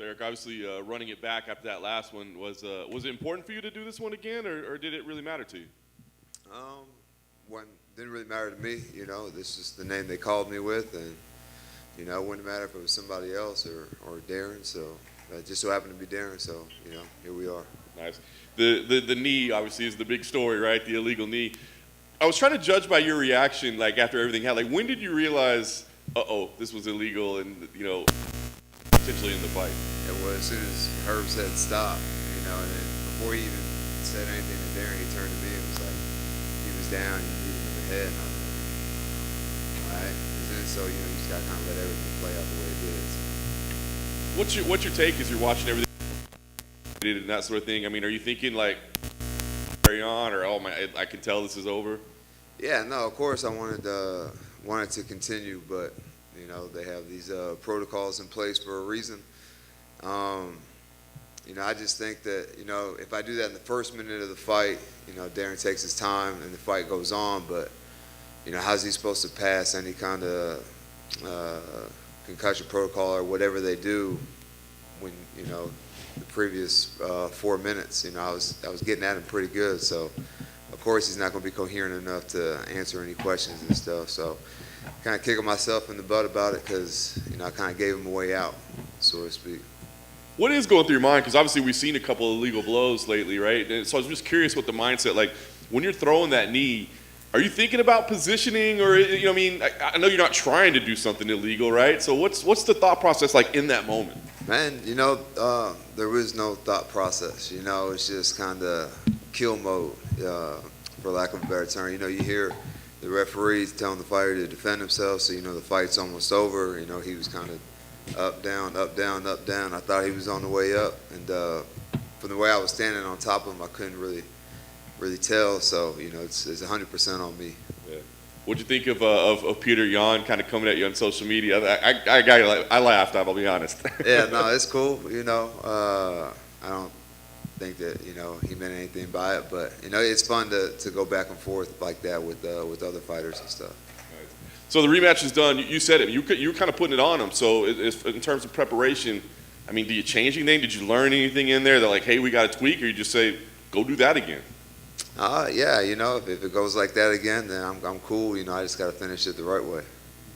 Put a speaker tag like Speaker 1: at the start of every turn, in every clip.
Speaker 1: So Eryk, obviously running it back after that last one, was it important for you to do this one again, or did it really matter to you?
Speaker 2: One didn't really matter to me. You know, this is the name they called me with, and you know, it wouldn't matter if it was somebody else or Darren. So it just so happened to be Darren. So you know, here we are.
Speaker 1: Nice. The knee obviously is the big story, right? The illegal knee. I was trying to judge by your reaction, like after everything happened. Like, when did you realize, this was illegal, and you know, potentially in the fight?
Speaker 2: It was as soon as Herb said stop, you know, and then before he even said anything to Darren, he turned to me and was like, he was down, he beat him in the head, and I was like, all right. And then, so you know, you just gotta kind of let everything play out the way it did. So.
Speaker 1: What's your take as you're watching everything and that sort of thing? I mean, are you thinking like carry on, or I can tell this is over?
Speaker 2: Yeah, no, of course I wanted to continue, but you know, they have these protocols in place for a reason. You know, I just think that, you know, if I do that in the first minute of the fight, you know, Darren takes his time and the fight goes on, but you know, how's he supposed to pass any kind of concussion protocol or whatever they do when, you know, the previous 4 minutes, you know, I was getting at him pretty good, so of course he's not going to be coherent enough to answer any questions and stuff. So kind of kicking myself in the butt about it because, you know, I kind of gave him a way out, so to speak.
Speaker 1: What is going through your mind? Because obviously we've seen a couple of illegal blows lately, right? And so I was just curious what the mindset, like when you're throwing that knee, are you thinking about positioning, or, you know, I mean, I know you're not trying to do something illegal, right? So what's the thought process like in that moment?
Speaker 2: Man, you know, there is no thought process. You know, it's just kind of kill mode, for lack of a better term. You know, you hear the referees telling the fighter to defend himself, so you know the fight's almost over. You know, he was kind of up, down, up, down, up, down. I thought he was on the way up, and from the way I was standing on top of him, I couldn't really tell. So you know, it's 100% on me.
Speaker 1: Yeah. What'd you think of Peter Yan kind of coming at you on social media? I laughed. I'll be honest.
Speaker 2: Yeah, no, it's cool. You know, I don't think that, you know, he meant anything by it, but you know, it's fun to go back and forth like that with other fighters and stuff.
Speaker 1: So the rematch is done. You said it. You were kind of putting it on him. So in terms of preparation, I mean, do you change anything? Did you learn anything in there that like, hey, we got to tweak, or you just say, go do that again?
Speaker 2: Yeah, you know, if it goes like that again, then I'm cool. You know, I just got to finish it the right way.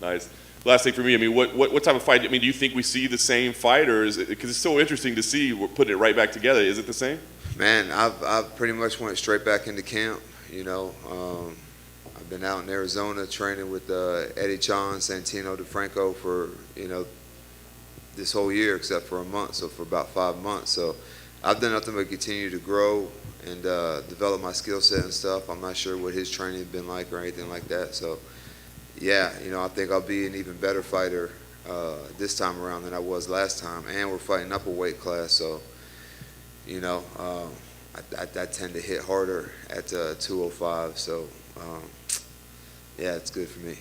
Speaker 1: Nice. Last thing for me, I mean, what type of fight? I mean, do you think we see the same fight, or is it, because it's so interesting to see we're putting it right back together? Is it the same?
Speaker 2: Man, I've pretty much went straight back into camp. You know, I've been out in Arizona training with Eddie Chan, Santino DeFranco for, you know, this whole year except for a month, so for about 5 months. So I've done nothing but continue to grow and develop my skill set and stuff. I'm not sure what his training has been like or anything like that. So yeah, you know, I think I'll be an even better fighter this time around than I was last time. And we're fighting up a weight class, so you know, I tend to hit harder at 205. So yeah, it's good for me.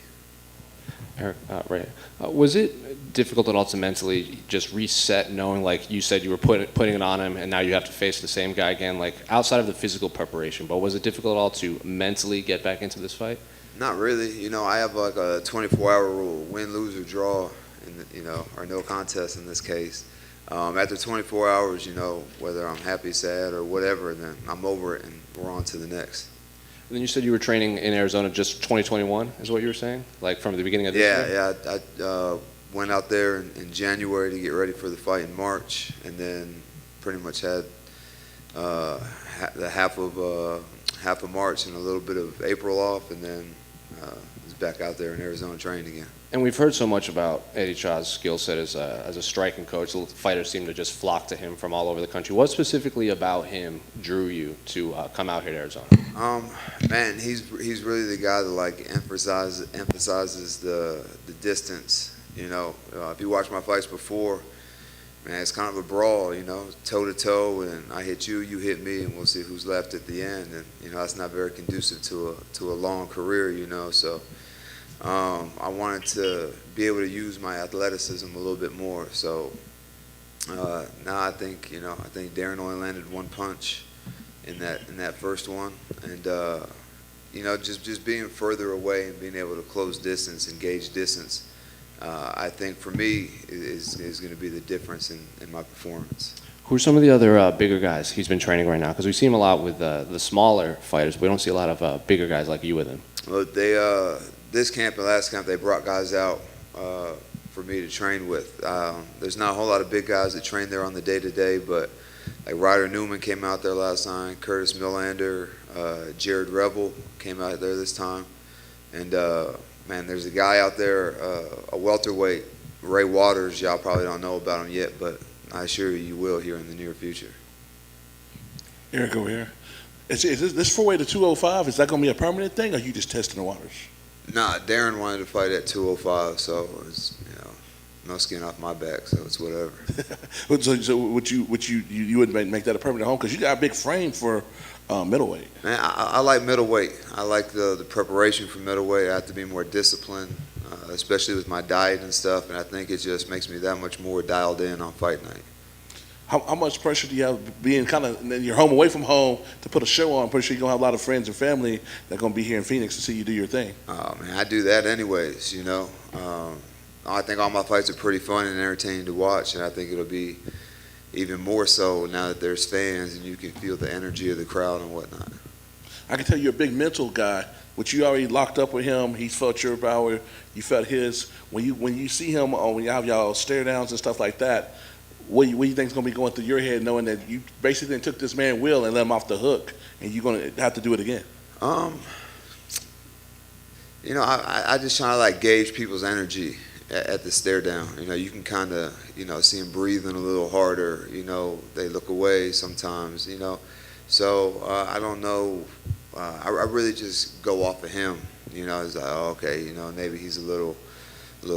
Speaker 3: Eryk, right. Was it difficult at all to mentally just reset, knowing, like you said, you were putting it on him, and now you have to face the same guy again, like outside of the physical preparation, but was it difficult at all to mentally get back into this fight?
Speaker 2: Not really. You know, I have like a 24-hour rule, win, lose, or draw, you know, or no contest in this case. After 24 hours, you know, whether I'm happy, sad, or whatever, then I'm over it and we're on to the next.
Speaker 3: And then you said you were training in Arizona just 2021, is what you were saying? Like from the beginning of this year?
Speaker 2: Yeah. I went out there in January to get ready for the fight in March, and then pretty much had the half of March and a little bit of April off, and then was back out there in Arizona training again.
Speaker 3: And we've heard so much about Eddie Cha's skill set as a striking coach. The fighters seem to just flock to him from all over the country. What specifically about him drew you to come out here to Arizona?
Speaker 2: Man, he's really the guy that like emphasizes the distance. You know, if you watch my fights before, man, it's kind of a brawl. You know, toe to toe, and I hit you, you hit me, and we'll see who's left at the end. And you know, that's not very conducive to a long career. You know, so. I wanted to be able to use my athleticism a little bit more. So now I think Darren only landed one punch in that first one, and you know, just being further away and being able to close distance and gauge distance I think for me is going to be the difference in my performance.
Speaker 3: Who are some of the other bigger guys he's been training right now? Because we see him a lot with the smaller fighters, but we don't see a lot of bigger guys like you with him.
Speaker 2: Well, this camp and last camp, they brought guys out for me to train with. There's not a whole lot of big guys that train there on the day-to-day, but like Ryder Newman came out there last time, Curtis Millander, Jared Rebel came out there this time. And, man, there's a guy out there, a welterweight, Ray Waters. Y'all probably don't know about him yet, but I assure you, you will here in the near future.
Speaker 4: Eryk over here. Is this 4-way to 205, is that going to be a permanent thing, or are you just testing the waters?
Speaker 2: Nah, Darren wanted to fight at 205, so it's, no skin off my back, so it's whatever.
Speaker 4: So would you wouldn't make that a permanent home? Because you got a big frame for middleweight.
Speaker 2: Man, I like middleweight. I like the preparation for middleweight. I have to be more disciplined, especially with my diet and stuff, and I think it just makes me that much more dialed in on fight night.
Speaker 4: How much pressure do you have being kind of, you're home away from home to put a show on? I'm pretty sure you're going to have a lot of friends and family that are going to be here in Phoenix to see you do your thing.
Speaker 2: Oh, man, I do that anyways, I think all my fights are pretty fun and entertaining to watch, and I think it'll be even more so now that there's fans and you can feel the energy of the crowd and whatnot.
Speaker 4: I can tell you're a big mental guy, which you already locked up with him. He felt your power, you felt his. When you see him, when you have y'all stare downs and stuff like that, what do you think is going to be going through your head, knowing that you basically took this man's will and let him off the hook, and you're going to have to do it again?
Speaker 2: I just try to like gauge people's energy at the stare down. You can kind of, see them breathing a little harder. They look away sometimes. So I don't know. I really just go off of him. It's like, oh, okay, maybe he's a little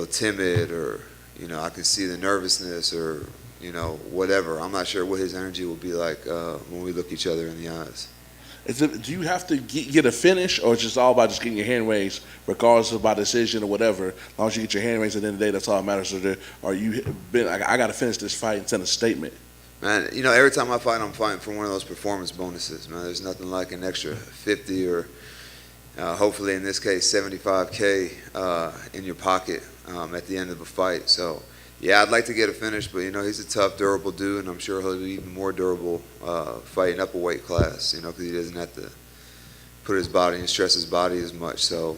Speaker 2: timid, or I can see the nervousness, or whatever. I'm not sure what his energy will be like when we look each other in the eyes.
Speaker 4: Do you have to get a finish, or it's just all about just getting your hand raised, regardless of by decision or whatever? As long as you get your hand raised at the end of the day, that's all that matters. Or you been like, I got to finish this fight and send a statement?
Speaker 2: Man, every time I fight, I'm fighting for one of those performance bonuses. Man, there's nothing like an extra 50 or hopefully in this case 75K in your pocket at the end of a fight. So. Yeah, I'd like to get a finish, but he's a tough, durable dude, and I'm sure he'll be even more durable fighting up a weight class, because he doesn't have to put his body and stress his body as much. So,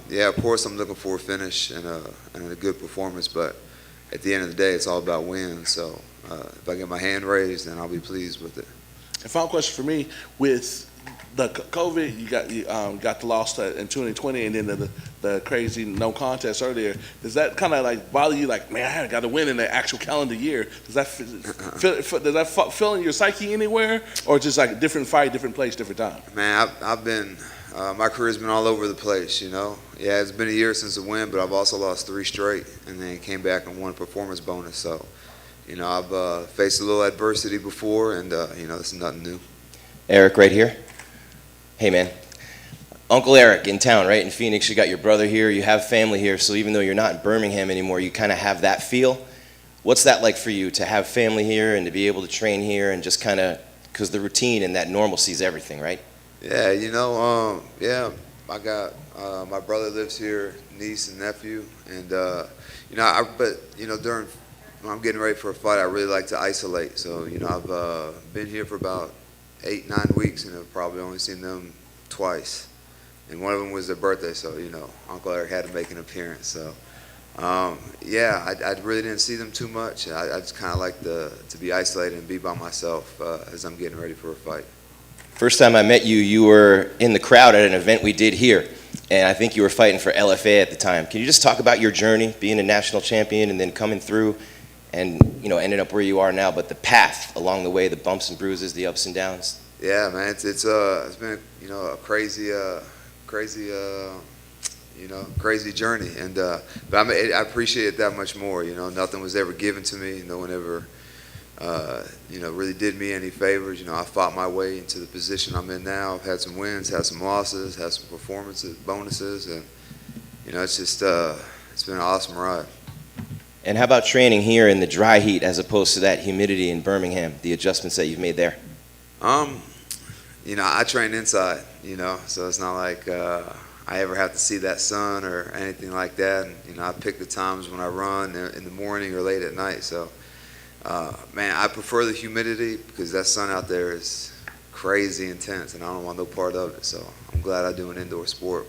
Speaker 2: yeah, of course, I'm looking for a finish and a good performance, but at the end of the day, it's all about wins. So, if I get my hand raised, then I'll be pleased with it.
Speaker 4: And final question for me: with the COVID, you got the loss in 2020, and then the crazy no contest earlier. Does that kind of like bother you? Like, man, I got to win in the actual calendar year. Does that feel in your psyche anywhere, or just like a different fight, different place, different time?
Speaker 2: Man, I've been my career's been all over the place. Yeah, it's been a year since the win, but I've also lost 3 straight, and then came back and won a performance bonus. So, I've faced a little adversity before, and this is nothing new.
Speaker 5: Eryk, right here. Hey, man. Uncle Eryk in town, right? In Phoenix, you got your brother here, you have family here, so even though you're not in Birmingham anymore, you kind of have that feel. What's that like for you, to have family here and to be able to train here and just kind of, because the routine and that normalcy is everything, right?
Speaker 2: Yeah, yeah, I got, my brother lives here, niece and nephew, and, during, when I'm getting ready for a fight, I really like to isolate. So, I've been here for about 8-9 weeks, and I've probably only seen them twice. And one of them was their birthday, so, Uncle Eryk had to make an appearance. So, yeah, I really didn't see them too much. I just kind of like to be isolated and be by myself as I'm getting ready for a fight.
Speaker 5: First time I met you, you were in the crowd at an event we did here, and I think you were fighting for LFA at the time. Can you just talk about your journey, being a national champion and then coming through and, ending up where you are now, but the path along the way, the bumps and bruises, the ups and downs?
Speaker 2: Yeah, man, it's been, a crazy journey, and but I appreciate it that much more. Nothing was ever given to me. No one ever, really did me any favors. I fought my way into the position I'm in now. I've had some wins, had some losses, had some performances, bonuses, and it's just it's been an awesome ride.
Speaker 5: And how about training here in the dry heat as opposed to that humidity in Birmingham, the adjustments that you've made there?
Speaker 2: I train inside, so it's not like I I ever have to see that sun or anything like that. And, you know, I pick the times when I run in the morning or late at night. So, man, I prefer the humidity because that sun out there is crazy intense, and I don't want no part of it. So I'm glad I do an indoor sport.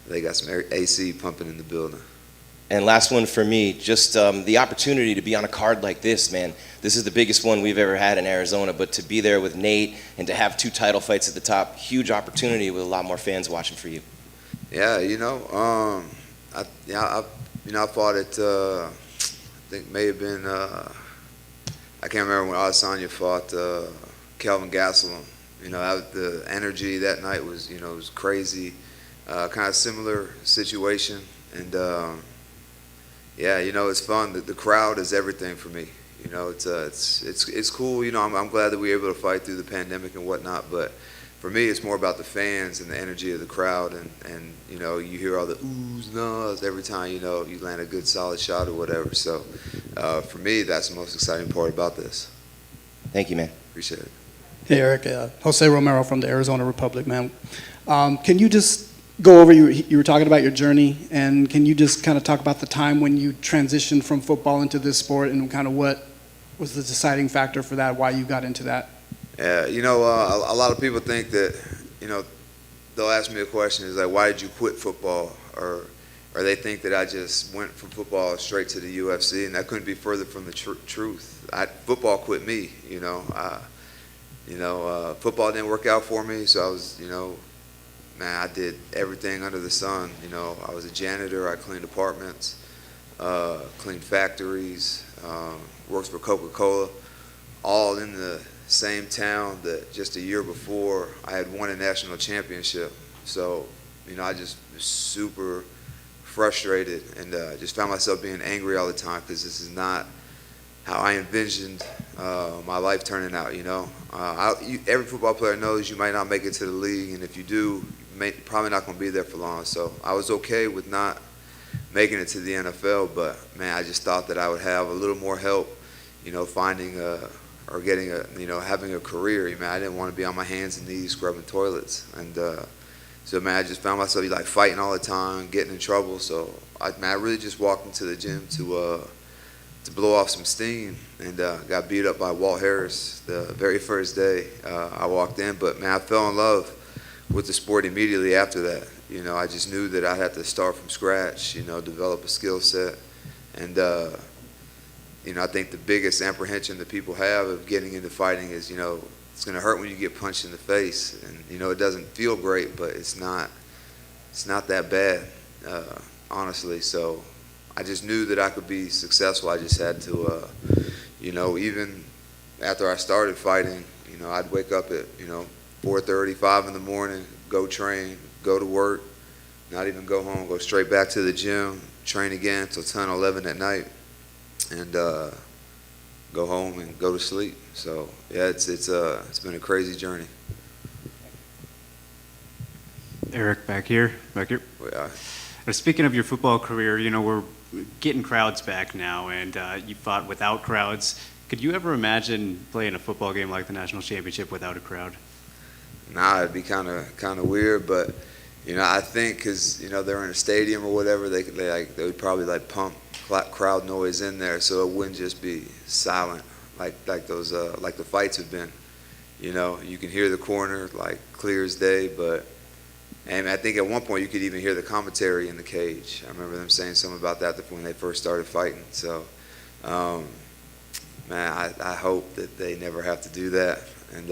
Speaker 2: They got some AC pumping in the building.
Speaker 5: And last one for me, just the opportunity to be on a card like this, man. This is the biggest one we've ever had in Arizona, but to be there with Nate and to have 2 title fights at the top, huge opportunity with a lot more fans watching for you.
Speaker 2: Yeah, you know, I fought at I think may have been I can't remember when Adesanya fought Kelvin Gastelum. You know, the energy that night was, you know, it was crazy, kind of similar situation, and yeah, you know, it's fun. The crowd is everything for me. You know, it's cool. You know, I'm glad that we were able to fight through the pandemic and whatnot, but for me, it's more about the fans and the energy of the crowd, and you know, you hear all the oohs, no's every time, you know, you land a good solid shot or whatever. So for me, that's the most exciting part about this.
Speaker 5: Thank you, man.
Speaker 2: Appreciate it.
Speaker 6: Hey, Eryk. Jose Romero from the Arizona Republic, man. Can you just go over, you were talking about your journey, and can you just kind of talk about the time when you transitioned from football into this sport and kind of what was the deciding factor for that, why you got into that?
Speaker 2: Yeah, you know, a lot of people think that, you know, they'll ask me a question, is like, why did you quit football? Or they think that I just went from football straight to the UFC, and that couldn't be further from the truth. Football quit me, you know. Football didn't work out for me, so I was, you know, man, I did everything under the sun. You know, I was a janitor, I cleaned apartments, cleaned factories, worked for Coca-Cola, all in the same town that just a year before I had won a national championship. So, you know, I just was super frustrated and just found myself being angry all the time because this is not how I envisioned my life turning out, you know. Every football player knows you might not make it to the league, and if you do, you're probably not going to be there for long. So I was okay with not making it to the NFL, but, man, I just thought that I would have a little more help, you know, finding or getting you know, having a career. Man, I didn't want to be on my hands and knees scrubbing toilets. And so, man, I just found myself like fighting all the time, getting in trouble. So, I really just walked into the gym to blow off some steam, and got beat up by Walt Harris the very first day I walked in. But, man, I fell in love with the sport immediately after that. You know, I just knew that I had to start from scratch, you know, develop a skill set. And, you know, I think the biggest apprehension that people have of getting into fighting is, you know, it's going to hurt when you get punched in the face. And, you know, it doesn't feel great, but it's not that bad, honestly. So I just knew that I could be successful. I just had to, you know, even after I started fighting, you know, I'd wake up at, you know, 4:30, 5 in the morning, go train, go to work, not even go home, go straight back to the gym, train again till 10, 11 at night, and go home and go to sleep. So yeah, it's been a crazy journey.
Speaker 7: Eryk, back here.
Speaker 2: Yeah.
Speaker 7: Speaking of your football career, you know, we're getting crowds back now, and you fought without crowds. Could you ever imagine playing a football game like the national championship without a crowd?
Speaker 2: Nah, it'd be kind of weird, but you know, I think because, you know, they're in a stadium or whatever, they would probably like pump crowd noise in there, so it wouldn't just be silent like those like the fights have been. You know, you can hear the corner like clear as day, but and I think at one point you could even hear the commentary in the cage. I remember them saying something about that when they first started fighting. So, man, I hope that they never have to do that, and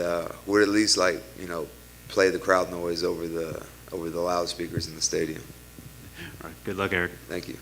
Speaker 2: would at least, like, you know, play the crowd noise over the loudspeakers in the stadium.
Speaker 7: All right, good luck, Eryk.
Speaker 2: Thank you.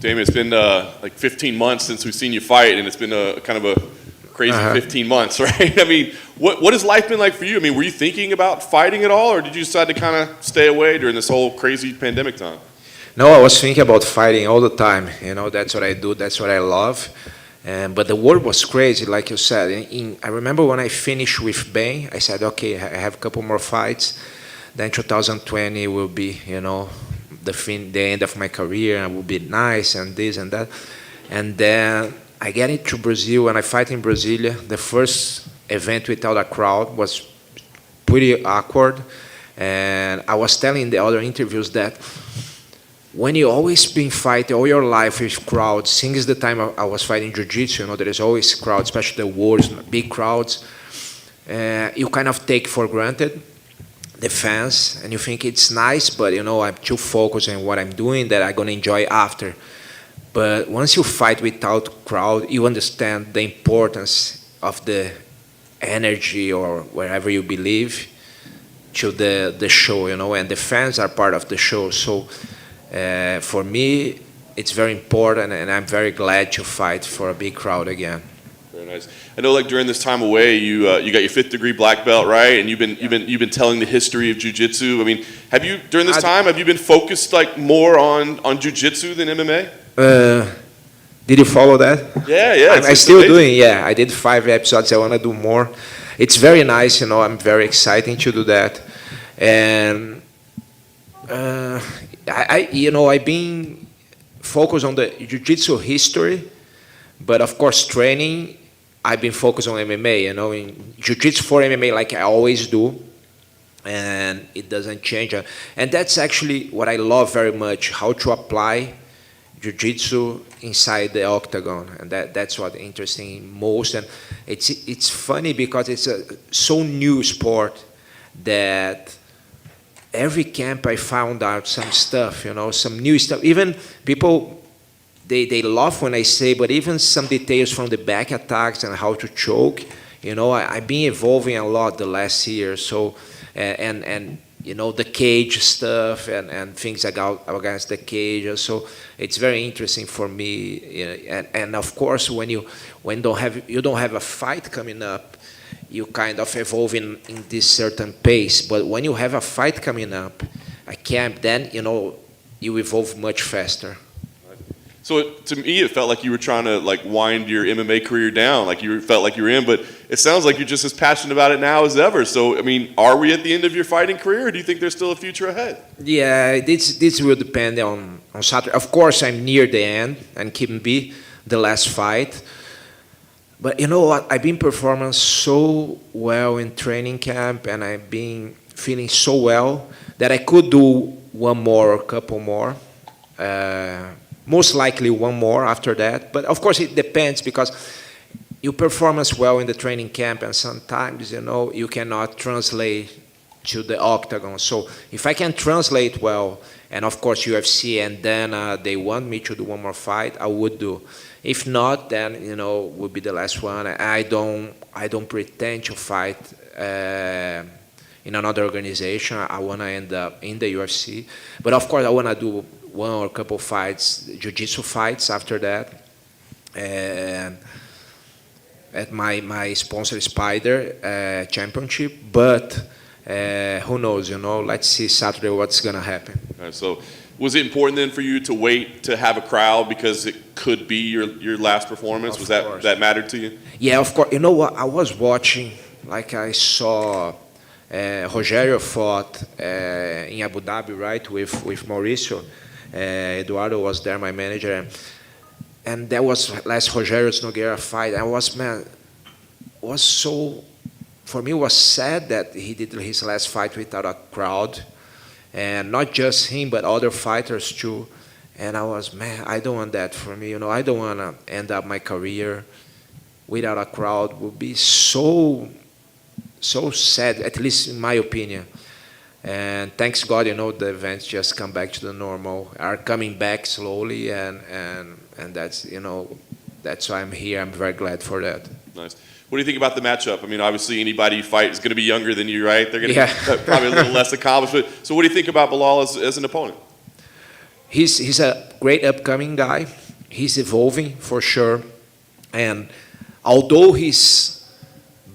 Speaker 1: Damian, it's been like 15 months since we've seen you fight, and it's been a kind of a crazy 15 months, right? I mean, what has life been like for you? I mean, were you thinking about fighting at all, or did you decide to kind of stay away during this whole crazy pandemic time?
Speaker 8: No, I was thinking about fighting all the time. You know, that's what I do. That's what I love. But the world was crazy, like you said. I remember when I finished with Ben, I said, okay, I have a couple more fights. Then 2020 will be, you know, the end of my career, and it will be nice and this and that. And then I get into Brazil and I fight in Brasilia. The first event without a crowd was pretty awkward. And I was telling the other interviews that when you always been fighting all your life with crowds, since the time I was fighting jiu-jitsu, you know, there is always crowds, especially the wars, big crowds. You kind of take for granted the fans, and you think it's nice, but you know, I'm too focused on what I'm doing that I'm gonna enjoy after. But once you fight without crowd, you understand the importance of the energy or wherever you believe to the show, you know, and the fans are part of the show. So for me, it's very important, and I'm very glad to fight for a big crowd again.
Speaker 1: Very nice. I know, like during this time away, you got your 5th degree black belt, right? And you've been telling the history of jiu-jitsu. I mean, have you during this time have you been focused like more on jiu-jitsu than MMA?
Speaker 8: Did you follow that?
Speaker 1: Yeah.
Speaker 8: I'm still doing. Yeah, I did 5 episodes. I want to do more. It's very nice, you know. I'm very excited to do that, and I've been focused on the jiu-jitsu history, but of course training, I've been focused on MMA, you know, in jiu-jitsu for MMA like I always do, and it doesn't change. And that's actually what I love very much, how to apply jiu-jitsu inside the octagon, and that's what interests me most. And it's funny because it's a so new sport that every camp I found out some stuff, you know, some new stuff. Even people, they love when I say, but even some details from the back attacks and how to choke, you know, I've been evolving a lot the last year. So, and you know, the cage stuff and things against the cage. So it's very interesting for me. And of course, when you don't have a fight coming up, you kind of evolve in this certain pace. But when you have a fight coming up, a camp, then, you know, you evolve much faster.
Speaker 1: So to me, it felt like you were trying to like wind your MMA career down, like you felt like you were in, but it sounds like you're just as passionate about it now as ever. So, I mean, are we at the end of your fighting career, or do you think there's still a future ahead?
Speaker 8: Yeah, this will depend on Saturday. Of course, I'm near the end, and can be the last fight. But you know what? I've been performing so well in training camp, and I've been feeling so well that I could do one more or a couple more. Most likely one more after that. But of course it depends, because you perform as well in the training camp, and sometimes, you know, you cannot translate to the octagon. So if I can translate well, and of course UFC, and then they want me to do one more fight, I would do. If not, then, you know, would be the last one. I don't pretend to fight in another organization. I want to end up in the UFC. But of course I want to do one or a couple fights, jiu-jitsu fights after that. And at my sponsor Spider championship. But who knows, you know, let's see Saturday what's going to happen.
Speaker 1: Right, so was it important then for you to wait to have a crowd because it could be your last performance? Was that mattered to you?
Speaker 8: Yeah, of course. You know what? I was watching, like I saw Rogério fought in Abu Dhabi, right, with Mauricio. Eduardo was there, my manager, and that was last Rogério's Nogueira fight. For me, it was sad that he did his last fight without a crowd, and not just him, but other fighters too. And I was, man, I don't want that for me. You know, I don't want to end up my career without a crowd. It would be so sad, at least in my opinion. And thanks God, you know, the events just come back to the normal, are coming back slowly, and that's, you know, that's why I'm here. I'm very glad for that.
Speaker 1: Nice. What do you think about the matchup? I mean, obviously anybody you fight is going to be younger than you, right? They're going to be probably a little less accomplished. So what do you think about Belal as an opponent?
Speaker 8: he's a great upcoming guy. He's evolving for sure. And although his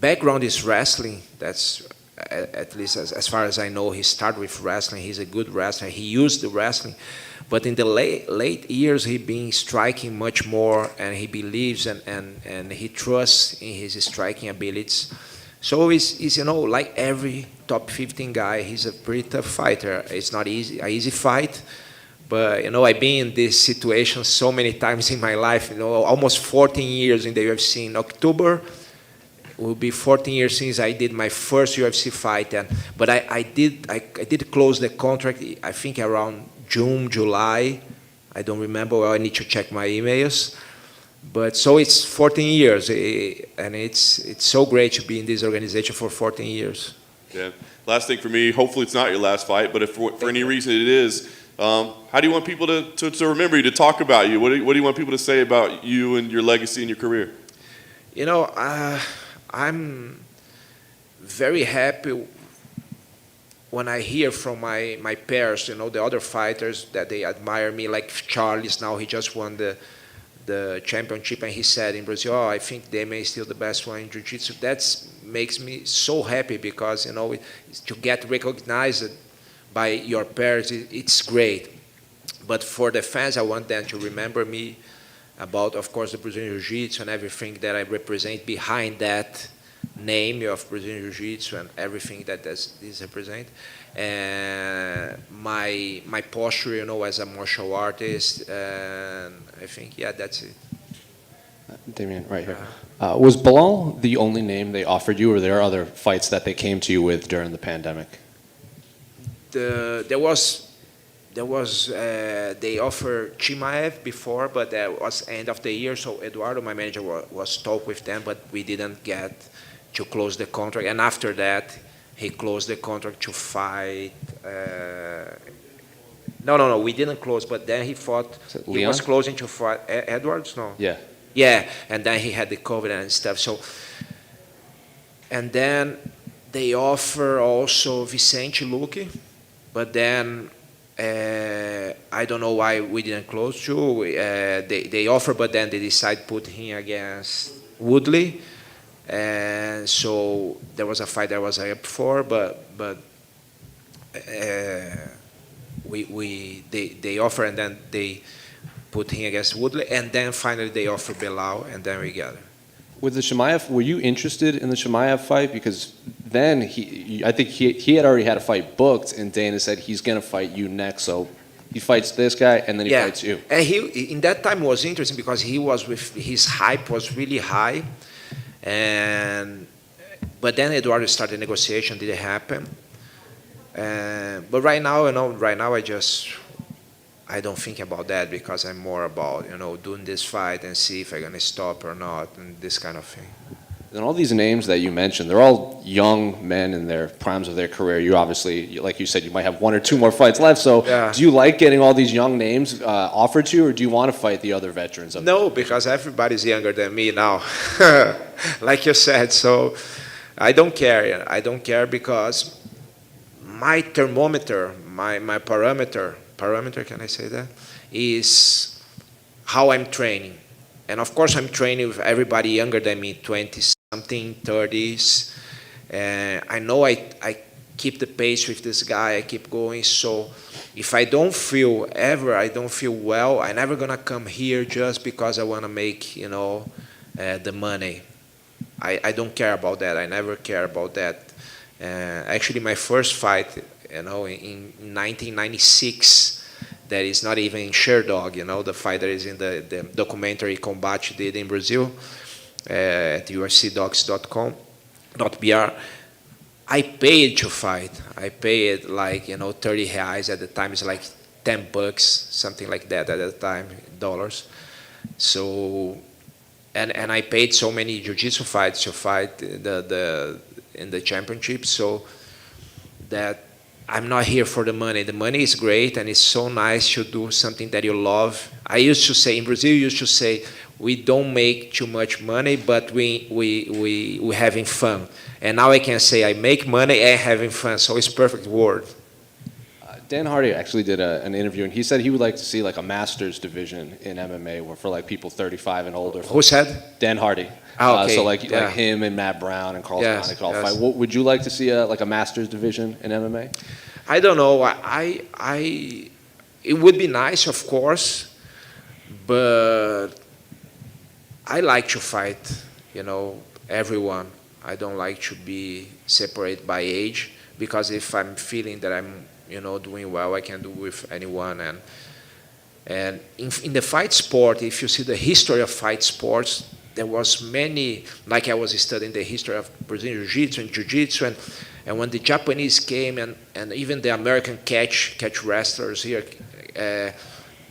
Speaker 8: background is wrestling, that's at least as far as I know, he started with wrestling. He's a good wrestler. He used the wrestling. But in the late years, he been striking much more, and he believes and he trusts in his striking abilities. So he's like every top 15 guy, he's a pretty tough fighter. It's not an easy fight, but I've been in this situation so many times in my life. Almost 14 years in the UFC. In October, it will be 14 years since I did my first UFC fight, but I did close the contract. I think around June, July. I don't remember. Well, I need to check my emails. But so it's 14 years, and it's so great to be in this organization for 14 years.
Speaker 1: Yeah. Last thing for me, hopefully it's not your last fight, but if for any reason it is, how do you want people to remember you, to talk about you? What do you want people to say about you and your legacy and your career?
Speaker 8: I'm very happy when I hear from my peers, the other fighters, that they admire me, like Charles now, he just won the championship, and he said in Brazil, I think Demian is still the best one in Jiu-Jitsu. That makes me so happy because, to get recognized by your peers, it's great. But for the fans, I want them to remember me about, of course, the Brazilian Jiu-Jitsu and everything that I represent behind that name of Brazilian Jiu-Jitsu and everything that this represents. And my posture, as a martial artist, and I think, that's it.
Speaker 3: Demian, right here. Was Belal the only name they offered you, or there are other fights that they came to you with during the pandemic?
Speaker 8: There was they offered Chimaev before, but that was end of the year. So Eduardo, my manager, was talk with them, but we didn't get to close the contract. And after that, he closed the contract to fight. No, we didn't close. But then he fought. He was closing to fight Edwards. No. Yeah, and then he had the COVID and stuff. So, and then they offer also Vicente Luque, but then. I don't know why we didn't close to. They offer, but then they decide put him against Woodley, and so there was a fight that I was up for, but they offer, and then they put him against Woodley, and then finally they offer Belal, and then we got it.
Speaker 3: With the Chimaev, were you interested in the Chimaev fight? Because then I think he had already had a fight booked, and Dana said he's going to fight you next. So he fights this guy, and then he fights you.
Speaker 8: And he in that time was interesting because he was his hype was really high, but then Eduardo started negotiation, didn't happen. But right now, I don't think about that because I'm more about, doing this fight and see if I'm going to stop or not and this kind of thing.
Speaker 3: And all these names that you mentioned, they're all young men in their primes of their career. You obviously, like you said, you might have one or two more fights left. So do you like getting all these young names offered to you, or do you want to fight the other veterans?
Speaker 8: No, because everybody's younger than me now, like you said. So I don't care. I don't care because my thermometer, my parameter, can I say that, is how I'm training. And of course I'm training with everybody younger than me, 20-something, 30s. I know I keep the pace with this guy, I keep going. So if I don't feel well, I'm never gonna come here just because I wanna make, the money. I don't care about that, I never care about that. Actually my first fight, in 1996, that is not even in Sherdog, the fight that is in the documentary Combate did in Brazil, at ufcdocs.com.br. I paid to fight. I paid 30 reais at the time. It's like $10, something like that at the time, dollars. So, and I paid so many jiu-jitsu fights to fight in the championship, so that I'm not here for the money. The money is great, and it's so nice to do something that you love. I used to say, in Brazil, we don't make too much money, but we having fun. And now I can say I make money and having fun, so it's perfect word.
Speaker 3: Dan Hardy actually did an interview, and he said he would like to see like a masters division in MMA, where for like people 35 and older.
Speaker 8: Who said?
Speaker 3: Dan Hardy.
Speaker 8: Ah, okay.
Speaker 3: So like
Speaker 8: Yeah.
Speaker 3: him and Matt Brown and Carl
Speaker 8: Yes,
Speaker 3: Conley could all
Speaker 8: yes.
Speaker 3: fight. Would you like to see like a masters division in MMA?
Speaker 8: I don't know. It would be nice, of course, but I like to fight, everyone. I don't like to be separated by age, because if I'm feeling that I'm, doing well, I can do with anyone. And in the fight sport, if you see the history of fight sports, there was many, like I was studying the history of Brazilian Jiu-Jitsu and Jiu-Jitsu, and when the Japanese came and even the American catch wrestlers here,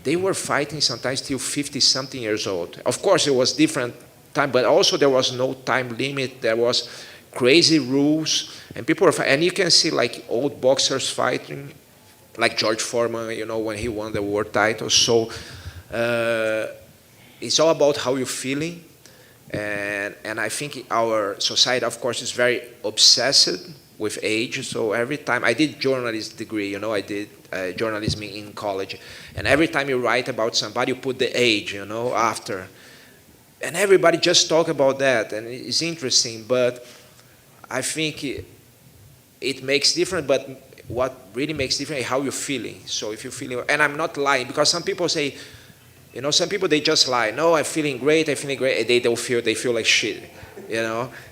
Speaker 8: they were fighting sometimes till 50-something years old. Of course, it was different time, but also there was no time limit. There was crazy rules, and people were fighting. And you can see like old boxers fighting, like George Foreman, when he won the world title. So it's all about how you're feeling. And I think our society, of course, is very obsessed with age. So every time I did journalism degree, I did journalism in college, and every time you write about somebody, you put the age, after, and everybody just talk about that, and it's interesting. But I think it makes different. But what really makes different is how you're feeling. So if you're feeling, and I'm not lying, because some people say, some people, they just lie. No, I'm feeling great. And they don't feel, they feel like shit,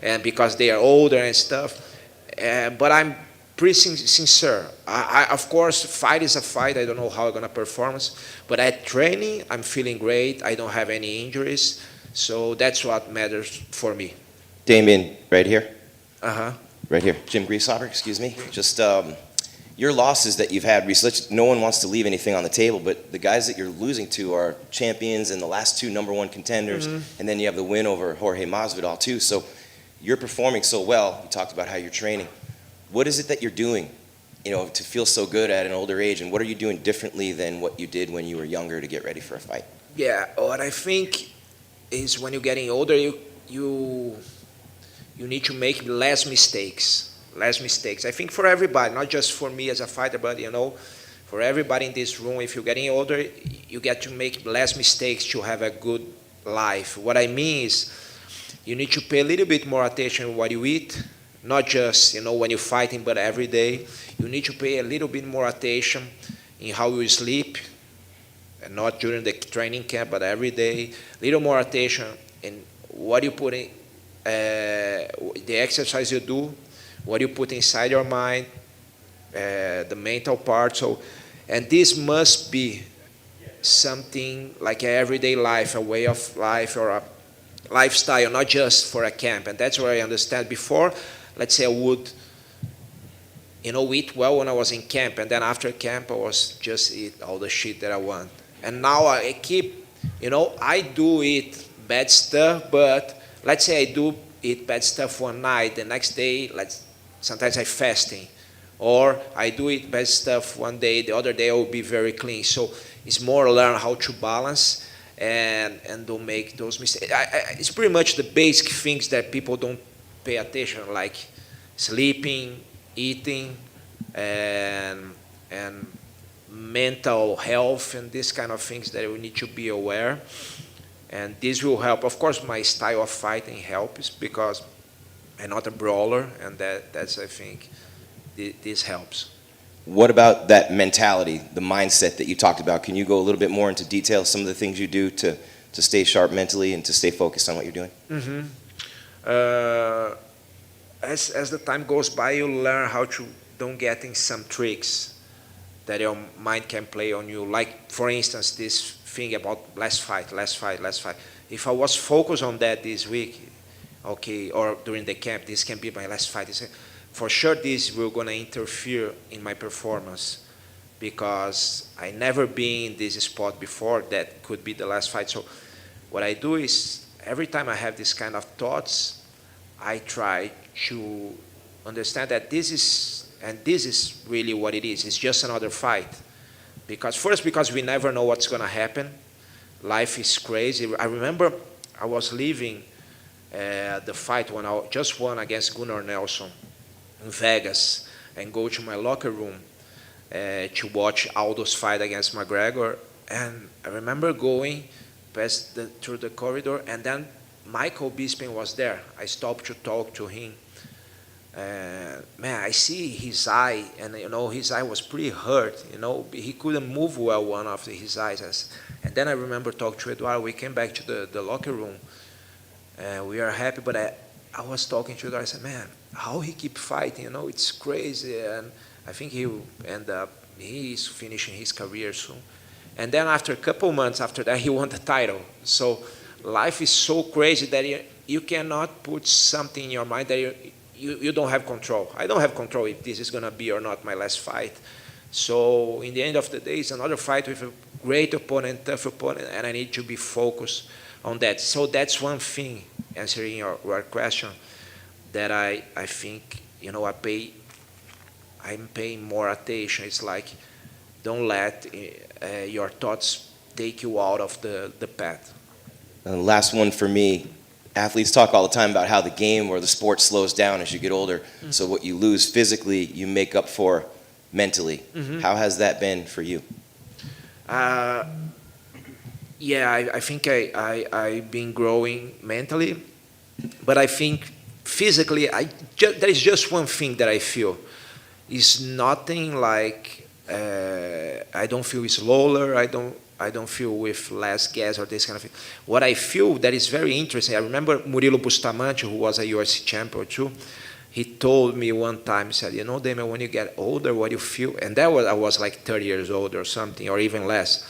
Speaker 8: and because they are older and stuff. But I'm pretty sincere. Of course, fight is a fight. I don't know how I'm gonna perform, but at training, I'm feeling great. I don't have any injuries, so that's what matters for me.
Speaker 5: Damian, right here.
Speaker 8: Uh-huh.
Speaker 5: Right here. Jim Griesauber, excuse me. Just your losses that you've had recently, no one wants to leave anything on the table, but the guys that you're losing to are champions and the last two #1 contenders, and then you have the win over Jorge Masvidal too. So you're performing so well. You talked about how you're training. What is it that you're doing, to feel so good at an older age, and what are you doing differently than what you did when you were younger to get ready for a fight?
Speaker 8: Yeah, what I think is when you're getting older, you need to make less mistakes. I think for everybody, not just for me as a fighter, but for everybody in this room, if you're getting older, you get to make less mistakes to have a good life. What I mean is, you need to pay a little bit more attention to what you eat, not just when you're fighting, but every day. You need to pay a little bit more attention in how you sleep, and not during the training camp, but every day. Little more attention in what you put in, the exercise you do, what you put inside your mind, the mental part. So, and this must be something like an everyday life, a way of life, or a lifestyle, not just for a camp. And that's where I understand. Before, let's say I would, eat well when I was in camp, and then after camp I was just eat all the shit that I want. And now I keep, I do eat bad stuff, but let's say I do eat bad stuff one night, the next day, sometimes I fasting, or I do eat bad stuff one day, the other day I will be very clean. So it's more learn how to balance and don't make those mistakes. It's pretty much the basic things that people don't pay attention, like sleeping, eating, and mental health, and these kind of things that we need to be aware. And this will help. Of course, my style of fighting helps because I'm not a brawler, and that's I think this helps.
Speaker 5: What about that mentality, the mindset that you talked about? Can you go a little bit more into detail, some of the things you do to stay sharp mentally and to stay focused on what you're doing?
Speaker 8: As the time goes by, you learn how to don't get in some tricks that your mind can play on you. Like, for instance, this thing about last fight. If I was focused on that this week, okay, or during the camp, this can be my last fight. For sure, this will gonna interfere in my performance because I never been in this spot before. That could be the last fight. So what I do is every time I have this kind of thoughts, I try to understand that this is really what it is. It's just another fight. Because we never know what's gonna happen. Life is crazy. I remember I was leaving the fight when I just won against Gunnar Nelson in Vegas and go to my locker room. to watch Aldo's fight against McGregor. And I remember going through the corridor, and then Michael Bisping was there. I stopped to talk to him. Man, I see his eye, and his eye was pretty hurt. He couldn't move well, one of his eyes. And then I remember talking to Eduardo. We came back to the locker room, and we are happy. But I was talking to Eduardo. I said, man, how he keep fighting? It's crazy. And I think he will end up. He is finishing his career soon. And then after a couple months after that, he won the title. So life is so crazy that you cannot put something in your mind that you don't have control. I don't have control if this is going to be or not my last fight. So in the end of the day, it's another fight with a great opponent, tough opponent, and I need to be focused on that. So that's one thing, answering your question, that I think, I'm paying more attention. It's like, don't let your thoughts take you out of the path.
Speaker 5: Last one for me. Athletes talk all the time about how the game or the sport slows down as you get older. Mm-hmm. So what you lose physically, you make up for mentally. Mm-hmm. How has that been for you?
Speaker 8: I think I've been growing mentally, but I think physically, there is just one thing that I feel. It's nothing like I don't feel slower. I don't feel with less gas or this kind of thing. What I feel that is very interesting, I remember Murilo Bustamante, who was a UFC champion too, he told me one time, he said, Demian, when you get older, what you feel, and I was like 30 years old or something, or even less,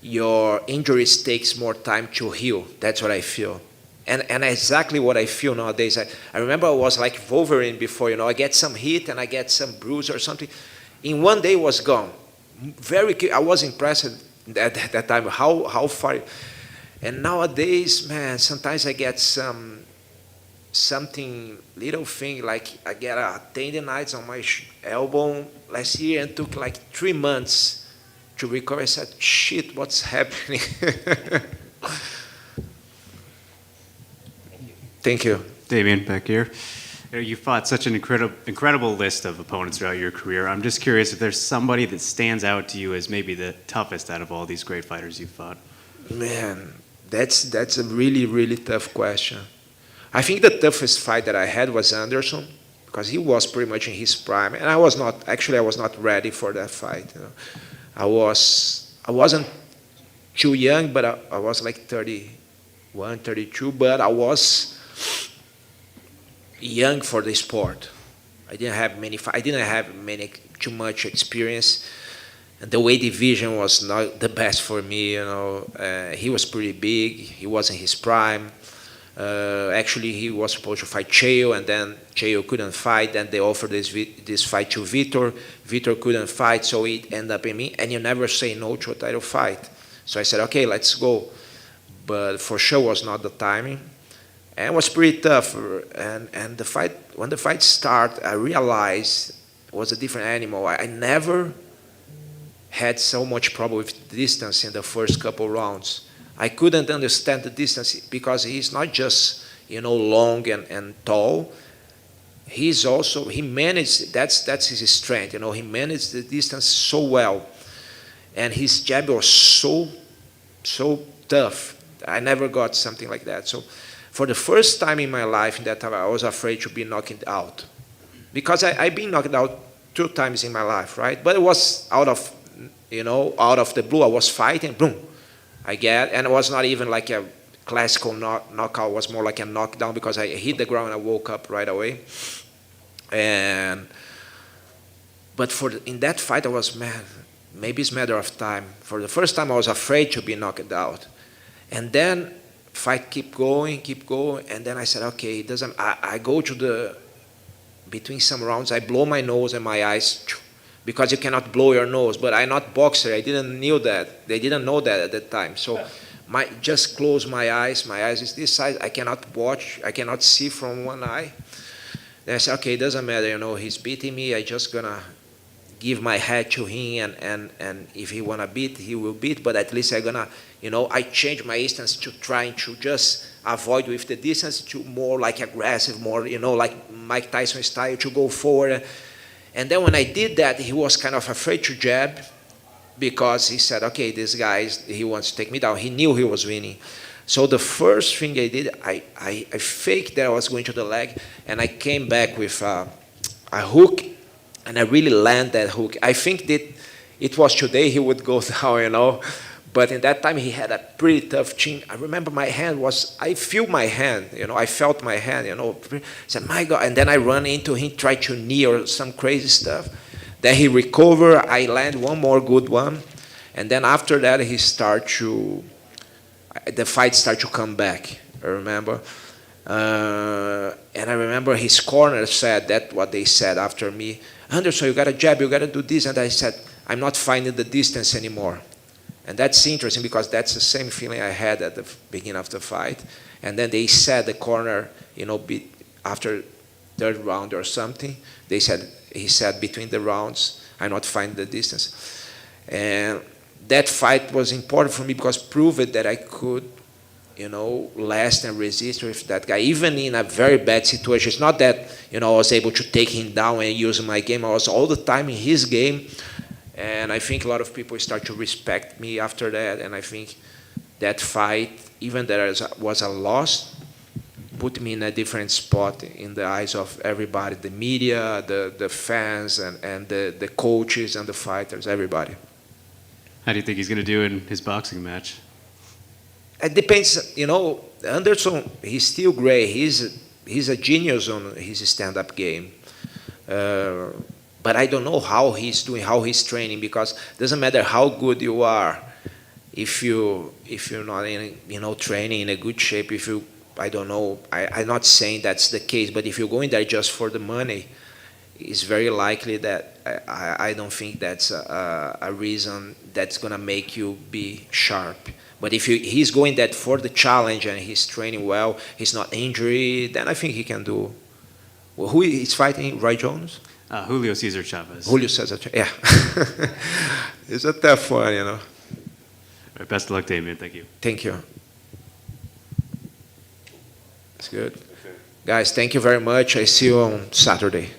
Speaker 8: your injuries takes more time to heal. That's what I feel. And exactly what I feel nowadays. I remember I was like Wolverine before, I get some hit and I get some bruise or something. In one day, it was gone. I was impressed at that time how far. And nowadays, man, sometimes I get something little thing, like I get a tendonitis on my elbow last year and took like 3 months to recover. I said, shit, what's happening? Thank you.
Speaker 7: Damian, back here. You fought such an incredible list of opponents throughout your career. I'm just curious if there's somebody that stands out to you as maybe the toughest out of all these great fighters you've fought.
Speaker 8: Man, that's a really, really tough question. I think the toughest fight that I had was Anderson, because he was pretty much in his prime, and I was not ready for that fight. I wasn't too young, but I was like 31, 32, but I was young for the sport. I didn't have too much experience, and the weight division was not the best for me. He was pretty big. He was in his prime. Actually, he was supposed to fight Chael, and then Chael couldn't fight. Then they offered this fight to Vitor. Vitor couldn't fight, so it ended up in me. And you never say no to a title fight. So I said, okay, let's go. But for sure was not the timing. And it was pretty tough. And the fight, when the fight started, I realized it was a different animal. I never had so much problem with distance in the first couple rounds. I couldn't understand the distance because he's not just, long and tall. He managed, that's his strength. He managed the distance so well. And his jab was so tough. I never got something like that. So for the first time in my life, in that time, I was afraid to be knocked out. Because I've been knocked out 2 times in my life, right? But it was out of the blue. I was fighting, boom. And it was not even like a classical knockout. It was more like a knockdown because I hit the ground and I woke up right away. But in that fight, I was, maybe it's a matter of time. For the first time, I was afraid to be knocked out. And then fight keep going, and then I said, okay, it doesn't. I go to between some rounds, I blow my nose and my eyes, because you cannot blow your nose. But I'm not boxer. I didn't know that. They didn't know that at that time. So just close my eyes. My eyes is this size. I cannot watch. I cannot see from one eye. Then I said, okay, it doesn't matter. He's beating me. I just gonna give my head to him, and if he wanna beat, he will beat. But at least I'm gonna, I change my stance to trying to just avoid with the distance to more like aggressive, more, like Mike Tyson style, to go forward. And then when I did that, he was kind of afraid to jab because he said, okay, this guy, he wants to take me down. He knew he was winning. So the first thing I did, I faked that I was going to the leg, and I came back with a hook, and I really landed that hook. I think that it was today he would go down, but in that time he had a pretty tough chin. I remember my hand I feel my hand, I felt my hand, I said, my God, and then I run into him, tried to knee or some crazy stuff. Then he recovered, I land one more good one, and then after that the fight started to come back, I remember. And I remember his corner said that what they said after me, Anderson, you got to jab, you got to do this. And I said, I'm not finding the distance anymore. And that's interesting because that's the same feeling I had at the beginning of the fight. And then they said the corner, after third round or something, he said between the rounds, I'm not finding the distance. And that fight was important for me because it proved that I could, last and resist with that guy, even in a very bad situation. It's not that, I was able to take him down and use my game. I was all the time in his game. And I think a lot of people start to respect me after that. And I think that fight, even there was a loss, put me in a different spot in the eyes of everybody, the media, the fans, and the coaches and the fighters, everybody.
Speaker 7: How do you think he's going to do in his boxing match?
Speaker 8: It depends, Anderson, he's still great. He's a genius on his stand-up game. But I don't know how he's doing, how he's training, because it doesn't matter how good you are if you're not in, training in a good shape. I don't know, I'm not saying that's the case, but if you're going there just for the money, it's very likely that I don't think that's a reason that's going to make you be sharp. But if he's going that for the challenge and he's training well, he's not injured, then I think he can do. Well, who is fighting? Roy Jones?
Speaker 7: Julio Cesar Chavez.
Speaker 8: Julio Cesar, yeah. It's a tough one,
Speaker 7: All right, best of luck, Damian. Thank you.
Speaker 8: Thank you. That's good. Guys, thank you very much. I see you on Saturday.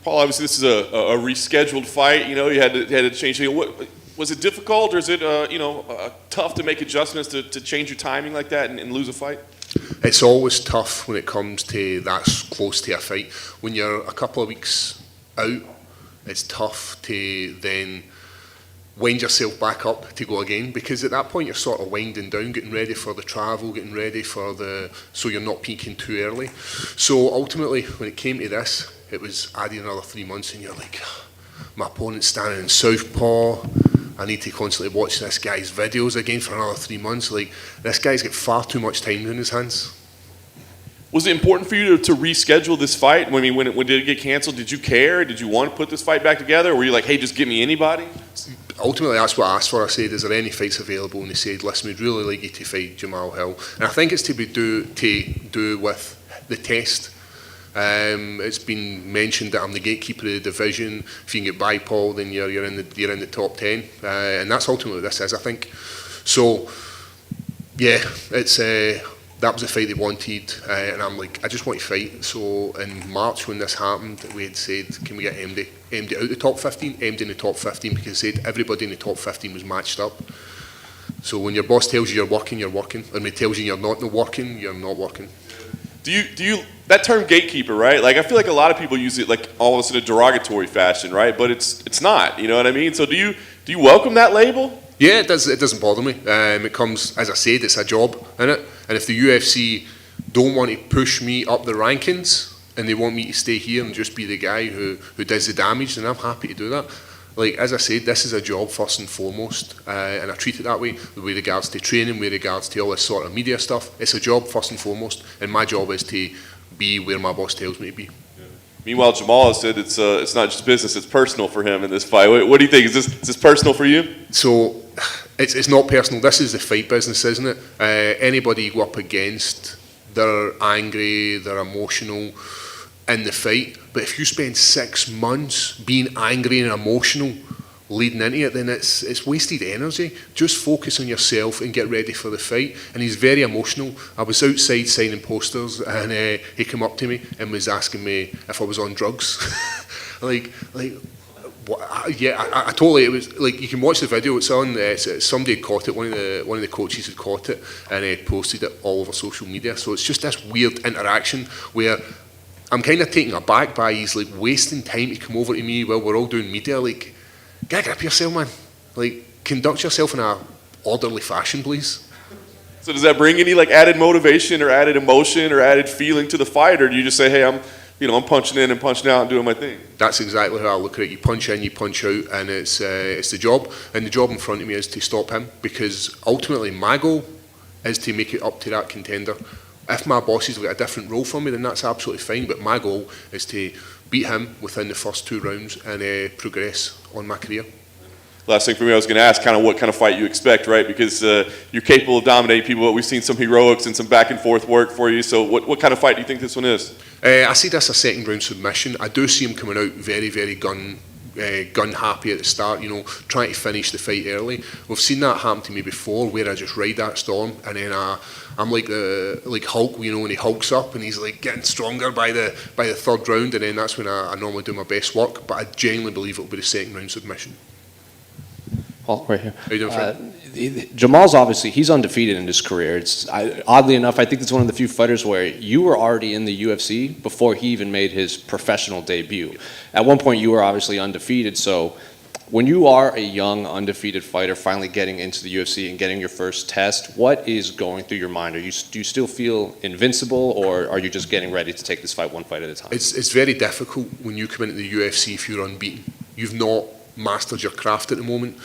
Speaker 1: Paul, obviously this is a rescheduled fight. You had to change things. What was it difficult, or is it tough to make adjustments to change your timing like that and lose a fight?
Speaker 9: It's always tough when it comes to that close to a fight. When you're a couple of weeks out, it's tough to then wind yourself back up to go again, because at that point you're sort of winding down, getting ready for the travel, getting ready for so you're not peaking too early. So ultimately, when it came to this, it was adding another 3 months, and you're like, my opponent's standing in southpaw. I need to constantly watch this guy's videos again for another 3 months. Like, this guy's got far too much time in his hands.
Speaker 1: Was it important for you to reschedule this fight? I mean, when did it get canceled? Did you care? Did you want to put this fight back together? Or were you like, hey, just give me anybody?
Speaker 9: Ultimately, that's what I asked for. I said, is there any fights available? And they said, listen, we'd really like you to fight Jamahal Hill. And I think it's to do with the test. It's been mentioned that I'm the gatekeeper of the division. If you can get by Paul, then you're in the top 10, and that's ultimately what this is, I think. So, yeah, it's that was the fight they wanted, and I'm like, I just want to fight. So in March when this happened, we had said, can we get MD out the top 15, MD in the top 15, because they said everybody in the top 15 was matched up. So when your boss tells you you're working, and when he tells you you're not working, you're not working.
Speaker 1: Do you that term gatekeeper, right? Like I feel like a lot of people use it like almost in a derogatory fashion, right? But it's not, you know what I mean? So do you welcome that label?
Speaker 9: Yeah, it does. It doesn't bother me. It comes, as I said, it's a job, innit? And if the UFC don't want to push me up the rankings and they want me to stay here and just be the guy who does the damage, then I'm happy to do that. Like, as I said, this is a job first and foremost, and I treat it that way, with regards to training, with regards to all this sort of media stuff. It's a job first and foremost, and my job is to be where my boss tells me to be.
Speaker 1: Meanwhile, Jamahal has said it's not just business, it's personal for him in this fight. What do you think? Is this personal for you?
Speaker 9: So, it's not personal. This is the fight business, isn't it? Anybody you go up against, they're angry, they're emotional in the fight. But if you spend 6 months being angry and emotional leading into it, then it's wasted energy. Just focus on yourself and get ready for the fight. And he's very emotional. I was outside signing posters, and he came up to me and was asking me if I was on drugs. I totally. It was like, you can watch the video. It's on. Somebody had caught it. One of the coaches had caught it and posted it all over social media. So it's just this weird interaction where I'm kind of taken aback by he's like wasting time to come over to me while we're all doing media. Like, get a grip yourself, man. Like, conduct yourself in a orderly fashion, please.
Speaker 1: So does that bring any like added motivation or added emotion or added feeling to the fight, or do you just say, hey, I'm punching in and punching out and doing my thing?
Speaker 9: That's exactly how I look at it. You punch in, you punch out, and it's the job. And the job in front of me is to stop him, because ultimately my goal is to make it up to that contender. If my bosses have got a different role for me, then that's absolutely fine. But my goal is to beat him within the first 2 rounds and progress on my career.
Speaker 1: Last thing for me, I was going to ask kind of what kind of fight you expect, right? Because you're capable of dominating people, but we've seen some heroics and some back and forth work for you. So what kind of fight do you think this one is?
Speaker 9: I see this a second round submission. I do see him coming out very, very gun happy at the start, trying to finish the fight early. We've seen that happen to me before, where I just ride that storm, and then I'm like Hulk, when he hulks up and he's like getting stronger by the 3rd round, and then that's when I normally do my best work. But I genuinely believe it'll be the second round submission.
Speaker 3: Paul, right here.
Speaker 9: How you doing, friend?
Speaker 3: Jamal's obviously, he's undefeated in his career. Oddly enough, I think it's one of the few fighters where you were already in the UFC before he even made his professional debut. At one point, you were obviously undefeated. So when you are a young, undefeated fighter finally getting into the UFC and getting your first test, what is going through your mind? Do you still feel invincible, or are you just getting ready to take this fight one fight at a time?
Speaker 9: It's very difficult when you come into the UFC if you're unbeaten. You've not mastered your craft at the moment.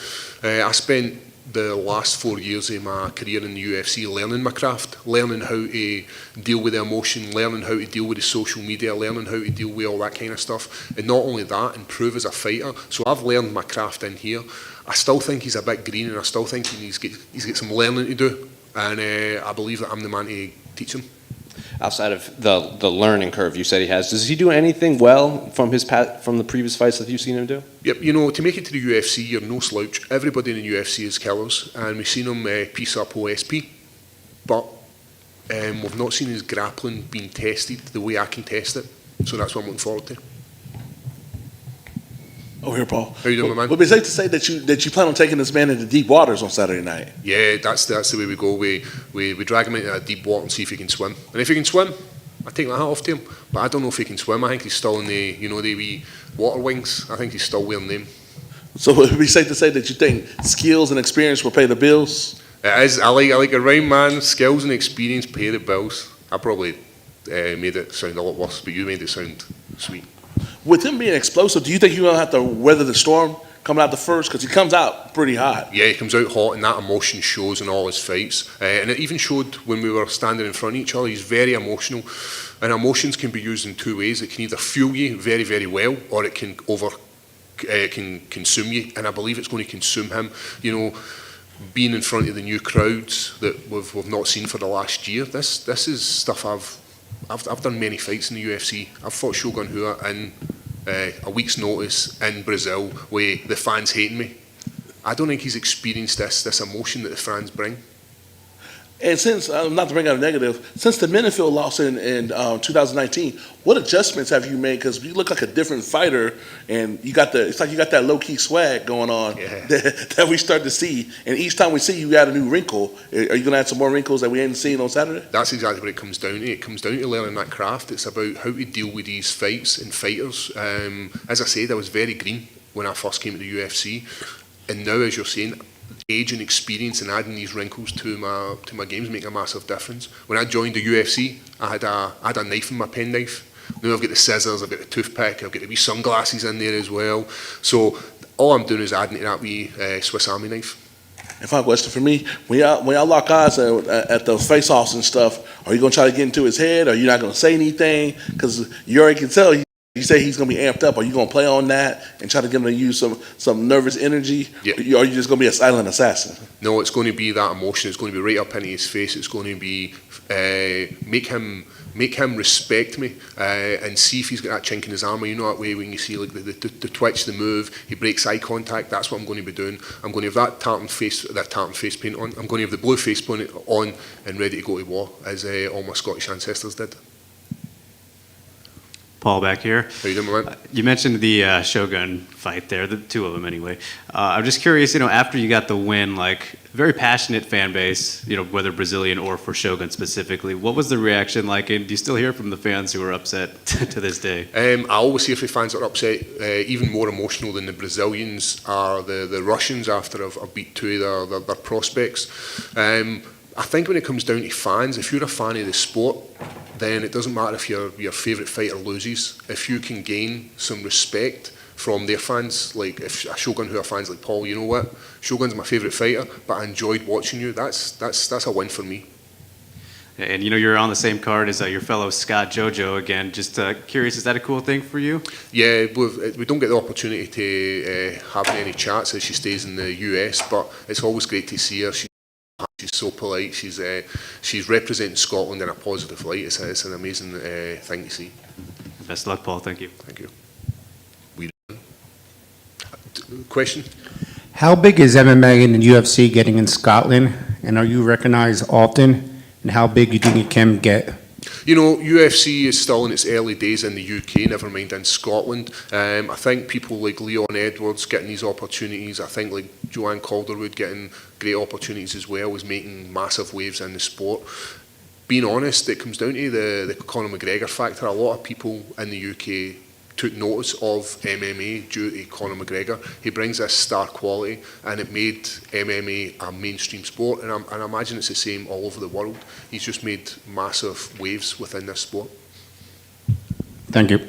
Speaker 9: I spent the last 4 years of my career in the UFC learning my craft, learning how to deal with the emotion, learning how to deal with the social media, learning how to deal with all that kind of stuff. And not only that, improve as a fighter. So I've learned my craft in here. I still think he's a bit green, and I still think he's got some learning to do. And I believe that I'm the man to teach him.
Speaker 3: Outside of the learning curve you said he has, does he do anything well from the previous fights that you've seen him do?
Speaker 9: Yep, to make it to the UFC, you're no slouch. Everybody in the UFC is killers, and we've seen him piece up OSP, but we've not seen his grappling being tested the way I can test it. So that's what I'm looking forward to.
Speaker 4: Oh, here, Paul.
Speaker 9: How you doing, my man?
Speaker 4: Would it be safe to say that you plan on taking this man into deep waters on Saturday night?
Speaker 9: Yeah, that's the way we go. We drag him into a deep water and see if he can swim. And if he can swim, I take my hat off to him. But I don't know if he can swim. I think he's still in the the wee water wings. I think he's still wearing them.
Speaker 4: So would it be safe to say that you think skills and experience will pay the bills?
Speaker 9: It is. I like a round man. Skills and experience pay the bills. I probably made it sound a lot worse, but you made it sound sweet.
Speaker 4: With him being explosive, do you think you're going to have to weather the storm coming out the first? Because he comes out pretty hot.
Speaker 9: Yeah, he comes out hot, and that emotion shows in all his fights. And it even showed when we were standing in front of each other. He's very emotional. And emotions can be used in 2 ways. It can either fuel you very, very well, or it can consume you. And I believe it's going to consume him. Being in front of the new crowds that we've not seen for the last year. This is stuff I've done many fights in the UFC. I've fought Shogun Rua in a week's notice in Brazil with the fans hating me. I don't think he's experienced this emotion that the fans bring.
Speaker 4: And since, not to bring out a negative, since the Minifield loss in 2019, what adjustments have you made? Because you look like a different fighter, and it's like you got that low key swag going on
Speaker 9: Yeah.
Speaker 4: that we start to see. And each time we see you, add a new wrinkle. Are you going to add some more wrinkles that we ain't seen on Saturday?
Speaker 9: That's exactly what it comes down to. It comes down to learning that craft. It's about how to deal with these fights and fighters. As I said, I was very green when I first came to the UFC, and now, as you're saying, age and experience and adding these wrinkles to my games make a massive difference. When I joined the UFC, I had a knife in my penknife. Now I've got the scissors, I've got the toothpick, I've got the wee sunglasses in there as well. So all I'm doing is adding to that wee Swiss Army knife.
Speaker 4: And final question for me: when y'all lock eyes at the face-offs and stuff, are you gonna try to get into his head? Or are you not gonna say anything? Because you already can tell. You say he's gonna be amped up. Are you gonna play on that and try to get him to use some nervous energy?
Speaker 9: Yeah.
Speaker 4: Or are you just gonna be a silent assassin?
Speaker 9: No, it's going to be that emotion. It's going to be right up into his face. It's going to be make him respect me and see if he's got that chink in his armour. You know that way when you see like the twitch, the move, he breaks eye contact. That's what I'm going to be doing. I'm going to have that tartan face paint on. I'm going to have the blue face paint on and ready to go to war, as all my Scottish ancestors did.
Speaker 7: Paul back here.
Speaker 9: How you doing, my man?
Speaker 7: You mentioned the Shogun fight there, the two of them anyway. I'm just curious, after you got the win, like very passionate fan base, whether Brazilian or for Shogun specifically. What was the reaction like, and do you still hear from the fans who are upset to this day?
Speaker 9: I always hear from fans that are upset. Even more emotional than the Brazilians are the Russians after I've beat two of their prospects. I think when it comes down to fans, if you're a fan of the sport, then it doesn't matter if your favourite fighter loses. If you can gain some respect from their fans, like if a Shogun who are fans like Paul, you know what, Shogun's my favourite fighter, but I enjoyed watching you. That's a win for me.
Speaker 7: And you're on the same card as your fellow Scott Jojo again. Just curious, is that a cool thing for you?
Speaker 9: Yeah, we don't get the opportunity to have any chats as she stays in the US, but it's always great to see her. She's so polite. She's representing Scotland in a positive light. It's an amazing thing to see.
Speaker 7: Best of luck, Paul. Thank you.
Speaker 9: Thank you. Question?
Speaker 10: How big is MMA and the UFC getting in Scotland, and are you recognized often? And how big do you think it can get?
Speaker 9: UFC is still in its early days in the UK, never mind in Scotland. I think people like Leon Edwards getting these opportunities, I think like Joanne Calderwood getting great opportunities as well, is making massive waves in the sport. Being honest, it comes down to the Conor McGregor factor. A lot of people in the UK took notice of MMA due to Conor McGregor. He brings this star quality, and it made MMA a mainstream sport, and I imagine it's the same all over the world. He's just made massive waves within this sport.
Speaker 10: Thank you.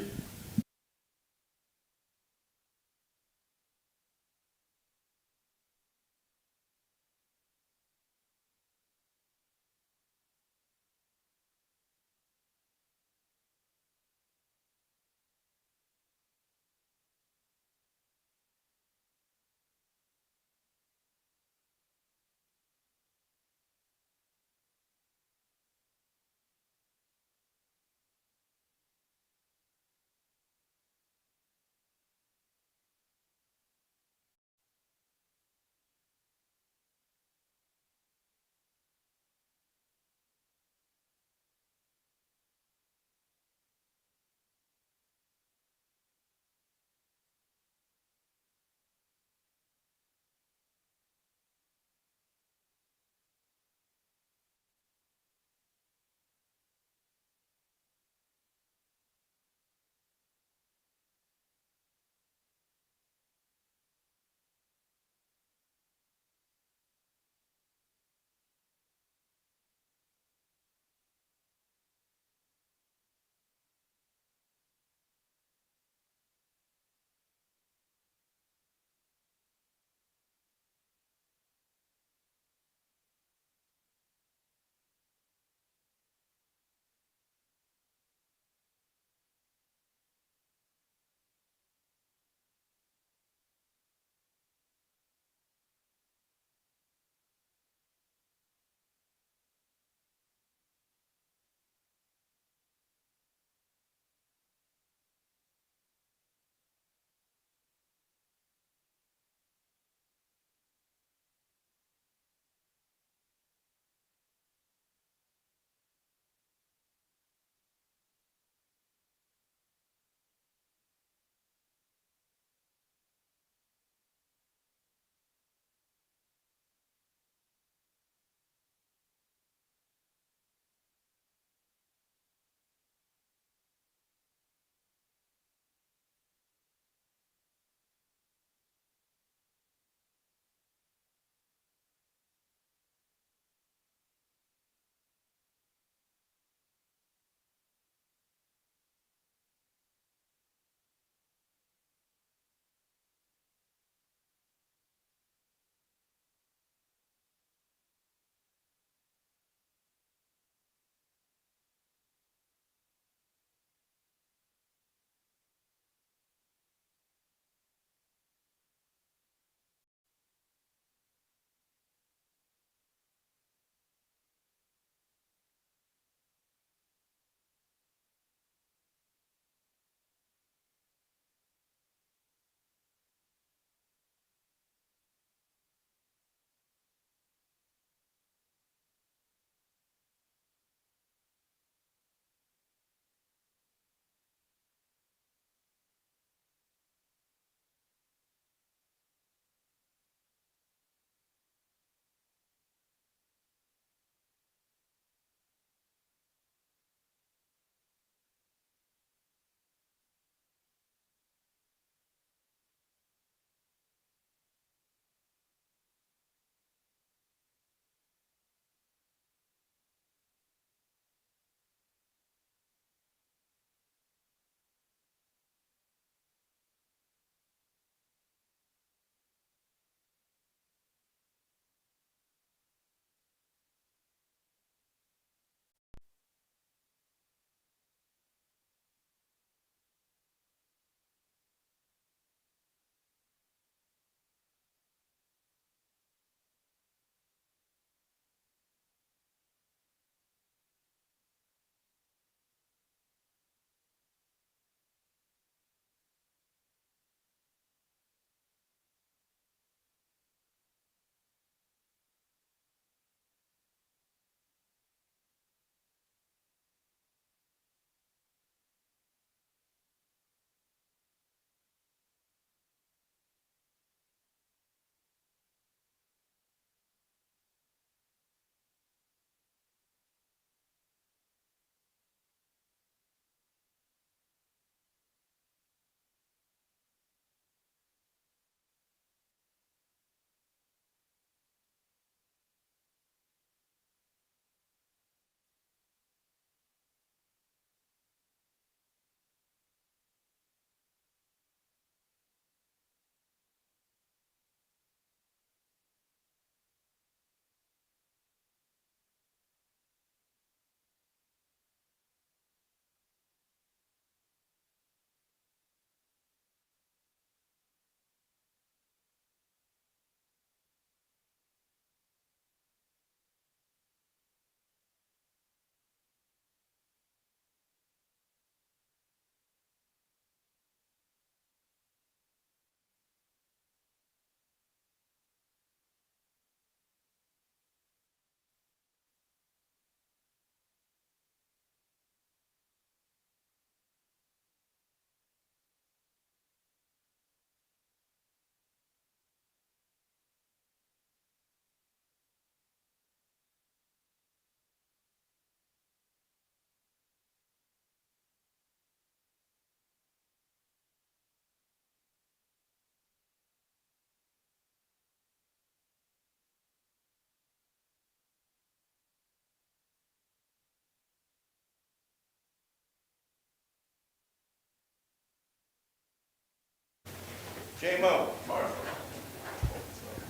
Speaker 1: J-Mo.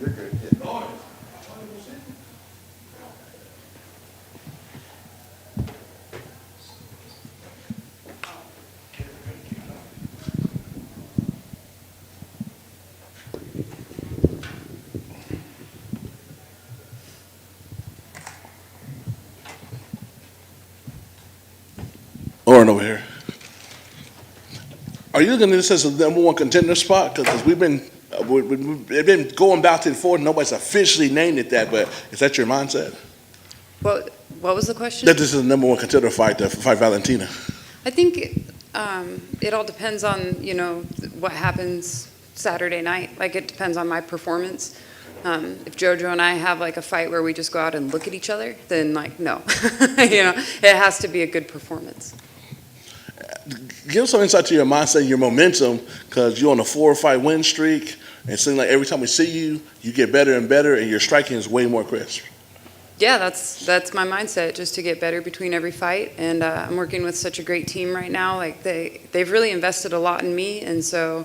Speaker 1: You're good.
Speaker 4: Lauren over here. Are you looking at this as a number one contender spot? Because we've been going back and forth. Nobody's officially named it that, but is that your mindset?
Speaker 11: What was the question?
Speaker 4: That this is the number one contender fight to fight Valentina.
Speaker 11: I think it all depends on, what happens Saturday night. Like, it depends on my performance. If JoJo and I have like a fight where we just go out and look at each other, then like, no. It has to be a good performance.
Speaker 4: Give us some insight to your mindset, your momentum, because you're on a 4-fight win streak. And it seems like every time we see you, you get better and better, and your striking is way more crisp.
Speaker 11: Yeah, that's my mindset, just to get better between every fight. And I'm working with such a great team right now. Like they've really invested a lot in me, and so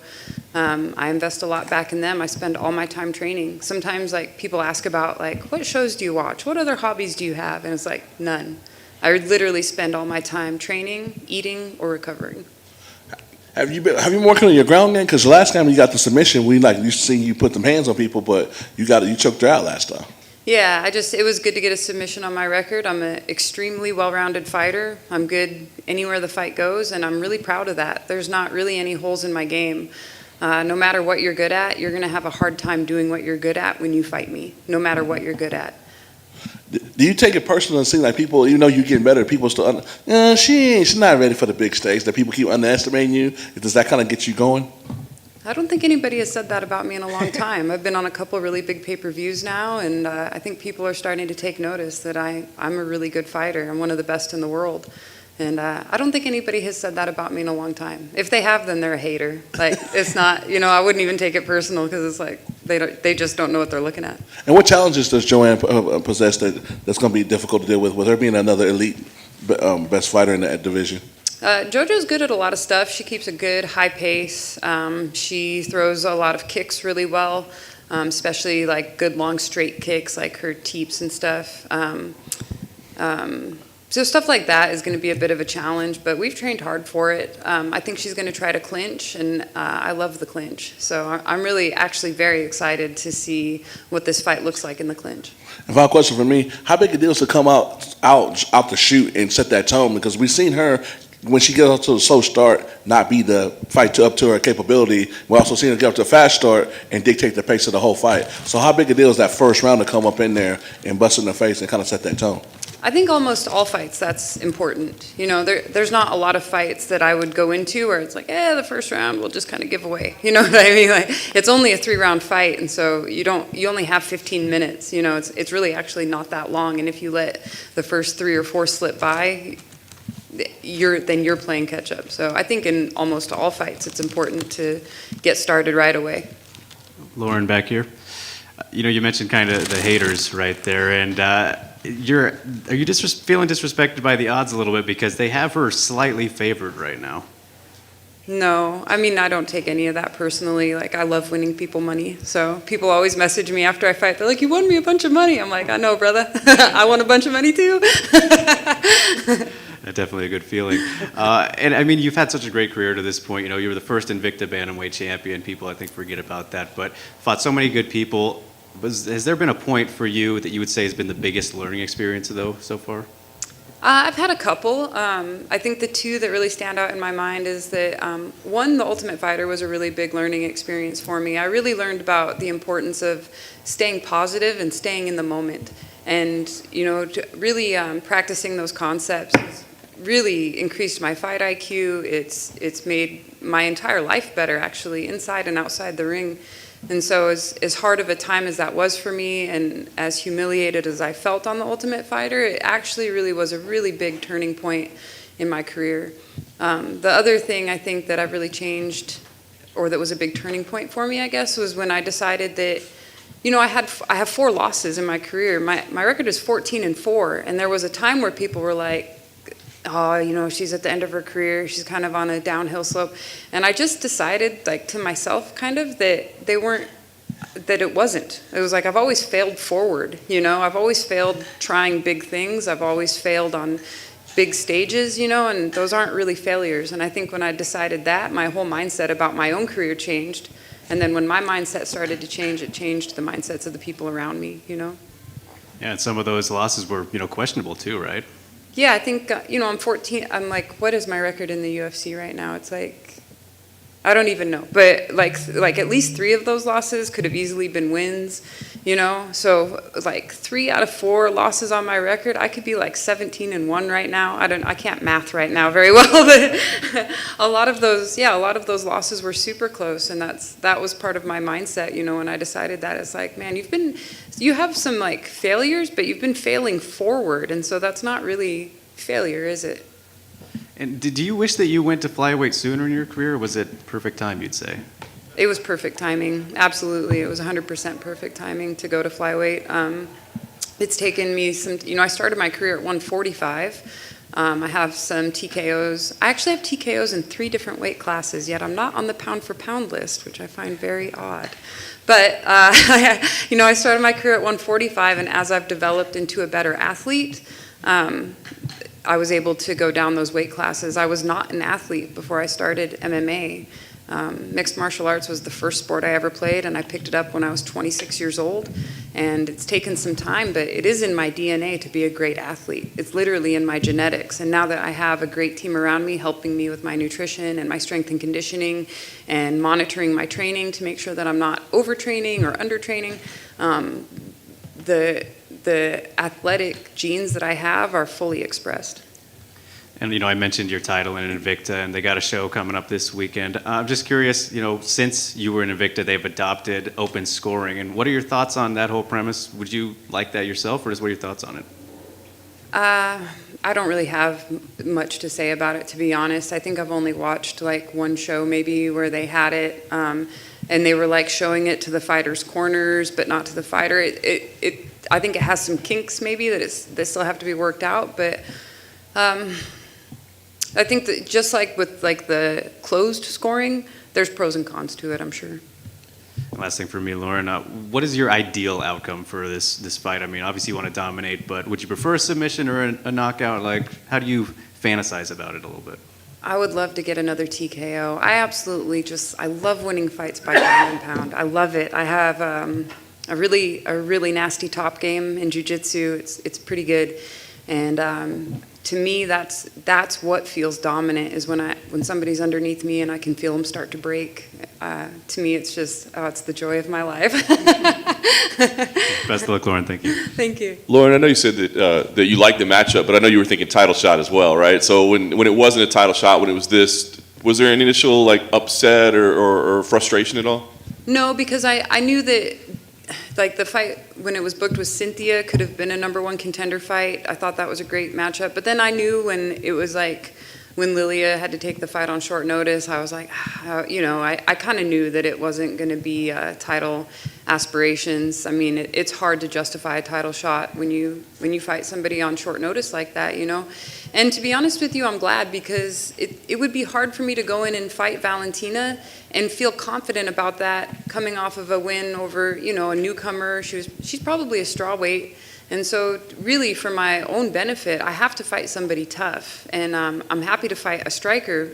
Speaker 11: I invest a lot back in them. I spend all my time training. Sometimes like people ask about like, what shows do you watch? What other hobbies do you have? And it's like, none. I literally spend all my time training, eating, or recovering.
Speaker 9: Have you been working on your ground game? Because the last time you got the submission, we used to see you put them hands on people, but you choked her out last time.
Speaker 11: Yeah, it was good to get a submission on my record. I'm an extremely well-rounded fighter. I'm good anywhere the fight goes, and I'm really proud of that. There's not really any holes in my game. No matter what you're good at, you're going to have a hard time doing what you're good at when you fight me, no matter what you're good at.
Speaker 9: Do you take it personal and see like people, even though you're getting better, people still, she's not ready for the big stage, that people keep underestimating you? Does that kind of get you going?
Speaker 11: I don't think anybody has said that about me in a long time. I've been on a couple of really big pay-per-views now, and I think people are starting to take notice that I'm a really good fighter. I'm one of the best in the world. And I don't think anybody has said that about me in a long time. If they have, then they're a hater. Like, it's not, I wouldn't even take it personal, because it's like they just don't know what they're looking at.
Speaker 9: And what challenges does Joanne possess that's going to be difficult to deal with her being another elite best fighter in that division?
Speaker 11: JoJo's good at a lot of stuff. She keeps a good high pace. She throws a lot of kicks really well, especially like good long straight kicks, like her teeps and stuff. So stuff like that is going to be a bit of a challenge, but we've trained hard for it. I think she's going to try to clinch, and I love the clinch. So I'm really actually very excited to see what this fight looks like in the clinch.
Speaker 9: And final question for me, how big a deal is to come out the chute and set that tone? Because we've seen her, when she gets off to a slow start, not be the fight up to her capability. We're also seeing her get up to a fast start and dictate the pace of the whole fight. So how big a deal is that first round to come up in there and bust in the face and kind of set that tone?
Speaker 11: I think almost all fights, that's important. There's not a lot of fights that I would go into where it's like, the first round we'll just kind of give away. You know what I mean? Like, it's only a 3-round fight, and so you only have 15 minutes. It's really actually not that long, and if you let the first 3 or 4 slip by, then you're playing catch up. So I think in almost all fights, it's important to get started right away.
Speaker 7: Lauren, back here. You mentioned kind of the haters right there, and are you just feeling disrespected by the odds a little bit because they have her slightly favored right now?
Speaker 11: No, I mean, I don't take any of that personally. Like, I love winning people money. So people always message me after I fight. They're like, you won me a bunch of money. I'm like, I know, brother. I won a bunch of money too.
Speaker 7: Definitely a good feeling. And I mean, you've had such a great career to this point. You were the first Invicta Bantamweight champion. People, I think, forget about that. But fought so many good people. Has there been a point for you that you would say has been the biggest learning experience, though, so far?
Speaker 11: I've had a couple. I think the 2 that really stand out in my mind is that, one, The Ultimate Fighter was a really big learning experience for me. I really learned about the importance of staying positive and staying in the moment. And, really practicing those concepts has really increased my fight IQ. It's made my entire life better, actually, inside and outside the ring. And so as hard of a time as that was for me, and as humiliated as I felt on The Ultimate Fighter, it actually really was a really big turning point in my career. The other thing I think that I've really changed, or that was a big turning point for me, I guess, was when I decided that, I have 4 losses in my career. My record is 14-4, and there was a time where people were like, oh, you know, she's at the end of her career, she's kind of on a downhill slope. And I just decided, like, to myself kind of that it wasn't. It was like I've always failed forward, you know? I've always failed trying big things. I've always failed on big stages, you know, and those aren't really failures. And I think when I decided that, my whole mindset about my own career changed. And then when my mindset started to change, it changed the mindsets of the people around me, you know?
Speaker 7: Yeah, and some of those losses were, you know, questionable too, right?
Speaker 11: Yeah, I think, you know, I'm 14. I'm like, what is my record in the UFC right now? It's like, I don't even know. But like at least 3 of those losses could have easily been wins, you know? So like 3 out of 4 losses on my record, I could be like 17-1 right now. I can't math right now very well, but a lot of those losses were super close, and that was part of my mindset, you know, when I decided that. It's like, man, you have some like failures, but you've been failing forward, and so that's not really failure, is it?
Speaker 7: And did you wish that you went to flyweight sooner in your career, or was it perfect time, you'd say?
Speaker 11: It was perfect timing. Absolutely. It was 100% perfect timing to go to flyweight. It's taken me some, you know, I started my career at 145. I have some TKOs. I actually have TKOs in 3 different weight classes, yet I'm not on the pound for pound list, which I find very odd. But, you know, I started my career at 145, and as I've developed into a better athlete, I was able to go down those weight classes. I was not an athlete before I started MMA. Mixed martial arts was the first sport I ever played, and I picked it up when I was 26 years old. And it's taken some time, but it is in my DNA to be a great athlete. It's literally in my genetics. And now that I have a great team around me helping me with my nutrition and my strength and conditioning and monitoring my training to make sure that I'm not overtraining or undertraining, the athletic genes that I have are fully expressed.
Speaker 7: And, you know, I mentioned your title in Invicta, and they got a show coming up this weekend. I'm just curious, you know, since you were in Invicta, they've adopted open scoring. And what are your thoughts on that whole premise? Would you like that yourself, or what are your thoughts on it?
Speaker 11: I don't really have much to say about it, to be honest. I think I've only watched like one show maybe where they had it, and they were like showing it to the fighters' corners, but not to the fighter. I think it has some kinks maybe that they still have to be worked out, but I think that just like with like the closed scoring, there's pros and cons to it, I'm sure.
Speaker 7: Last thing for me, Lauren, what is your ideal outcome for this fight? I mean, obviously you want to dominate, but would you prefer a submission or a knockout? Like, how do you fantasize about it a little bit?
Speaker 11: I would love to get another TKO. I love winning fights by pound and pound. I love it. I have a really nasty top game in jiu-jitsu. It's pretty good, and to me, that's what feels dominant, is when somebody's underneath me and I can feel them start to break. To me, it's just it's the joy of my life.
Speaker 7: Best of luck, Lauren. Thank you.
Speaker 11: Thank you.
Speaker 1: Lauren, I know you said that you liked the matchup, but I know you were thinking title shot as well, right? So when it wasn't a title shot, when it was this, was there any initial like upset or frustration at all?
Speaker 11: No, because I knew that like the fight when it was booked with Cynthia could have been a #1 contender fight. I thought that was a great matchup. But then I knew when it was like when Lilia had to take the fight on short notice, I was like, you know, I kind of knew that it wasn't going to be title aspirations. I mean, it's hard to justify a title shot when you fight somebody on short notice like that, you know. And to be honest with you, I'm glad, because it would be hard for me to go in and fight Valentina and feel confident about that coming off of a win over, you know, a newcomer. She's probably a strawweight. And so really for my own benefit, I have to fight somebody tough. And I'm happy to fight a striker,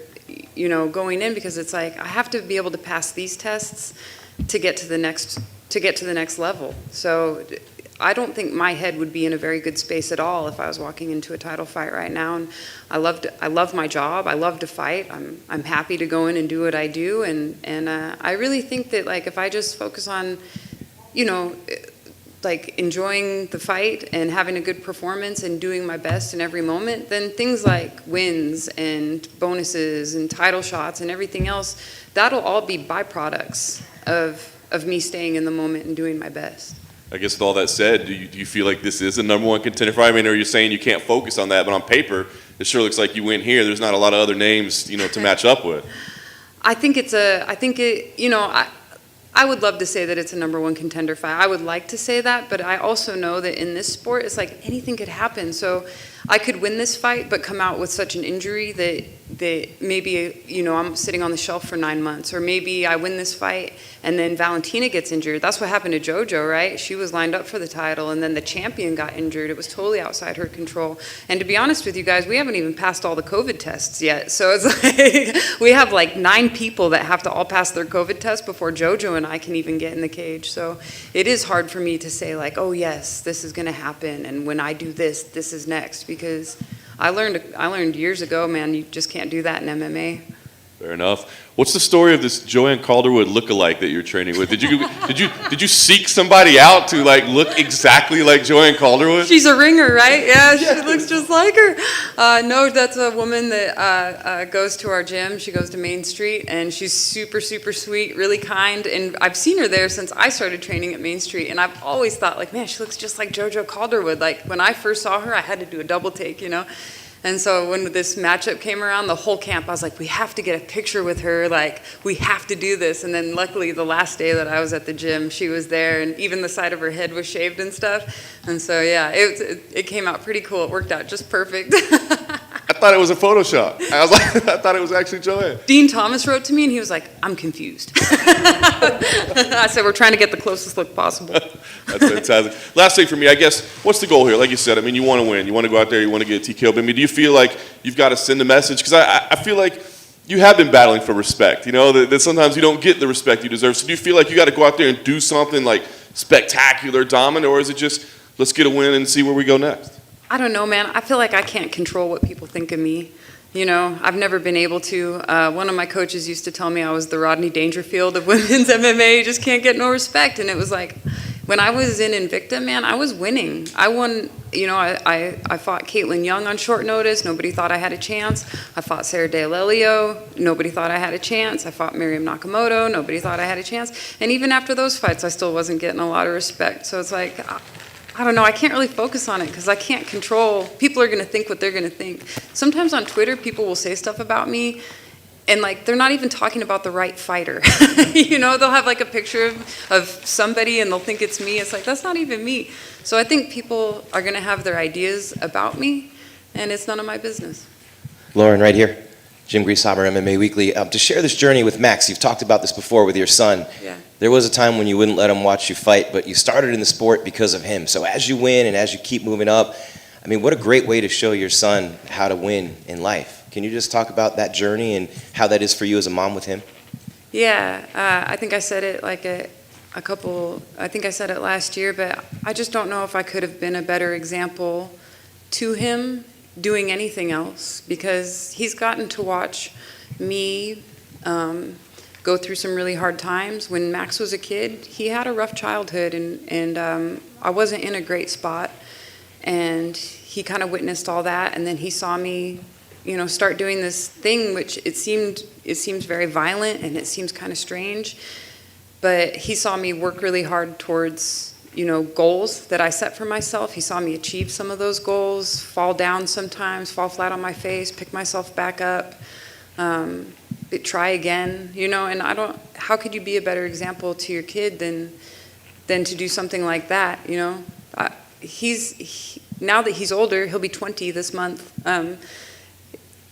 Speaker 11: you know, going in, because it's like I have to be able to pass these tests to get to the next level. So I don't think my head would be in a very good space at all if I was walking into a title fight right now. And I love my job. I love to fight. I'm happy to go in and do what I do. And I really think that, like, if I just focus on, you know, like enjoying the fight and having a good performance and doing my best in every moment, then things like wins and bonuses and title shots and everything else, that'll all be byproducts of me staying in the moment and doing my best.
Speaker 1: I guess with all that said, do you feel like this is a #1 contender fight? I mean, are you saying you can't focus on that, but on paper, it sure looks like you win here. There's not a lot of other names, you know, to match up with. I would love to say that it's a #1 contender fight. I would like to say that, but I also know that in this sport, it's like anything could happen. So
Speaker 11: I could win this fight, but come out with such an injury that maybe, you know, I'm sitting on the shelf for 9 months, or maybe I win this fight and then Valentina gets injured. That's what happened to JoJo, right? She was lined up for the title, and then the champion got injured. It was totally outside her control. And to be honest with you guys, we haven't even passed all the COVID tests yet. So it's like we have like 9 people that have to all pass their COVID test before JoJo and I can even get in the cage. So it is hard for me to say like, oh yes, this is going to happen, and when I do this, this is next, because I learned years ago, man, you just can't do that in MMA.
Speaker 1: Fair enough. What's the story of this Joanne Calderwood lookalike that you're training with? Did you seek somebody out to like look exactly like Joanne Calderwood?
Speaker 11: She's a ringer, right? Yeah, she looks just like her. No, that's a woman that goes to our gym. She goes to Main Street, and she's super, super sweet, really kind. And I've seen her there since I started training at Main Street. And I've always thought, like, man, she looks just like JoJo Calderwood. Like, when I first saw her, I had to do a double take, you know? And so when this matchup came around, the whole camp, I was like, we have to get a picture with her. Like, we have to do this. And then luckily, the last day that I was at the gym, she was there, and even the side of her head was shaved and stuff. And so, yeah, it came out pretty cool. It worked out just perfect.
Speaker 1: I thought it was a Photoshop. I was like, I thought it was actually Joanne.
Speaker 11: Dean Thomas wrote to me, and he was like, I'm confused. I said, we're trying to get the closest look possible.
Speaker 1: That's fantastic. Last thing for me, I guess, what's the goal here? Like you said, I mean, you want to win. You want to go out there, you want to get a TKO. But I mean, do you feel like you've got to send a message? Because I feel like you have been battling for respect, you know, that sometimes you don't get the respect you deserve. So do you feel like you got to go out there and do something like spectacular, dominant, or is it just, let's get a win and see where we go next?
Speaker 11: I don't know, man. I feel like I can't control what people think of me. You know, I've never been able to. One of my coaches used to tell me I was the Rodney Dangerfield of women's MMA. You just can't get no respect. And it was like, when I was in Invicta, man, I was winning. I won, you know, I fought Caitlin Young on short notice. Nobody thought I had a chance. I fought Sarah D'Alelio. Nobody thought I had a chance. I fought Miriam Nakamoto. Nobody thought I had a chance. And even after those fights, I still wasn't getting a lot of respect. So it's like, I don't know, I can't really focus on it because I can't control. People are going to think what they're going to think. Sometimes on Twitter, people will say stuff about me, and like they're not even talking about the right fighter. You know, they'll have like a picture of somebody and they'll think it's me. It's like, that's not even me. So I think people are going to have their ideas about me, and it's none of my business.
Speaker 5: Lauren, right here. Jim Grieshaber, MMA Weekly. To share this journey with Max, you've talked about this before with your son.
Speaker 11: Yeah.
Speaker 5: There was a time when you wouldn't let him watch you fight, but you started in the sport because of him. So as you win and as you keep moving up, I mean, what a great way to show your son how to win in life. Can you just talk about that journey and how that is for you as a mom with him?
Speaker 11: Yeah, I think I said it like I think I said it last year, but I just don't know if I could have been a better example to him doing anything else, because he's gotten to watch me go through some really hard times. When Max was a kid, he had a rough childhood, and I wasn't in a great spot, and he kind of witnessed all that, and then he saw me, you know, start doing this thing, which it seems very violent and it seems kind of strange, but he saw me work really hard towards, you know, goals that I set for myself. He saw me achieve some of those goals, fall down sometimes, fall flat on my face, pick myself back up, try again, you know, and how could you be a better example to your kid than to do something like that, you know? Now that he's older, he'll be 20 this month.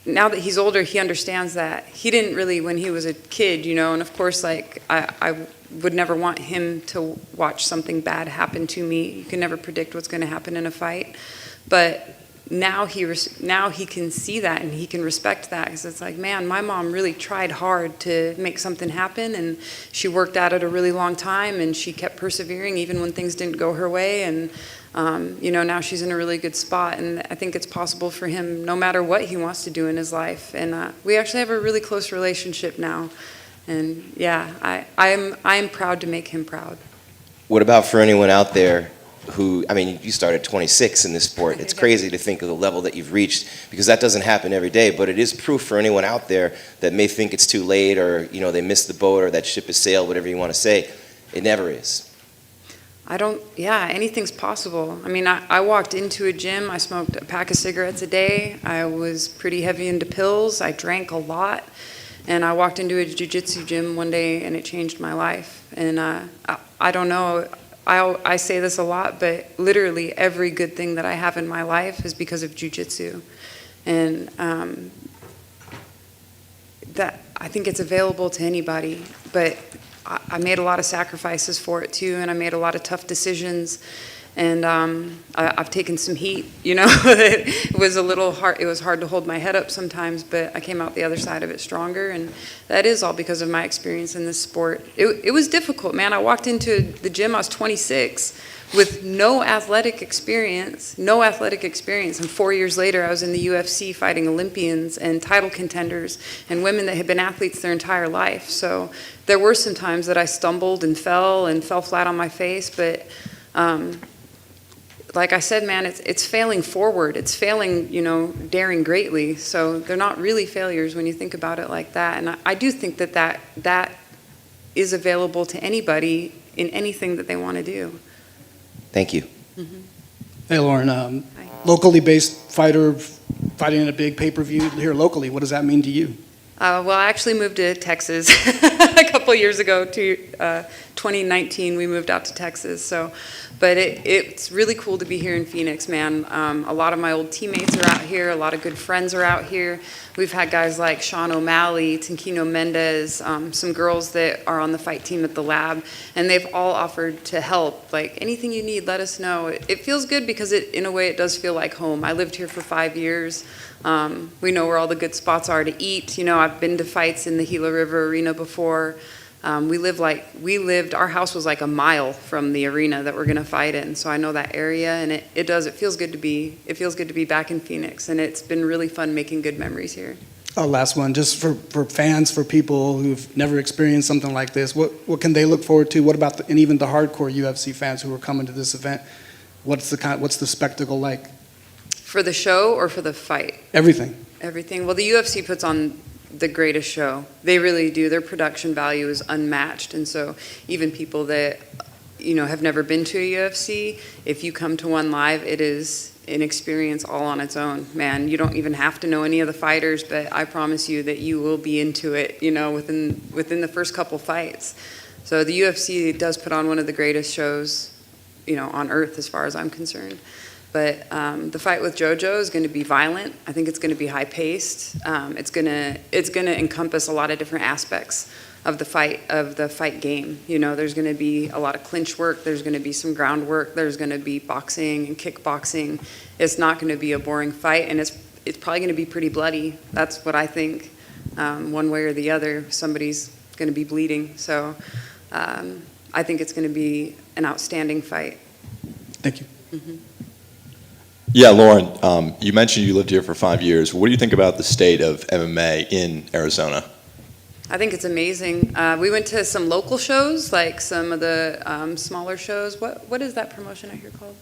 Speaker 11: Now that he's older, he understands that. He didn't really when he was a kid, you know, and of course, like, I would never want him to watch something bad happen to me. You can never predict what's going to happen in a fight. But now he can see that and he can respect that, because it's like, man, my mom really tried hard to make something happen, and she worked at it a really long time, and she kept persevering even when things didn't go her way, and you know, now she's in a really good spot, and I think it's possible for him no matter what he wants to do in his life. And we actually have a really close relationship now. And yeah, I'm proud to make him proud.
Speaker 5: What about for anyone out there who, I mean, you started 26 in this sport. It's crazy to think of the level that you've reached, because that doesn't happen every day, but it is proof for anyone out there that may think it's too late, or, you know, they missed the boat, or that ship has sailed, whatever you want to say. It never is.
Speaker 11: Anything's possible. I mean, I walked into a gym, I smoked a pack of cigarettes a day, I was pretty heavy into pills, I drank a lot, and I walked into a jiu-jitsu gym one day and it changed my life. And I don't know, I say this a lot, but literally every good thing that I have in my life is because of jiu-jitsu. And that I think it's available to anybody, but I made a lot of sacrifices for it too, and I made a lot of tough decisions, and I've taken some heat, you know. It was a little hard, it was hard to hold my head up sometimes, but I came out the other side of it stronger, and that is all because of my experience in this sport. It was difficult, man. I walked into the gym, I was 26, with no athletic experience, and 4 years later I was in the UFC fighting Olympians and title contenders and women that had been athletes their entire life. So there were some times that I stumbled and fell flat on my face, but like I said, man, it's failing forward. It's failing, you know, daring greatly. So they're not really failures when you think about it like that. And I do think that is available to anybody in anything that they want to do.
Speaker 5: Thank you.
Speaker 11: Mm-hmm.
Speaker 6: Hey, Lauren, locally based fighter fighting in a big pay-per-view here locally, what does that mean to you?
Speaker 11: Well, I actually moved to Texas a couple years ago. To 2019, we moved out to Texas. So, but it's really cool to be here in Phoenix, man. A lot of my old teammates are out here. A lot of good friends are out here. We've had guys like Sean O'Malley, Tinquino Mendez, some girls that are on the fight team at the lab, and they've all offered to help. Like, anything you need, let us know. It feels good because in a way, it does feel like home. I lived here for 5 years. We know where all the good spots are to eat. You know, I've been to fights in the Gila River Arena before. Our house was like a mile from the arena that we're gonna fight in. So I know that area, and it feels good to be back in Phoenix, and it's been really fun making good memories here.
Speaker 6: Last one, just for fans, for people who've never experienced something like this, what can they look forward to? What about and even the hardcore UFC fans who are coming to this event? What's the spectacle like?
Speaker 11: For the show or for the fight?
Speaker 6: Everything.
Speaker 11: Everything. Well, the UFC puts on the greatest show. They really do. Their production value is unmatched, and so even people that, you know, have never been to a UFC, if you come to one live, it is an experience all on its own. Man, you don't even have to know any of the fighters, but I promise you that you will be into it, you know, within the first couple fights. So the UFC does put on one of the greatest shows, you know, on earth as far as I'm concerned. But the fight with JoJo is going to be violent. I think it's going to be high-paced. It's going to encompass a lot of different aspects of the fight game. You know, there's going to be a lot of clinch work. There's going to be some groundwork. There's going to be boxing and kickboxing. It's not going to be a boring fight, and it's probably going to be pretty bloody. That's what I think. One way or the other, somebody's going to be bleeding. So I think it's going to be an outstanding fight.
Speaker 6: Thank you.
Speaker 11: Mm-hmm.
Speaker 12: Yeah, Lauren, you mentioned you lived here for 5 years. What do you think about the state of MMA in Arizona?
Speaker 11: I think it's amazing. We went to some local shows, like some of the smaller shows. What is that promotion out here called?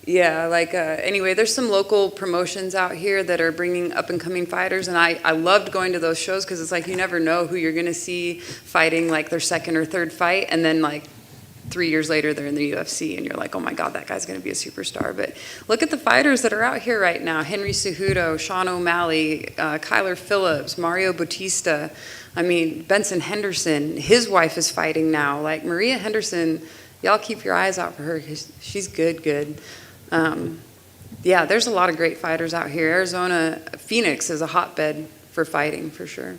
Speaker 11: Yeah, like anyway, there's some local promotions out here that are bringing up and coming fighters, and I loved going to those shows because it's like you never know who you're going to see fighting like their second or third fight, and then like 3 years later they're in the UFC and you're like, oh my God, that guy's going to be a superstar. But look at the fighters that are out here right now: Henry Cejudo, Sean O'Malley, Kyler Phillips, Mario Bautista. I mean, Benson Henderson, his wife is fighting now. Like Maria Henderson, y'all keep your eyes out for her because she's good. Yeah, there's a lot of great fighters out here. Arizona, Phoenix is a hotbed for fighting for sure.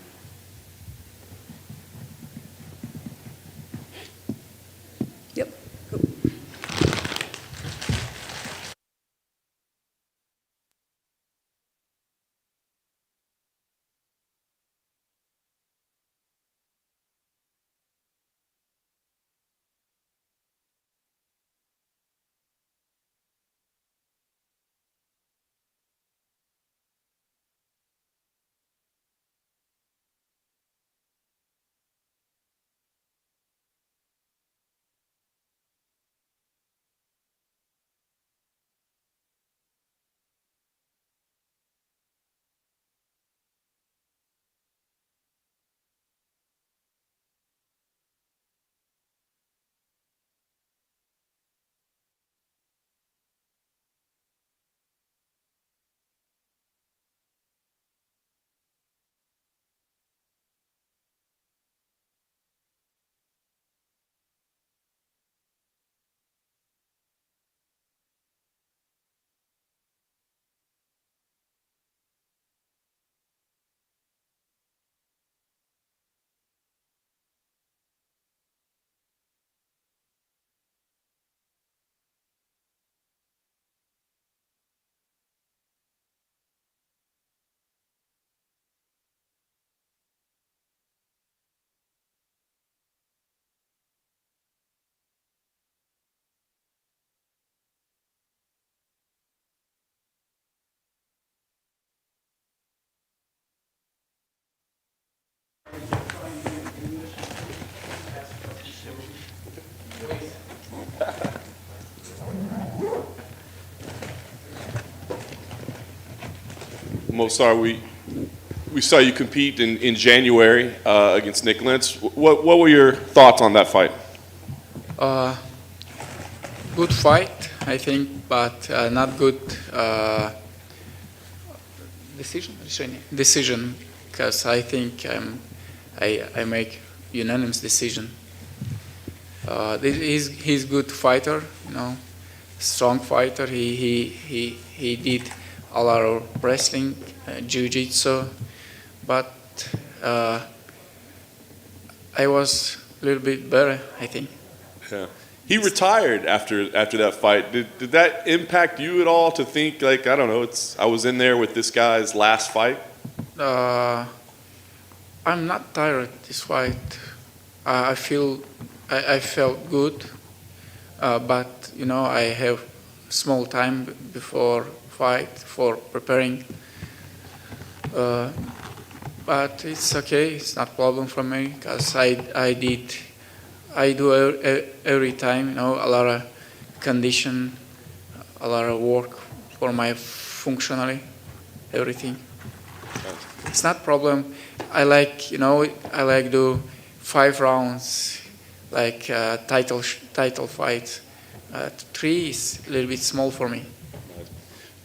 Speaker 1: Movsar, we saw you compete in January against Nick Lentz. What were your thoughts on that fight?
Speaker 13: Good fight, I think, but not good decision, because I think I make unanimous decision. He's good fighter, strong fighter. He did a lot of wrestling, jiu-jitsu, but I was a little bit better, I think.
Speaker 1: Yeah. He retired after that fight. Did that impact you at all to think like, I don't know, I was in there with this guy's last fight?
Speaker 13: I'm not tired this fight. I felt good, but I have small time before fight for preparing. But it's okay. It's not problem for me, because I do every time, a lot of condition, a lot of work for my functionally, everything. It's not problem. I like do 5 rounds, like title fights. 3 is a little bit small for me.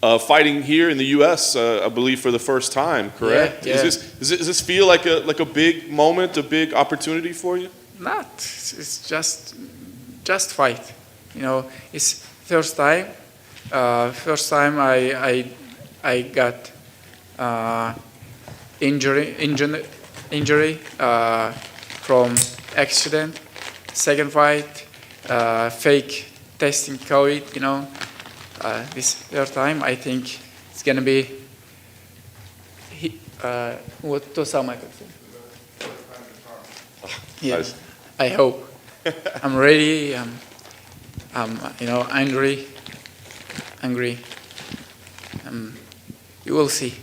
Speaker 1: Fighting here in the U.S., I believe for the first time, correct?
Speaker 13: Yeah.
Speaker 1: Does this feel like a big moment, a big opportunity for you?
Speaker 13: Not. It's just fight. It's first time. First time I got injury from accident. Second fight, fake testing COVID. This third time, I think it's gonna be what to some. Yeah.
Speaker 1: Nice.
Speaker 13: I hope. I'm ready. I'm angry. You will see.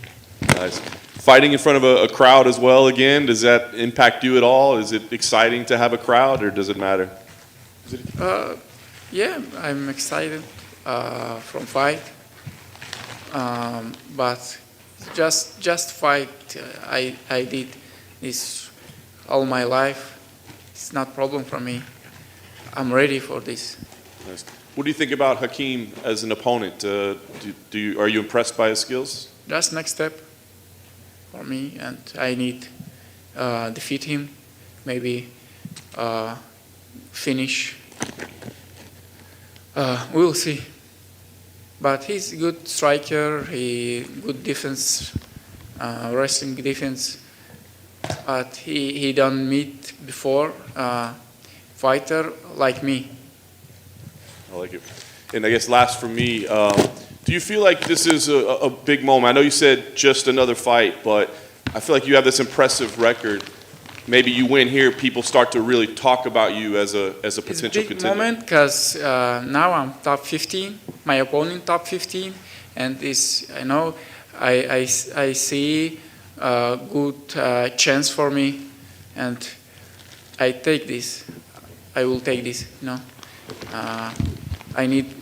Speaker 1: Nice. Fighting in front of a crowd as well again, does that impact you at all? Is it exciting to have a crowd, or does it matter?
Speaker 13: Yeah, I'm excited from fight. But just fight. I did this all my life. It's not problem for me. I'm ready for this.
Speaker 1: Nice. What do you think about Hakeem as an opponent? Are you impressed by his skills?
Speaker 13: Just next step for me, and I need defeat him, maybe finish. We'll see. But he's a good striker. He good defense, wrestling defense. But he don't meet before fighter like me.
Speaker 1: I like it. And I guess last for me, do you feel like this is a big moment? I know you said just another fight, but I feel like you have this impressive record. Maybe you win here, people start to really talk about you as a potential
Speaker 13: It's a big
Speaker 1: contender.
Speaker 13: moment, because now I'm top 15. My opponent top 15, and this I see a good chance for me, and I take this. I will take this. I need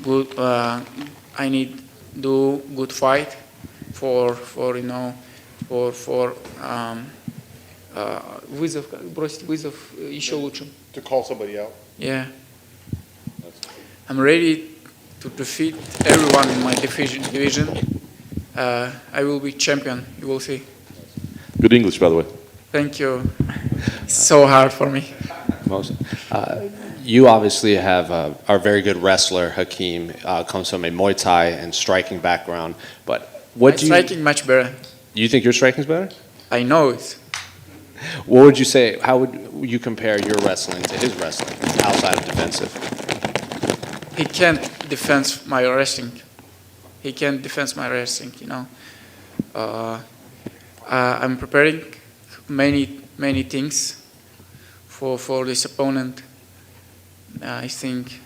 Speaker 13: good. I need do good fight for вызов, бросить вызов еще лучше.
Speaker 9: To call somebody out.
Speaker 13: Yeah. I'm ready to defeat everyone in my division. I will be champion. You will see.
Speaker 1: Good English, by the way.
Speaker 13: Thank you. It's so hard for me.
Speaker 3: You obviously are a very good wrestler. Hakeem comes from a Muay Thai and striking background. But what do you?
Speaker 13: Striking much better.
Speaker 3: You think your striking's better?
Speaker 13: I know it.
Speaker 3: What would you say? How would you compare your wrestling to his wrestling outside of defensive?
Speaker 13: He can't defend my wrestling. I'm preparing many things for this opponent. I think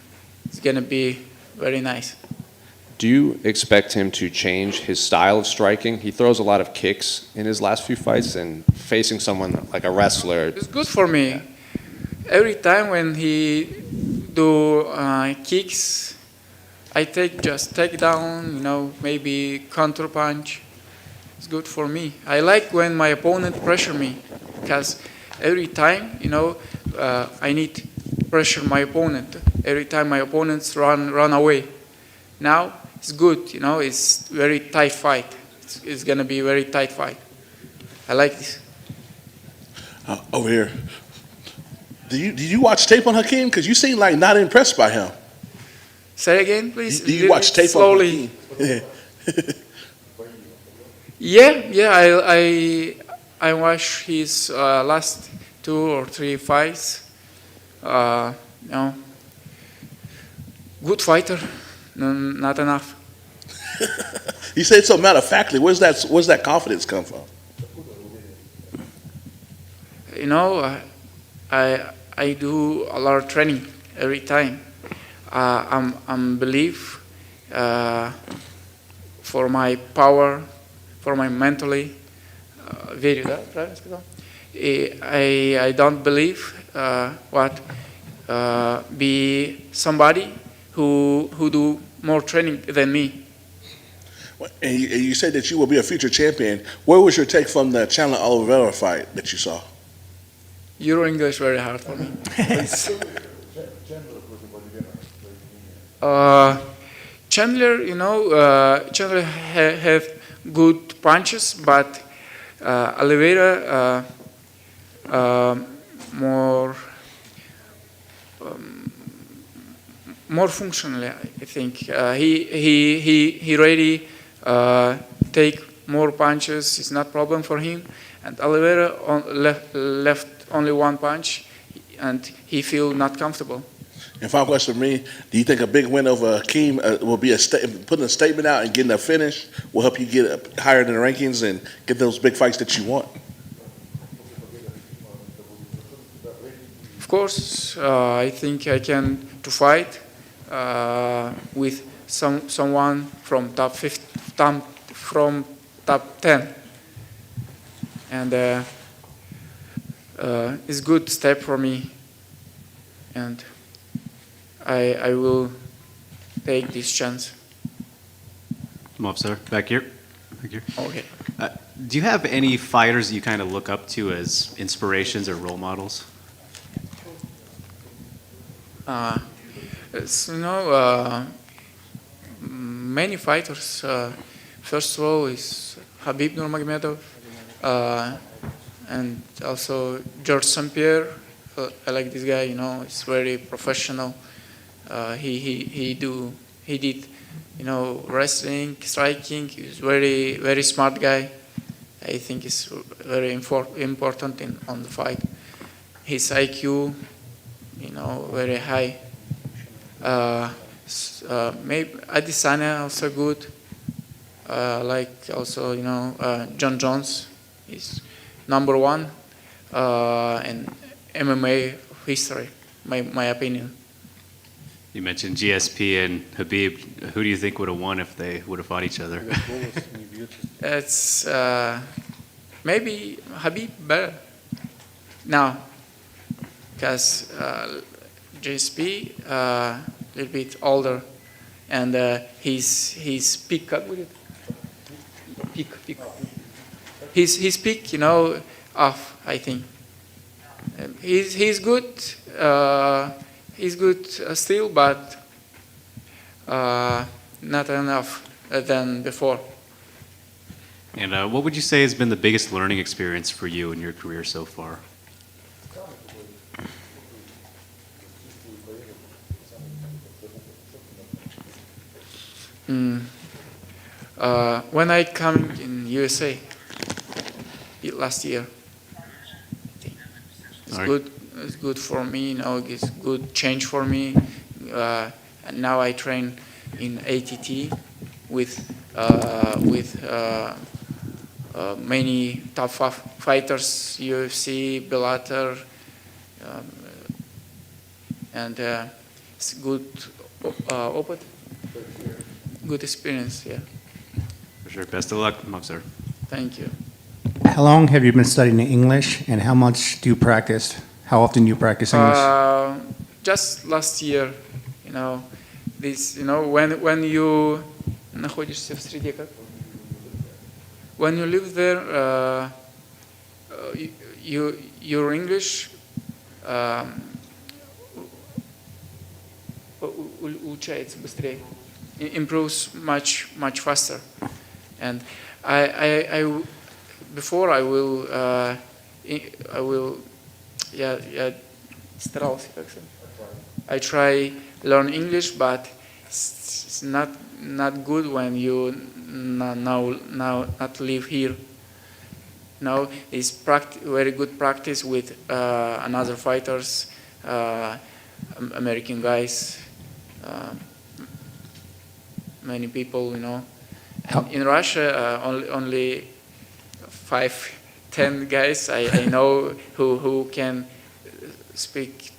Speaker 13: it's gonna be very nice.
Speaker 3: Do you expect him to change his style of striking? He throws a lot of kicks in his last few fights, and facing someone like a wrestler.
Speaker 13: It's good for me. Every time when he do kicks, I take down, maybe counter punch. It's good for me. I like when my opponent pressure me, because every time, I need pressure my opponent. Every time my opponents run away. Now it's good, it's very tight fight. It's gonna be a very tight fight. I like this.
Speaker 4: Over here. Did you watch tape on Hakeem? Because you seem like not impressed by him.
Speaker 13: Say again, please.
Speaker 4: Do you watch tape
Speaker 13: slowly?
Speaker 4: on Hakeem?
Speaker 13: Yeah. I watched his last 2 or 3 fights. Good fighter, not enough.
Speaker 4: You said so matter of factly. Where's that confidence come from?
Speaker 13: I do a lot of training every time. I'm believe for my power, for my mentally. I don't believe be somebody who do more training than me.
Speaker 4: And you said that you will be a future champion. Where was your take from the Chandler Oliveira fight that you saw?
Speaker 13: Your English very hard for me. Chandler, Chandler have good punches, but Oliveira more functionally, I think. He ready take more punches. It's not problem for him. And Oliveira left only 1 punch, and he feel not comfortable.
Speaker 4: And final question for me: do you think a big win over Hakeem will be putting a statement out and getting a finish will help you get higher in the rankings and get those big fights that you want?
Speaker 13: Of course, I think I can to fight with someone from top 10, and it's good step for me, and I will take this chance.
Speaker 7: Movsar, back here.
Speaker 13: Okay.
Speaker 7: Do you have any fighters that you kind of look up to as inspirations or role models?
Speaker 13: Many fighters. First of all is Khabib Nurmagomedov, and also George St. Pierre. I like this guy. He's very professional. He did, wrestling, striking. He's very very smart guy. I think it's very important on the fight. His IQ, very high. Maybe Adesanya also good. Like also, John Jones is number 1 in MMA history, my opinion.
Speaker 7: You mentioned GSP and Khabib. Who do you think would have won if they would have fought each other?
Speaker 13: It's maybe Khabib better now, because GSP a little bit older, and his peak. His peak, off. I think he's good. He's good still, but not enough than before.
Speaker 7: And what would you say has been the biggest learning experience for you in your career so far?
Speaker 13: When I come in USA last year, it's good. It's good for me. It's good change for me. And now I train in ATT with many top fighters, UFC, Bellator, and it's good. Good experience. Yeah.
Speaker 7: For sure. Best of luck, Movsar.
Speaker 13: Thank you.
Speaker 10: How long have you been studying English, and how much do you practice? How often do you practice English?
Speaker 13: Just last year, this, when you находишься в среде как? when you live there, your English улучшается быстрее, improves much faster. And before I will старался, как сказать. I try learn English, but it's not good when you now not live here. Now it's very good practice with another fighters, American guys, many people, you know. In Russia, only 5-10 guys I know who can speak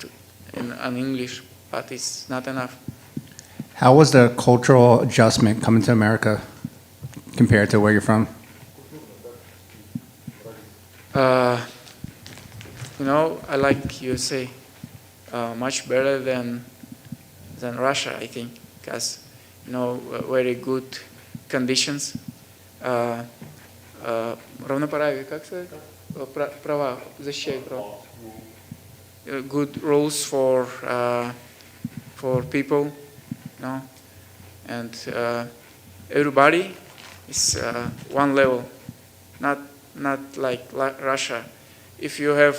Speaker 13: in English, but it's not enough.
Speaker 10: How was the cultural adjustment coming to America compared to where you're from?
Speaker 13: You know, I like USA much better than Russia, I think, because, you know, very good conditions. Равноправие, как сказать? Права, защищают права. Good rules for people, you know, and everybody is one level, not like Russia. If you have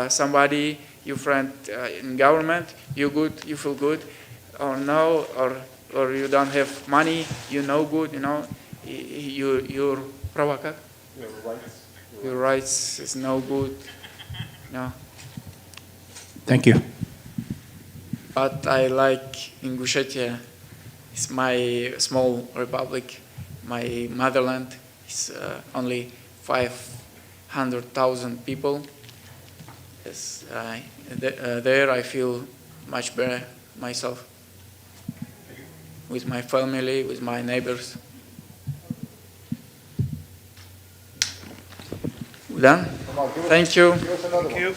Speaker 13: somebody, your friend in government, you feel good, or no, or you don't have money, you know good, you know, your права как? Your rights is no good, no.
Speaker 10: Thank you.
Speaker 13: But I like Ingushetia. It's my small republic. My motherland is only 500,000 people. Yes, there I feel much better myself. With my family, with my neighbors. Done? Thank you.
Speaker 4: Thank you.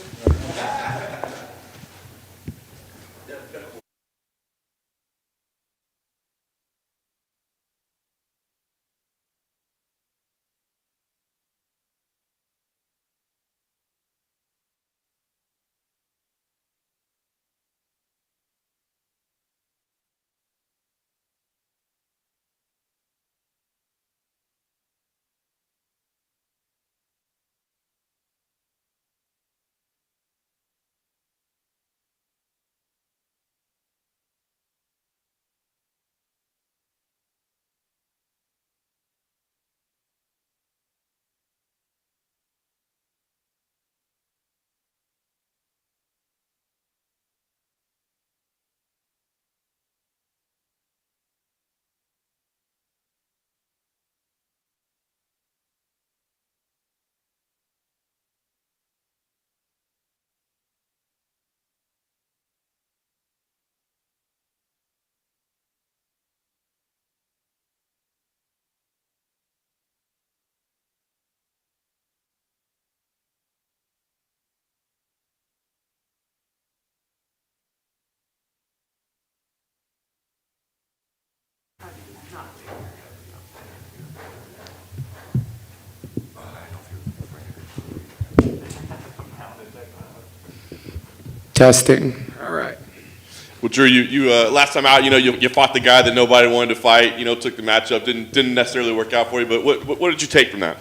Speaker 14: Testing. All right.
Speaker 1: Well, Drew, you last time out, you fought the guy that nobody wanted to fight. Took the matchup, didn't necessarily work out for you. But what did you take from that?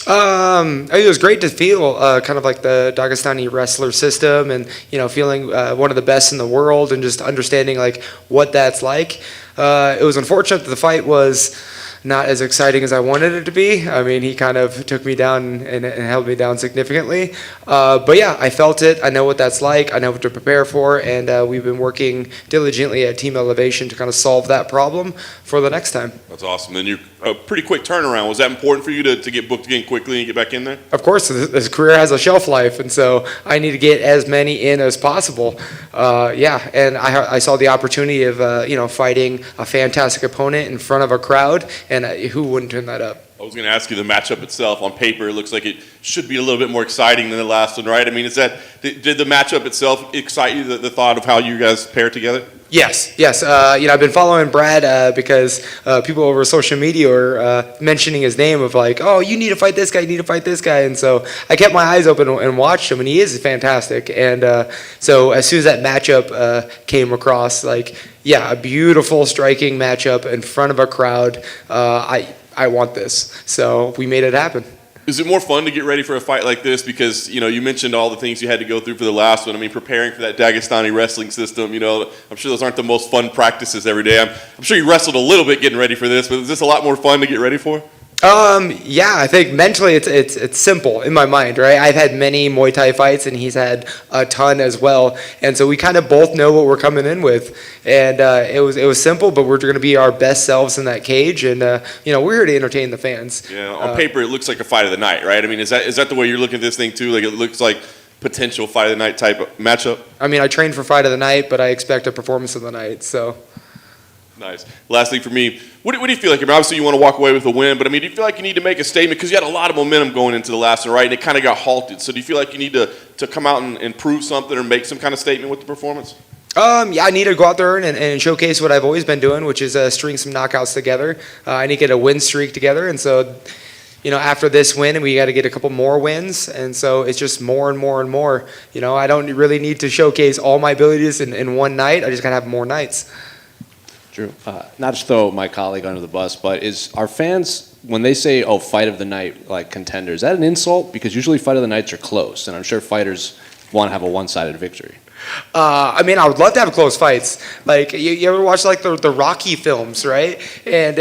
Speaker 14: It was great to feel kind of like the Dagestani wrestler system, and feeling one of the best in the world, and just understanding like what that's like. It was unfortunate that the fight was not as exciting as I wanted it to be. I mean, he kind of took me down and held me down significantly. But yeah, I felt it. I know what that's like. I know what to prepare for. And we've been working diligently at Team Elevation to kind of solve that problem for the next time.
Speaker 1: That's awesome. Then you're a pretty quick turnaround. Was that important for you to get booked again quickly and get back in there?
Speaker 14: Of course, this career has a shelf life. And so I need to get as many in as possible. Yeah, and I saw the opportunity of, fighting a fantastic opponent in front of a crowd. And who wouldn't turn that up?
Speaker 1: I was going to ask you the matchup itself. On paper, it looks like it should be a little bit more exciting than the last one, right? I mean, did the matchup itself excite you, the thought of how you guys paired together?
Speaker 14: Yes. I've been following Brad because people over social media are mentioning his name of like, oh, you need to fight this guy, you need to fight this guy. And so I kept my eyes open and watched him, and he is fantastic. And so as soon as that matchup came across, like, yeah, a beautiful striking matchup in front of a crowd. I want this. So we made it happen.
Speaker 1: Is it more fun to get ready for a fight like this? Because, you mentioned all the things you had to go through for the last one. I mean, preparing for that Dagestani wrestling system, I'm sure those aren't the most fun practices every day. I'm sure you wrestled a little bit getting ready for this, but is this a lot more fun to get ready for?
Speaker 14: Yeah, I think mentally it's simple in my mind, right? I've had many Muay Thai fights, and he's had a ton as well, and so we kind of both know what we're coming in with, and it was simple, but we're going to be our best selves in that cage, and we're here to entertain the fans.
Speaker 1: Yeah, on paper it looks like a fight of the night, right? I mean, is that the way you're looking at this thing too? Like it looks like potential fight of the night type of matchup.
Speaker 14: I mean, I trained for fight of the night, but I expect a performance of the night. So.
Speaker 1: Nice. Last thing for me, what do you feel like? I mean, obviously you want to walk away with a win, but I mean, do you feel like you need to make a statement? Because you had a lot of momentum going into the last one, right? And it kind of got halted. So do you feel like you need to come out and prove something or make some kind of statement with the performance?
Speaker 14: Yeah, I need to go out there and showcase what I've always been doing, which is string some knockouts together. I need to get a win streak together, and so, after this win, we got to get a couple more wins, and so it's just more and more and more. I don't really need to showcase all my abilities in one night. I just got to have more nights.
Speaker 3: Drew, not to throw my colleague under the bus, but is our fans, when they say, oh, fight of the night, like contender, is that an insult? Because usually fight of the nights are close, and I'm sure fighters want to have a one-sided victory.
Speaker 14: I mean, I would love to have close fights. Like, you ever watch like the Rocky films, right? And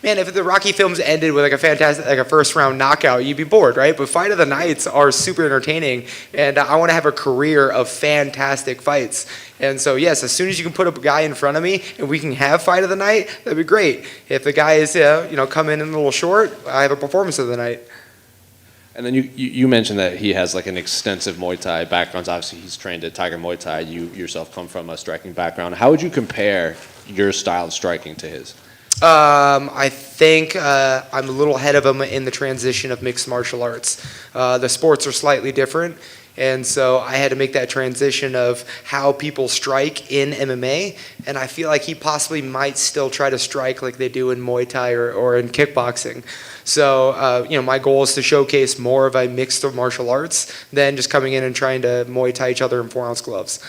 Speaker 14: man, if the Rocky films ended with like a fantastic, like a first round knockout, you'd be bored, right? But fight of the nights are super entertaining, and I want to have a career of fantastic fights. And so, yes, as soon as you can put up a guy in front of me and we can have fight of the night, that'd be great. If the guy is, come in a little short, I have a performance of the night.
Speaker 3: And then you mentioned that he has like an extensive Muay Thai background. Obviously, he's trained at Tiger Muay Thai. You yourself come from a striking background. How would you compare your style of striking to his?
Speaker 14: I think I'm a little ahead of him in the transition of mixed martial arts. The sports are slightly different, and so I had to make that transition of how people strike in MMA, and I feel like he possibly might still try to strike like they do in Muay Thai or in kickboxing. So, my goal is to showcase more of a mixed martial arts than just coming in and trying to Muay Thai each other in 4-ounce gloves.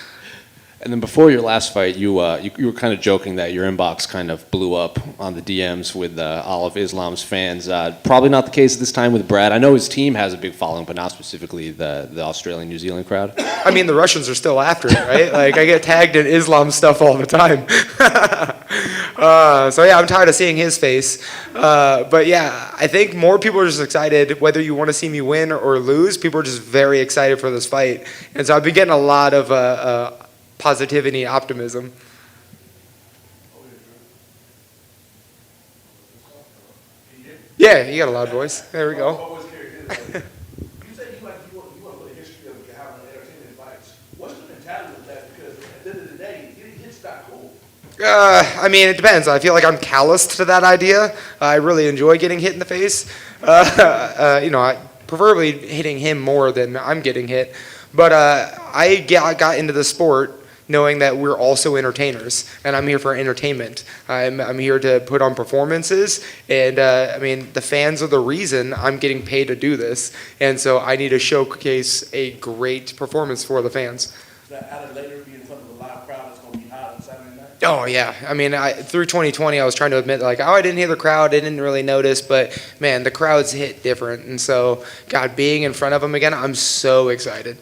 Speaker 3: And then before your last fight, you were kind of joking that your inbox kind of blew up on the DMs with all of Islam's fans. Probably not the case this time with Brad. I know his team has a big following, but not specifically the Australian, New Zealand crowd.
Speaker 14: I mean, the Russians are still after it, right? Like, I get tagged in Islam stuff all the time. So, yeah, I'm tired of seeing his face. But, yeah, I think more people are just excited, whether you want to see me win or lose. People are just very excited for this fight. And so I've been getting a lot of positivity, optimism. Yeah, you got a loud voice. There we go.
Speaker 4: You said you want to put a history of having entertainment fights. What's the mentality of that? Because at the end of the day, getting hit's not cool.
Speaker 14: I mean, it depends. I feel like I'm calloused to that idea. I really enjoy getting hit in the face. I preferably hitting him more than I'm getting hit. But I got into the sport knowing that we're also entertainers, and I'm here for entertainment. I'm here to put on performances, and the fans are the reason I'm getting paid to do this, and so I need to showcase a great performance for the fans.
Speaker 4: That added later be in front of a live crowd that's going to be hot on Saturday night?
Speaker 14: Oh, yeah. I mean, through 2020, I was trying to admit, like, I didn't hear the crowd, I didn't really notice, but, man, the crowds hit different, and so, God, being in front of them again, I'm so excited.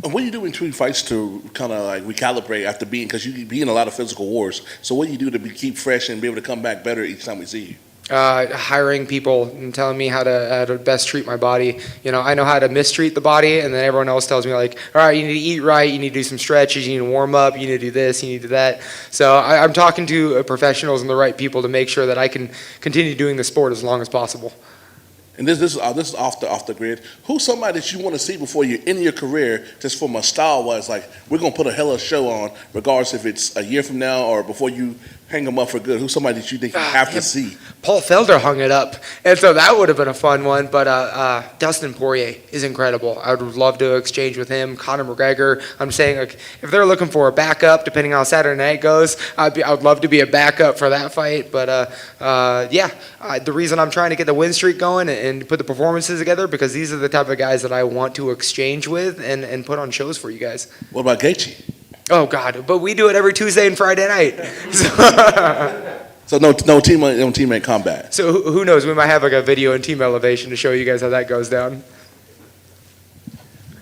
Speaker 4: And what do you do in between fights to kind of like recalibrate after because you be in a lot of physical wars? So what do you do to keep fresh and be able to come back better each time we see you?
Speaker 14: Hiring people and telling me how to best treat my body. I know how to mistreat the body, and then everyone else tells me like, all right, you need to eat right, you need to do some stretches, you need to warm up, you need to do this, you need to do that. So I'm talking to professionals and the right people to make sure that I can continue doing the sport as long as possible.
Speaker 4: And this is off the grid. Who's somebody that you want to see before you end your career, just from a style wise, like we're gonna put a hell of a show on, regardless if it's a year from now or before you hang him up for good? Who's somebody that you think you have to see?
Speaker 14: Paul Felder hung it up, and so that would have been a fun one. But Dustin Poirier is incredible. I would love to exchange with him. Conor McGregor. I'm saying, like, if they're looking for a backup, depending on how Saturday night goes, I would love to be a backup for that fight. But the reason I'm trying to get the win streak going and put the performances together, because these are the type of guys that I want to exchange with and put on shows for you guys.
Speaker 4: What about Gaethje?
Speaker 14: Oh God, but we do it every Tuesday and Friday night.
Speaker 4: So no teammate combat.
Speaker 14: So who knows? We might have like a video and team elevation to show you guys how that goes down.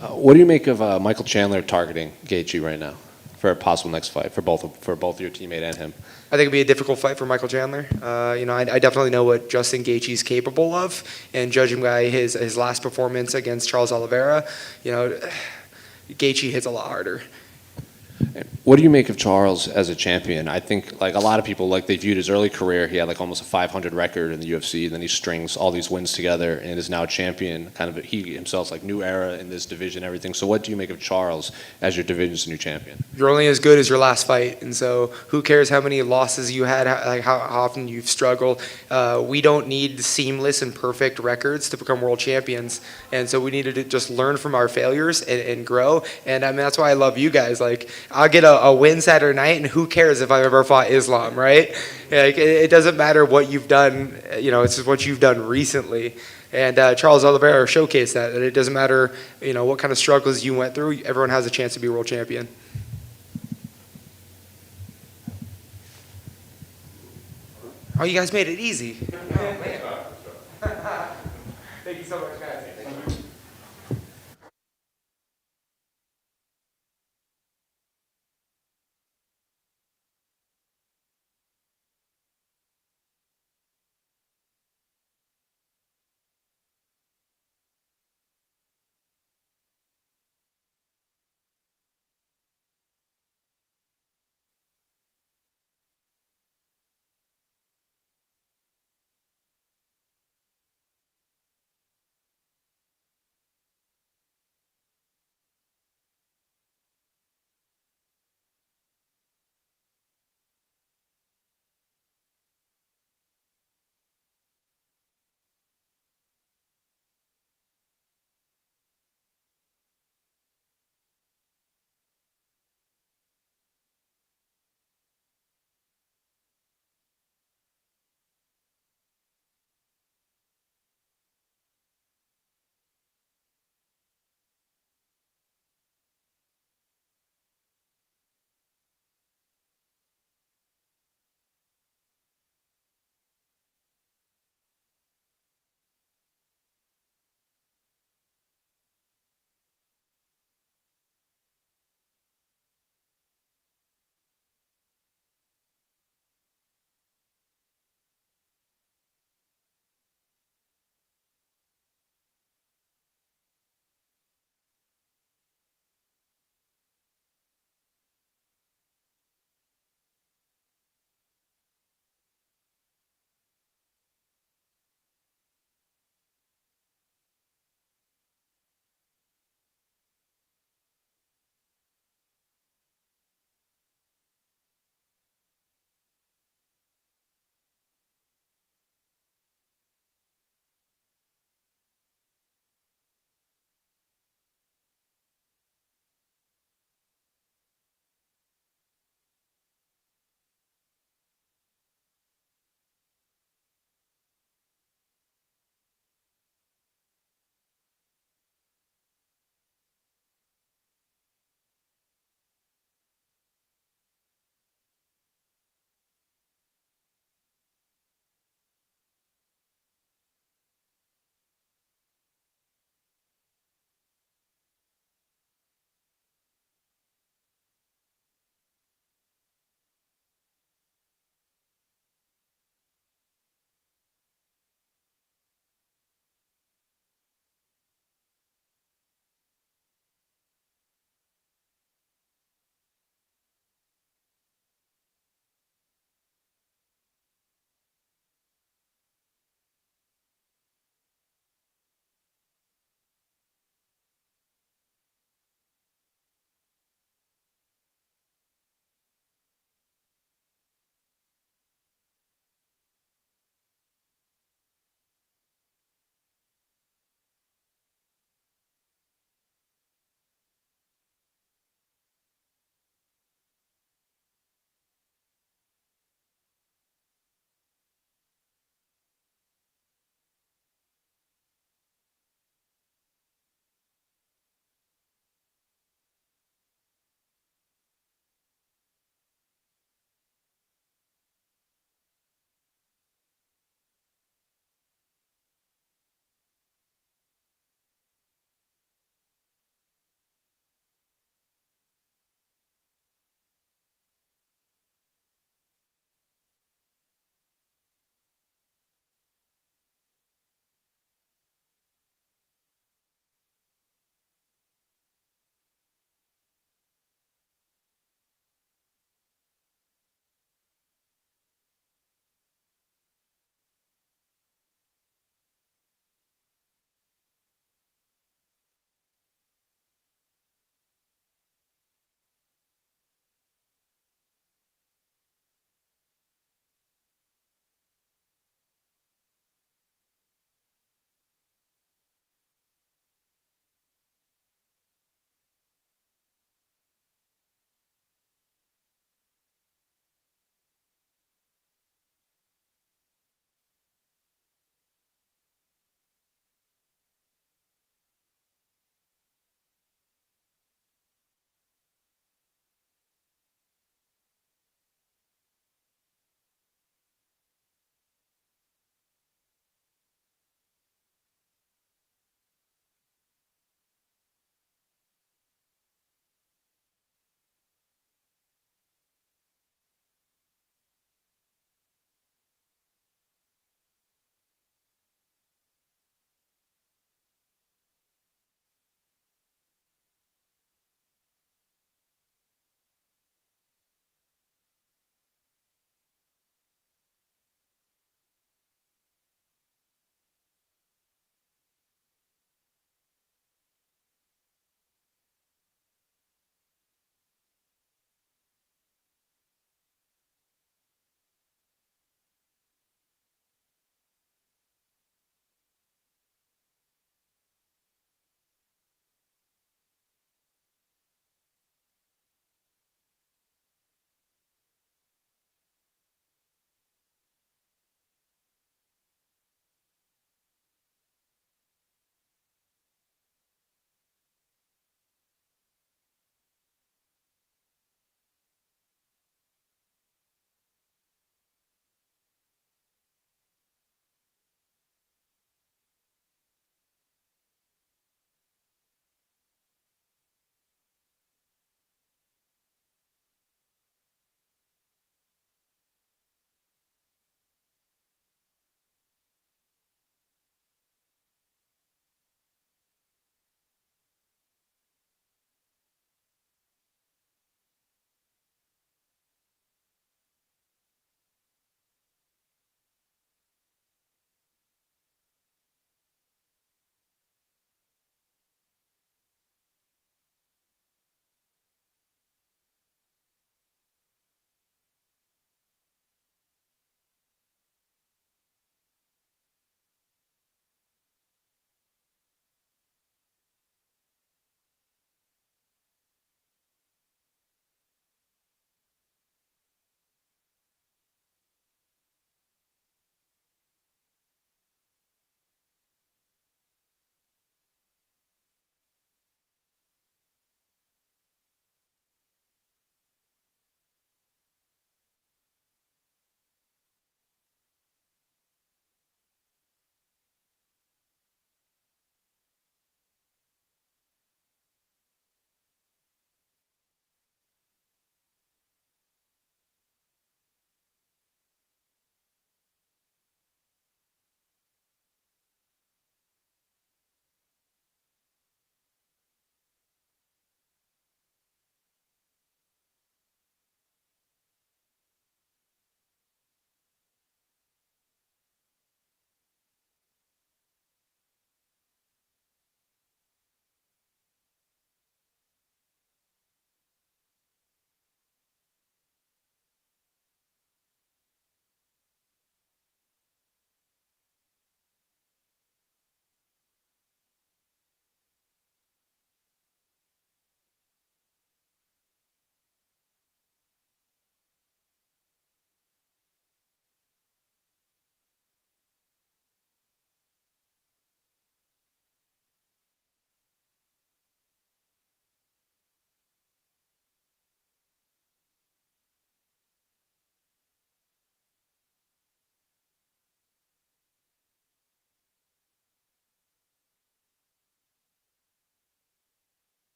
Speaker 3: What do you make of Michael Chandler targeting Gaethje right now for a possible next fight for both your teammate and him?
Speaker 14: I think it'd be a difficult fight for Michael Chandler. I definitely know what Justin Gaethje's capable of, and judging by his last performance against Charles Oliveira, Gaethje hits a lot harder.
Speaker 3: What do you make of Charles as a champion? I think like a lot of people, like they viewed his early career, he had like almost a 500 record in the UFC, and then he strings all these wins together and is now champion. Kind of he himself's like new era in this division, everything. So what do you make of Charles as your division's new champion?
Speaker 14: You're only as good as your last fight, and so who cares how many losses you had, like how often you've struggled. We don't need seamless and perfect records to become world champions, and so we need to just learn from our failures and grow. And I mean that's why I love you guys. Like I'll get a win Saturday night, and who cares if I've ever fought Islam, right? Like, it doesn't matter what you've done, it's just what you've done recently. And Charles Oliveira showcased that it doesn't matter, what kind of struggles you went through, everyone has a chance to be world champion. Oh, you guys made it easy. Thank you so much, guys.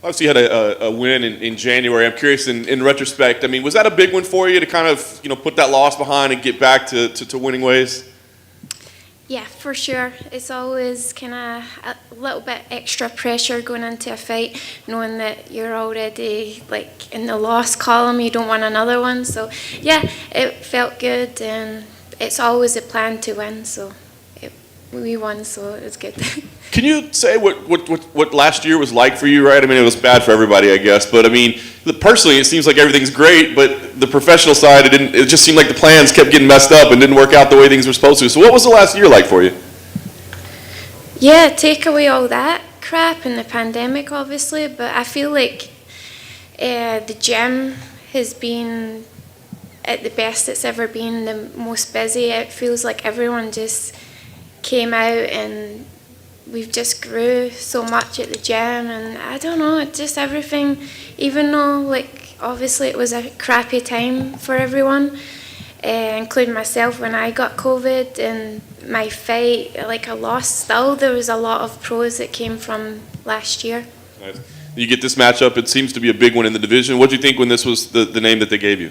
Speaker 1: Obviously, you had a win in January. I'm curious, in retrospect, I mean, was that a big one for you to kind of, put that loss behind and get back to winning ways?
Speaker 15: Yeah, for sure. It's always kind of a little bit extra pressure going into a fight, knowing that you're already like in the loss column, you don't want another one. So yeah, it felt good, and it's always a plan to win. So we won, so it was good.
Speaker 1: Can you say what last year was like for you, right? I mean, it was bad for everybody, I guess. But I mean, personally, it seems like everything's great. But the professional side, it just seemed like the plans kept getting messed up and didn't work out the way things were supposed to. So what was the last year like for you?
Speaker 15: Yeah, take away all that crap and the pandemic, obviously. But I feel like the gym has been at the best it's ever been, the most busy. It feels like everyone just came out, and we've just grew so much at the gym, and I don't know, just everything, even though like obviously it was a crappy time for everyone, including myself when I got COVID and my fight, like I lost, still there was a lot of pros that came from last year.
Speaker 1: Nice. You get this matchup, it seems to be a big one in the division. What do you think when this was the name that they gave you?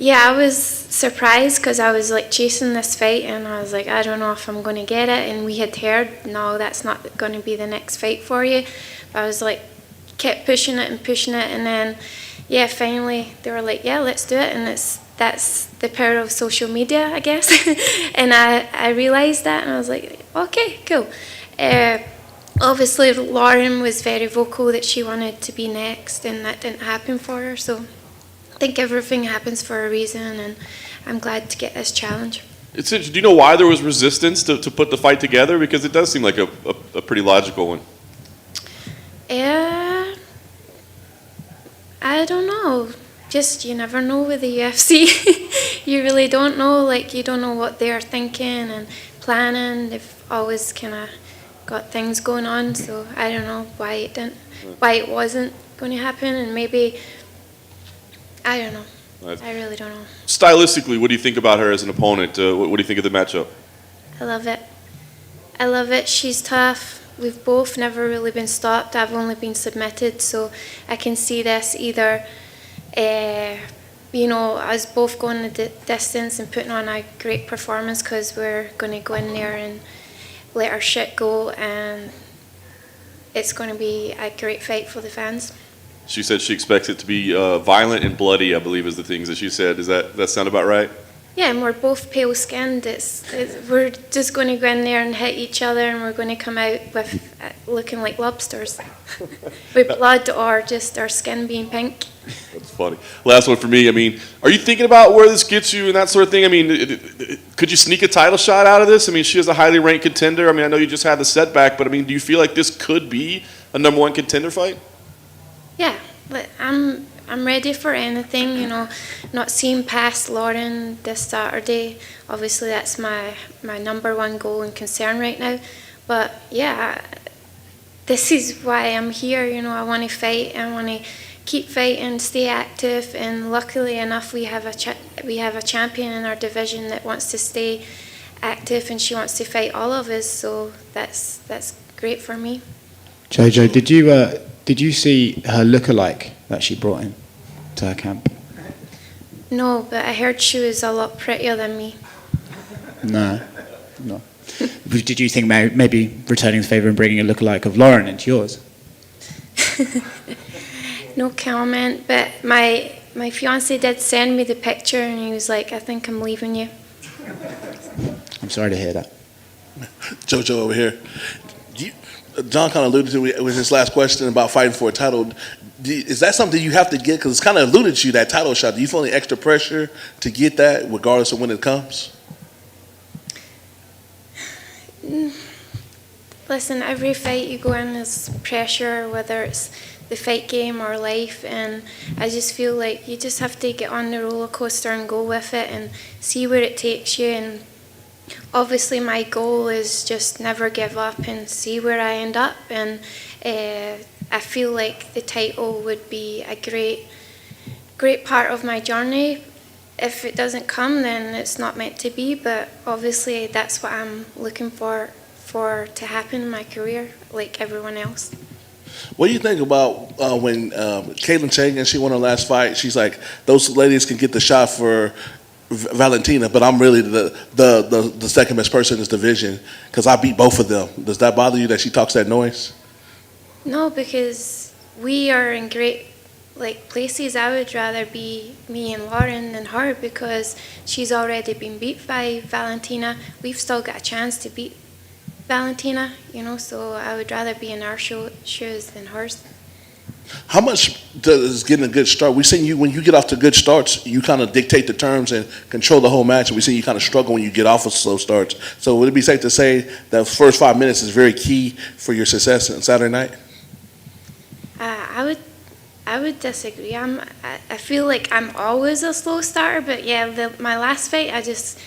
Speaker 15: Yeah, I was surprised because I was like chasing this fight, and I was like, I don't know if I'm going to get it. And we had heard, no, that's not going to be the next fight for you. But I was like, kept pushing it, and then, yeah, finally they were like, yeah, let's do it. And that's the power of social media, I guess. And I realized that, and I was like, okay, cool. Obviously, Lauren was very vocal that she wanted to be next, and that didn't happen for her. So I think everything happens for a reason, and I'm glad to get this challenge.
Speaker 1: Do you know why there was resistance to put the fight together? Because it does seem like a pretty logical one.
Speaker 15: I don't know. Just you never know with the UFC. You really don't know. Like you don't know what they're thinking and planning. They've always kind of got things going on. So I don't know why it wasn't going to happen, and maybe. I don't know.
Speaker 1: Nice.
Speaker 15: I really don't know.
Speaker 1: Stylistically, what do you think about her as an opponent? What do you think of the matchup?
Speaker 15: I love it. I love it. She's tough. We've both never really been stopped. I've only been submitted, so I can see this either, us both going the distance and putting on a great performance because we're going to go in there and let our shit go, and it's going to be a great fight for the fans.
Speaker 1: She said she expects it to be violent and bloody, I believe is the things that she said. Does that sound about right?
Speaker 15: Yeah, and we're both pale-skinned. We're just going to go in there and hit each other, and we're going to come out with looking like lobsters. With blood or just our skin being pink.
Speaker 1: That's funny. Last one for me. I mean, are you thinking about where this gets you and that sort of thing? I mean, could you sneak a title shot out of this? I mean, she is a highly ranked contender. I mean, I know you just had the setback, but I mean, do you feel like this could be a #1 contender fight?
Speaker 15: Yeah, but I'm ready for anything, not seeing past Lauren this Saturday. Obviously, that's my #1 goal and concern right now. But yeah, this is why I'm here. I want to fight. I want to keep fighting, stay active, and luckily enough, we have a champion in our division that wants to stay active, and she wants to fight all of us. So that's great for me.
Speaker 16: Jojo, did you see her lookalike that she brought in to her camp?
Speaker 15: No, but I heard she was a lot prettier than me.
Speaker 16: No. Did you think maybe returning the favour and bringing a lookalike of Lauren into yours?
Speaker 15: No comment, but my fiancé did send me the picture, and he was like, I think I'm leaving you.
Speaker 16: I'm sorry to hear that.
Speaker 4: Jojo over here. John kind of alluded to with his last question about fighting for a title. Is that something you have to get? Because it's kind of alluded to that title shot. Do you feel any extra pressure to get that, regardless of when it comes?
Speaker 15: Listen, every fight you go in is pressure, whether it's the fight game or life, and I just feel like you just have to get on the roller coaster and go with it and see where it takes you. And obviously my goal is just never give up and see where I end up, and I feel like the title would be a great part of my journey. If it doesn't come, then it's not meant to be, but obviously that's what I'm looking for to happen in my career, like everyone else.
Speaker 4: What do you think about when Caitlin Chang, she won her last fight? She's like, those ladies can get the shot for Valentina, but I'm really the second best person in this division because I beat both of them. Does that bother you that she talks that noise?
Speaker 15: No, because we are in great places. I would rather be me and Lauren than her because she's already been beat by Valentina. We've still got a chance to beat Valentina, so I would rather be in our shoes than hers.
Speaker 4: How much does getting a good start? We've seen you, when you get off to good starts, you kind of dictate the terms and control the whole match. And we've seen you kind of struggle when you get off of slow starts. So would it be safe to say that first 5 minutes is very key for your success on Saturday night?
Speaker 15: I would disagree. I feel like I'm always a slow starter, but yeah, my last fight, I just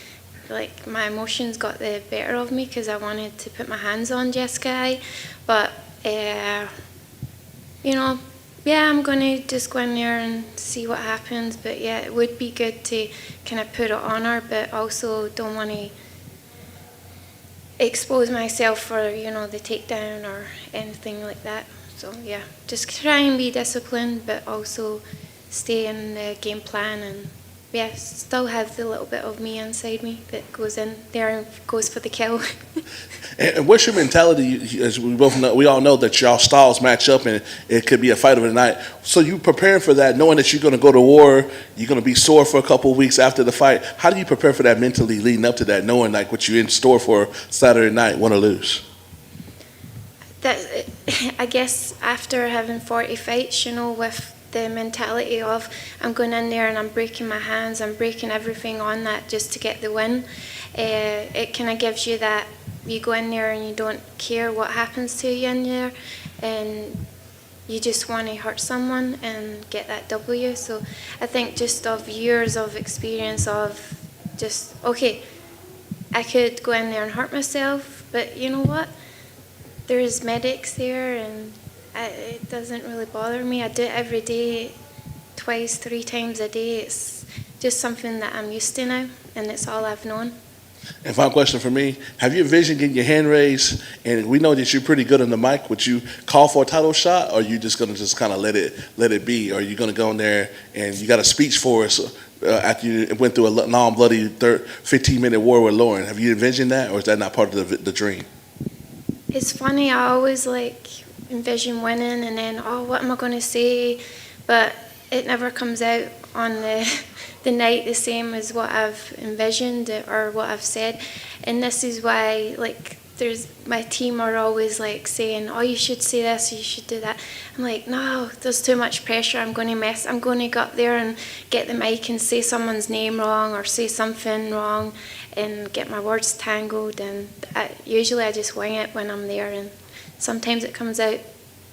Speaker 15: my emotions got the better of me because I wanted to put my hands on Jessica. But I'm gonna just go in there and see what happens. But yeah, it would be good to kind of put it on her, but also don't want to expose myself for the takedown or anything like that. So yeah, just try and be disciplined, but also stay in the game plan and still have the little bit of me inside me that goes in there and goes for the kill.
Speaker 4: And what's your mentality? As we all know that y'all styles match up, and it could be a fight of the night. So you preparing for that, knowing that you're going to go to war, you're going to be sore for a couple of weeks after the fight. How do you prepare for that mentally, leading up to that, knowing what you're in store for Saturday night, win or lose?
Speaker 15: I guess after having 40 fights, with the mentality of I'm going in there and I'm breaking my hands, I'm breaking everything on that just to get the win. It kind of gives you that you go in there and you don't care what happens to you in there, and you just want to hurt someone and get that W. So I think just of years of experience of just, okay, I could go in there and hurt myself, but you know what? There's medics there, and it doesn't really bother me. I do it every day, twice, 3 times a day. It's just something that I'm used to now, and it's all I've known.
Speaker 4: And final question for me, have you envisioned getting your hand raised, and we know that you're pretty good on the mic, would you call for a title shot, or are you just going to just kind of let it be? Or are you going to go in there and you got a speech for us after you went through a non-bloody 15-minute war with Lauren? Have you envisioned that, or is that not part of the dream?
Speaker 15: It's funny, I always envision winning and then, what am I going to say? But it never comes out on the night the same as what I've envisioned or what I've said. And this is why, my team are always saying, you should say this, you should do that. I'm like, no, there's too much pressure. I'm going to go up there and get the mic and say someone's name wrong or say something wrong and get my words tangled. And usually I just wing it when I'm there, and sometimes it comes out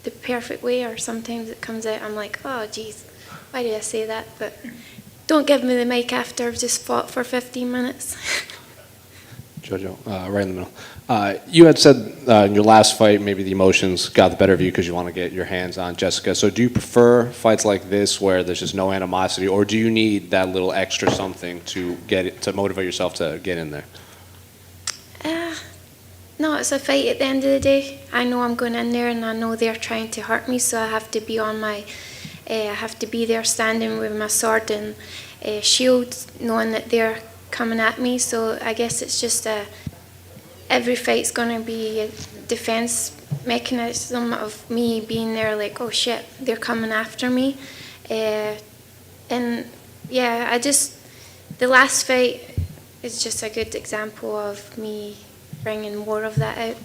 Speaker 15: the perfect way, or sometimes it comes out, I'm like, oh geez, why did I say that? But don't give me the mic after I've just fought for 15 minutes.
Speaker 3: Jojo, right in the middle. You had said in your last fight, maybe the emotions got the better of you because you want to get your hands on Jessica. So do you prefer fights like this where there's just no animosity, or do you need that little extra something to motivate yourself to get in there?
Speaker 15: No, it's a fight at the end of the day. I know I'm going in there and I know they're trying to hurt me, so I have to be I have to be there standing with my sword and shield, knowing that they're coming at me. So I guess it's just every fight's going to be a defense mechanism of me being there oh shit, they're coming after me. And yeah, the last fight is just a good example of me bringing more of that out.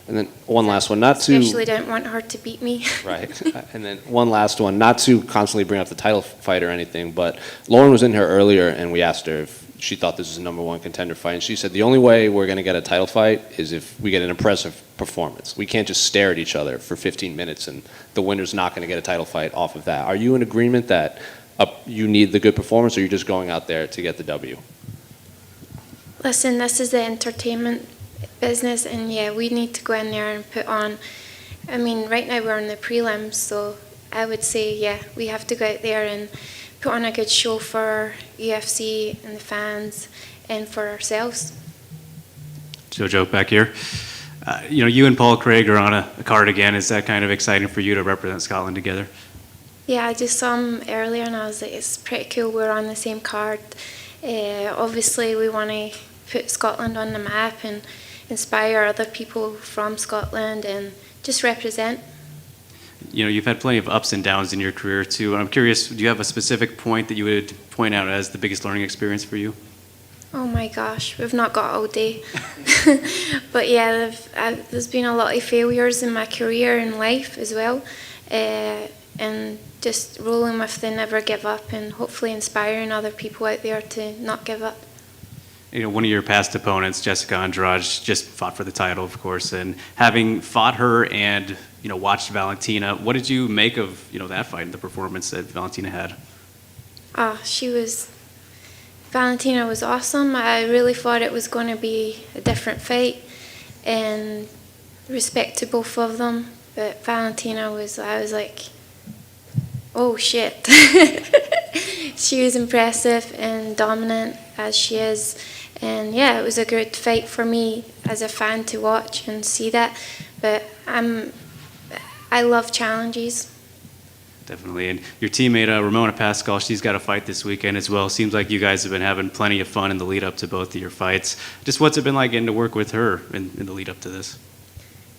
Speaker 3: And then one last one,
Speaker 15: Especially don't want her to beat me.
Speaker 3: Right. And then one last one, not to constantly bring up the title fight or anything, but Lauren was in here earlier and we asked her if she thought this was a #1 contender fight, and she said the only way we're going to get a title fight is if we get an impressive performance. We can't just stare at each other for 15 minutes and the winner's not going to get a title fight off of that. Are you in agreement that you need the good performance, or you're just going out there to get the W?
Speaker 15: Listen, this is the entertainment business, and yeah, we need to go in there and put on. I mean, right now we're in the prelims, so I would say, yeah, we have to go out there and put on a good show for UFC and the fans and for ourselves.
Speaker 7: Jojo, back here. You and Paul Craig are on a card again. Is that kind of exciting for you to represent Scotland together?
Speaker 15: Yeah, I just saw him earlier and I was like, it's pretty cool we're on the same card. Obviously, we want to put Scotland on the map and inspire other people from Scotland and just represent.
Speaker 7: You've had plenty of ups and downs in your career too. I'm curious, do you have a specific point that you would point out as the biggest learning experience for you?
Speaker 15: Oh my gosh, we've not got all day. But yeah, there's been a lot of failures in my career and life as well. And just rolling with the never give up and hopefully inspiring other people out there to not give up.
Speaker 7: One of your past opponents, Jessica Andrade, just fought for the title, of course, and having fought her and watched Valentina, what did you make of that fight and the performance that Valentina had?
Speaker 15: Valentina was awesome. I really thought it was going to be a different fight, and respect to both of them. But Valentina I was like, oh shit. She was impressive and dominant as she is. And yeah, it was a good fight for me as a fan to watch and see that. But I love challenges.
Speaker 7: Definitely. And your teammate, Ramona Pascal, she's got a fight this weekend as well. Seems like you guys have been having plenty of fun in the lead up to both of your fights. Just what's it been like getting to work with her in the lead up to this?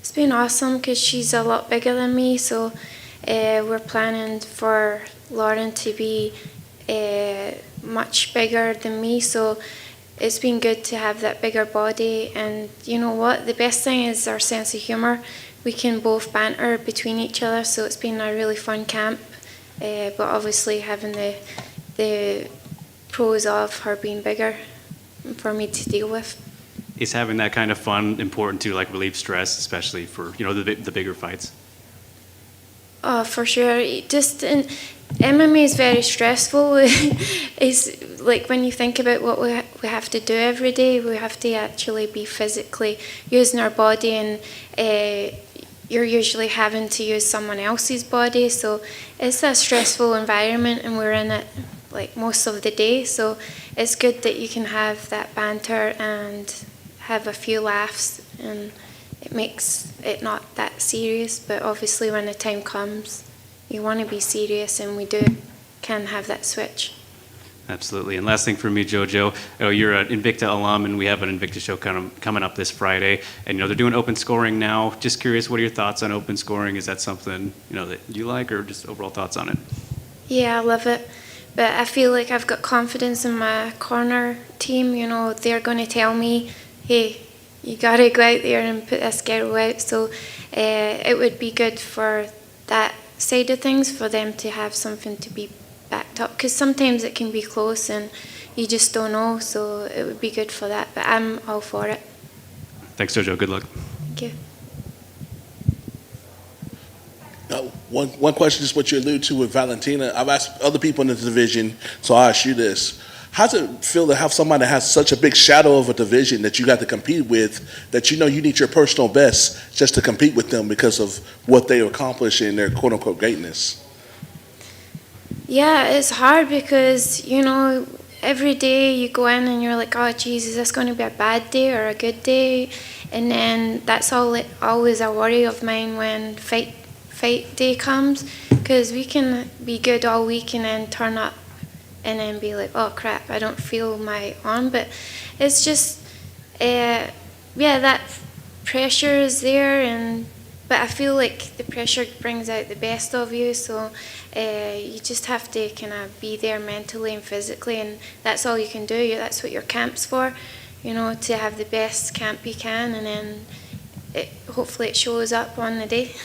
Speaker 15: It's been awesome because she's a lot bigger than me. So we're planning for Lauren to be much bigger than me. So it's been good to have that bigger body. And you know what? The best thing is our sense of humor. We can both banter between each other, so it's been a really fun camp. But obviously having the pros of her being bigger for me to deal with.
Speaker 7: Is having that kind of fun important to relieve stress, especially for the bigger fights?
Speaker 15: Oh, for sure. MMA is very stressful. It's like when you think about what we have to do every day, we have to actually be physically using our body, and you're usually having to use someone else's body. So it's a stressful environment, and we're in it most of the day. So it's good that you can have that banter and have a few laughs, and it makes it not that serious. But obviously when the time comes, you want to be serious, and we can have that switch.
Speaker 7: Absolutely. And last thing for me, JoJo, you're an Invicta alum, and we have an Invicta show coming up this Friday. And they're doing open scoring now. Just curious, what are your thoughts on open scoring? Is that something that you like, or just overall thoughts on it?
Speaker 15: Yeah, I love it. But I feel like I've got confidence in my corner team. They're going to tell me, hey, you got to go out there and put this girl out. So it would be good for that side of things, for them to have something to be backed up, because sometimes it can be close and you just don't know, so it would be good for that. But I'm all for it.
Speaker 7: Thanks, JoJo. Good luck.
Speaker 15: Thank you.
Speaker 4: One question is what you allude to with Valentina. I've asked other people in the division, so I'll ask you this. How does it feel to have somebody that has such a big shadow of a division that you got to compete with, that you need your personal best just to compete with them because of what they accomplish in their quote-unquote greatness?
Speaker 15: Yeah, it's hard because, every day you go in and you're like, oh, geez, is this going to be a bad day or a good day? And then that's always a worry of mine when fight day comes, because we can be good all week and then turn up and then be like, oh crap, I don't feel my arm. But it's just, that pressure is there, but I feel like the pressure brings out the best of you, so you just have to kind of be there mentally and physically, and that's all you can do. That's what your camp's for, to have the best camp you can, and then hopefully it shows up on the day.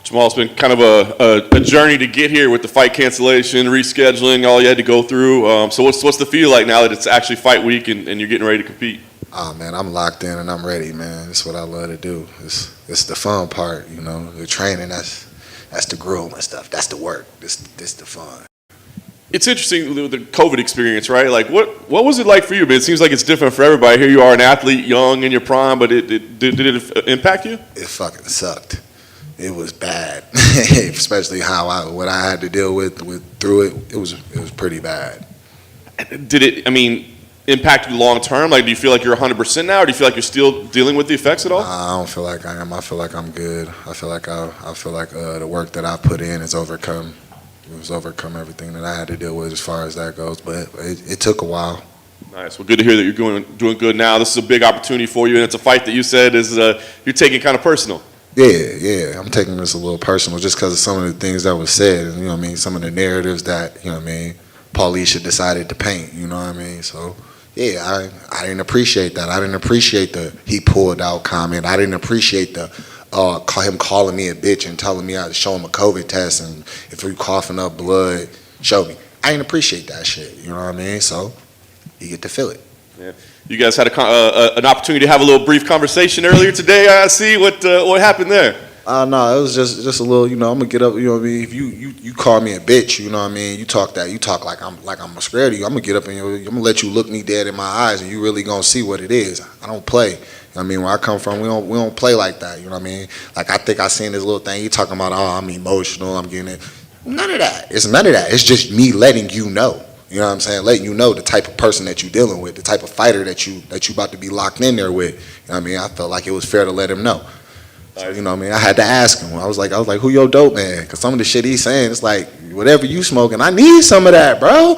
Speaker 1: Jamahal, it's been kind of a journey to get here with the fight cancellation, rescheduling, all you had to go through. So what's the feel like now that it's actually fight week and you're getting ready to compete?
Speaker 17: Oh man, I'm locked in and I'm ready, man. That's what I love to do. It's the fun part, you know. The training, that's the gruel and stuff. That's the work. This the fun.
Speaker 1: It's interesting, the COVID experience, right? Like, what was it like for you? But it seems like it's different for everybody. Here you are, an athlete, young in your prime, but did it impact you?
Speaker 17: It fucking sucked. It was bad, especially what I had to deal with through it. It was pretty bad.
Speaker 1: Did it? I mean, impact you long term? Like, do you feel like you're 100% now, or do you feel like you're still dealing with the effects at all?
Speaker 17: I don't feel like I am. I feel like I'm good. I feel like the work that I put in has overcome. It was overcome everything that I had to deal with as far as that goes. But it took a while.
Speaker 1: Nice. Well, good to hear that you're doing good now. This is a big opportunity for you, and it's a fight that you said is you're taking kind of personal.
Speaker 17: Yeah. I'm taking this a little personal just because of some of the things that was said. And, you know what I mean? Some of the narratives that, you know what I mean, Paulisha decided to paint. You know what I mean? So, yeah, I didn't appreciate that. I didn't appreciate the he pulled out comment. I didn't appreciate the him calling me a bitch and telling me I had to show him a COVID test, and if you're coughing up blood, show me. I didn't appreciate that shit. You know what I mean? So you get to feel it.
Speaker 1: Yeah. You guys had an opportunity to have a little brief conversation earlier today. I see what happened there.
Speaker 17: No, it was just a little. You know, I'm gonna get up. You know what I mean? If you call me a bitch, you know what I mean? You talk like I'm scared of you. I'm gonna get up and I'm gonna let you look me dead in my eyes, and you really gonna see what it is. I don't play. You know what I mean? Where I come from, we don't play like that. You know what I mean? Like, I think I seen this little thing. You talking about? Oh, I'm emotional. I'm getting it. None of that. It's none of that. It's just me letting you know. You know what I'm saying? Letting you know the type of person that you're dealing with, the type of fighter that you about to be locked in there with. You know what I mean? I felt like it was fair to let him know. So, you know what I mean? I had to ask him. I was like, who your dope man? Because some of the shit he's saying, it's like, whatever you smoking, I need some of that, bro.